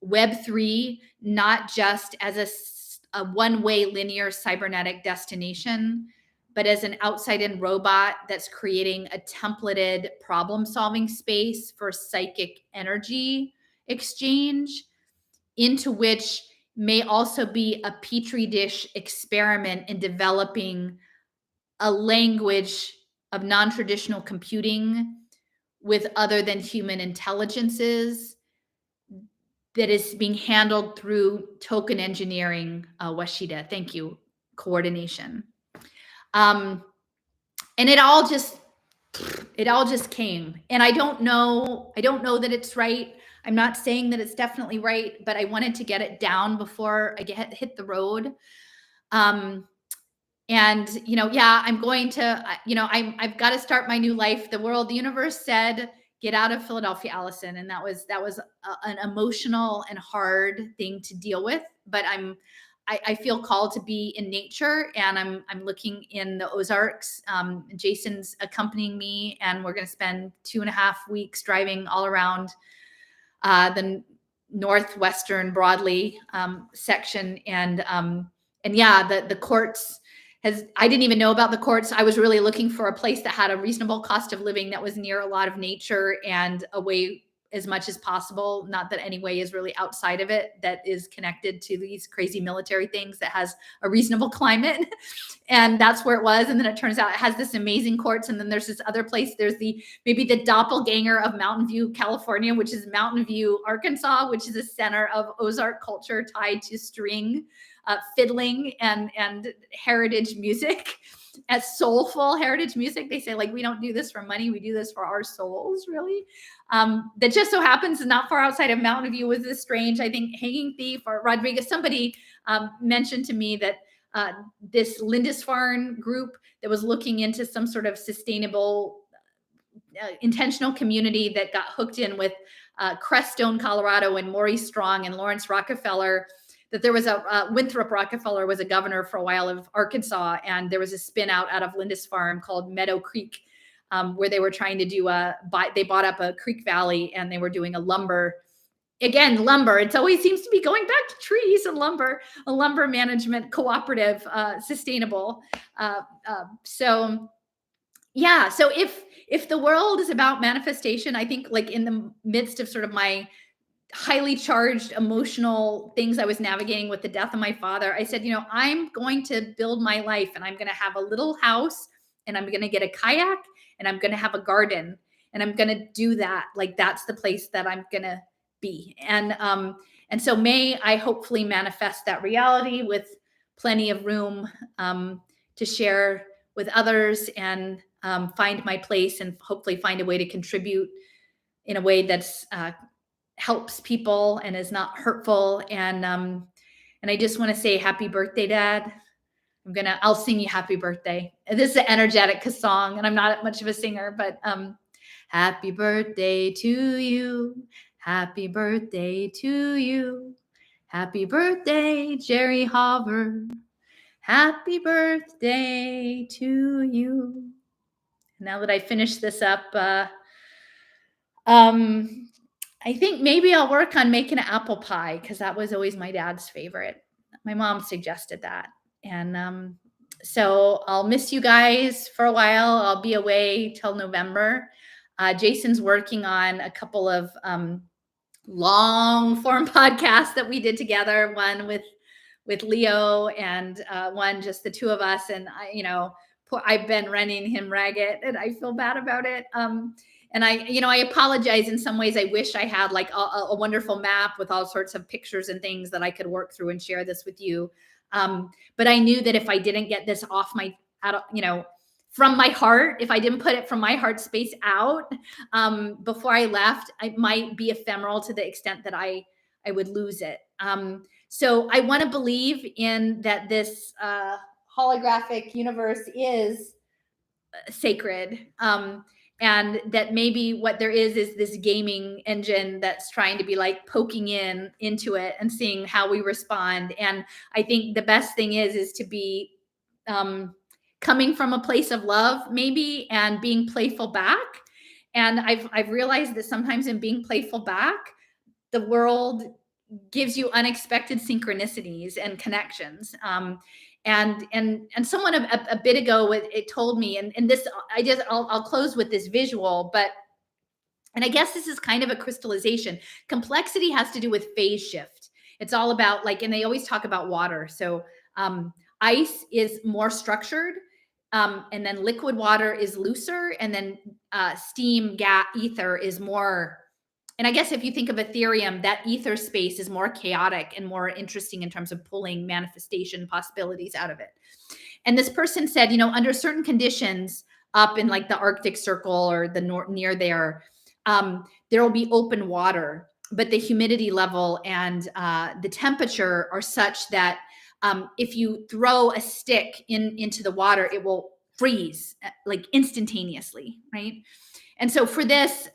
[SPEAKER 1] Web3, not just as a one-way linear cybernetic destination, but as an outside-in robot that's creating a templated problem-solving space for psychic energy exchange, into which may also be a petri dish experiment in developing a language of non-traditional computing with other than human intelligences that is being handled through token engineering, Washida, thank you, coordination. And it all just came. And I don't know that it's right. I'm not saying that it's definitely right, but I wanted to get it down before I hit the road. I'm going to, I've got to start my new life. The universe said, get out of Philadelphia, Allison. And that was an emotional and hard thing to deal with, but I feel called to be in nature, and I'm looking in the Ozarks. Jason's accompanying me, and we're going to spend 2.5 weeks driving all around the northwestern broadly section. And yeah, the courts I didn't even know about the courts. I was really looking for a place that had a reasonable cost of living, that was near a lot of nature and away as much as possible. Not that any way is really outside of it, that is connected to these crazy military things, that has a reasonable climate. And that's where it was. And then it turns out it has this amazing courts. And then there's this other place. There's maybe the doppelganger of Mountain View, California, which is Mountain View, Arkansas, which is a center of Ozark culture tied to string, fiddling, and heritage music, as soulful heritage music. They say, like, we don't do this for money, we do this for our souls, really. That just so happens not far outside of Mountain View was this strange, I think, hanging thief or Rodriguez. Somebody mentioned to me that this Lindisfarne group that was looking into some sort of sustainable, intentional community that got hooked in with Crestone, Colorado, and Maurice Strong and Lawrence Rockefeller, that there was Winthrop Rockefeller was a governor for a while of Arkansas, and there was a spin out of Lindisfarne called Meadow Creek, where they were trying to do they bought up a creek valley, and they were doing a lumber. Again, lumber, it always seems to be going back to trees and lumber, a lumber management cooperative, sustainable. So yeah, so if the world is about manifestation, I think, like, in the midst of sort of my highly charged emotional things I was navigating with the death of my father, I said, I'm going to build my life, and I'm going to have a little house, and I'm going to get a kayak, and I'm going to have a garden, and I'm going to do that. Like, that's the place that I'm going to be. And so may I hopefully manifest that reality with plenty of room to share with others, and find my place, and hopefully find a way to contribute in a way that's helps people and is not hurtful. And I just want to say happy birthday, Dad. I'll sing you happy birthday. This is an energetic song, and I'm not much of a singer, but happy birthday to you. Happy birthday to you. Happy birthday, Jerry Hopper. Happy birthday to you. Now that I finished this up, I think maybe I'll work on making an apple pie, because that was always my dad's favorite. My mom suggested that. And so I'll miss you guys for a while. I'll be away till November. Jason's working on a couple of long form podcasts that we did together, one with Leo, and one just the two of us. And I've been running him ragged, and I feel bad about it. And I apologize in some ways. I wish I had like a wonderful map with all sorts of pictures and things that I could work through and share this with you. But I knew that if I didn't get this off from my heart, if I didn't put it from my heart space out before I left, it might be ephemeral to the extent that I would lose it. So I want to believe in that this holographic universe is sacred. And that maybe what there is this gaming engine that's trying to be like poking into it and seeing how we respond. And I think the best thing is to be coming from a place of love, maybe, and being playful back. And I've realized that sometimes in being playful back, the world gives you unexpected synchronicities and connections. And someone a bit ago, it told me, and this, I'll close with this visual, and I guess this is kind of a crystallization. Complexity has to do with phase shift. It's all about and they always talk about water. So ice is more structured, and then liquid water is looser, and then steam, gas, ether is more. And I guess if you think of Ethereum, that ether space is more chaotic and more interesting in terms of pulling manifestation possibilities out of it. And this person said, under certain conditions up in like the Arctic Circle or the near there will be open water, but the humidity level and the temperature are such that if you throw a stick into the water, it will freeze like instantaneously, right? And so for this,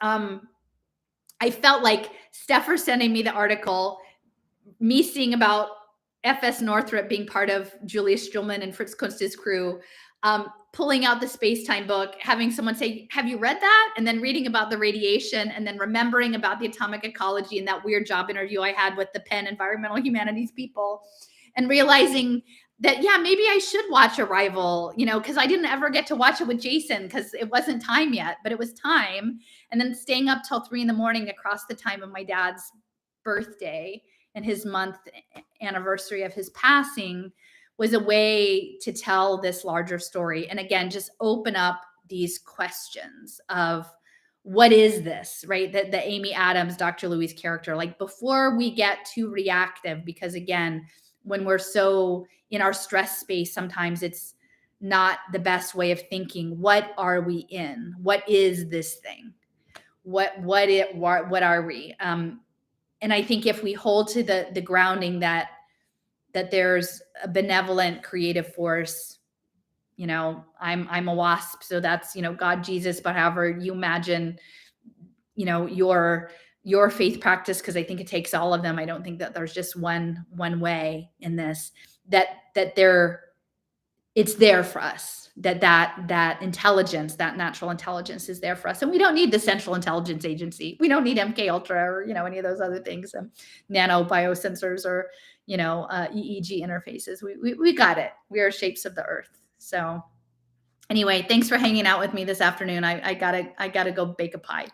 [SPEAKER 1] I felt like Stepher sending me the article, me seeing about FS Northrop being part of Julius Stillman and Fritz Kunst's crew, pulling out the space-time book, having someone say, have you read that? And then reading about the radiation, and then remembering about the atomic ecology and that weird job interview I had with the Penn environmental humanities people, and realizing that, yeah, maybe I should watch Arrival, because I didn't ever get to watch it with Jason because it wasn't time yet, but it was time. And then staying up till 3 a.m. across the time of my dad's birthday and his month anniversary of his passing was a way to tell this larger story. And again, just open up these questions of what is this, right? That the Amy Adams, Dr. Louise character, like before we get too reactive, because again, when we're so in our stress space, sometimes it's not the best way of thinking. What are we in? What is this thing? What are we? And I think if we hold to the grounding that there's a benevolent creative force, I'm a wasp, so that's, God, Jesus, but however you imagine, your faith practice, because I think it takes all of them. I don't think that there's just one way in this, that it's there for us, that intelligence, that natural intelligence is there for us. And we don't need the Central Intelligence Agency. We don't need MK Ultra or, any of those other things, nano biosensors or, EEG interfaces. We got it. We are shapes of the earth. So anyway, thanks for hanging out with me this afternoon. I gotta go bake a pie.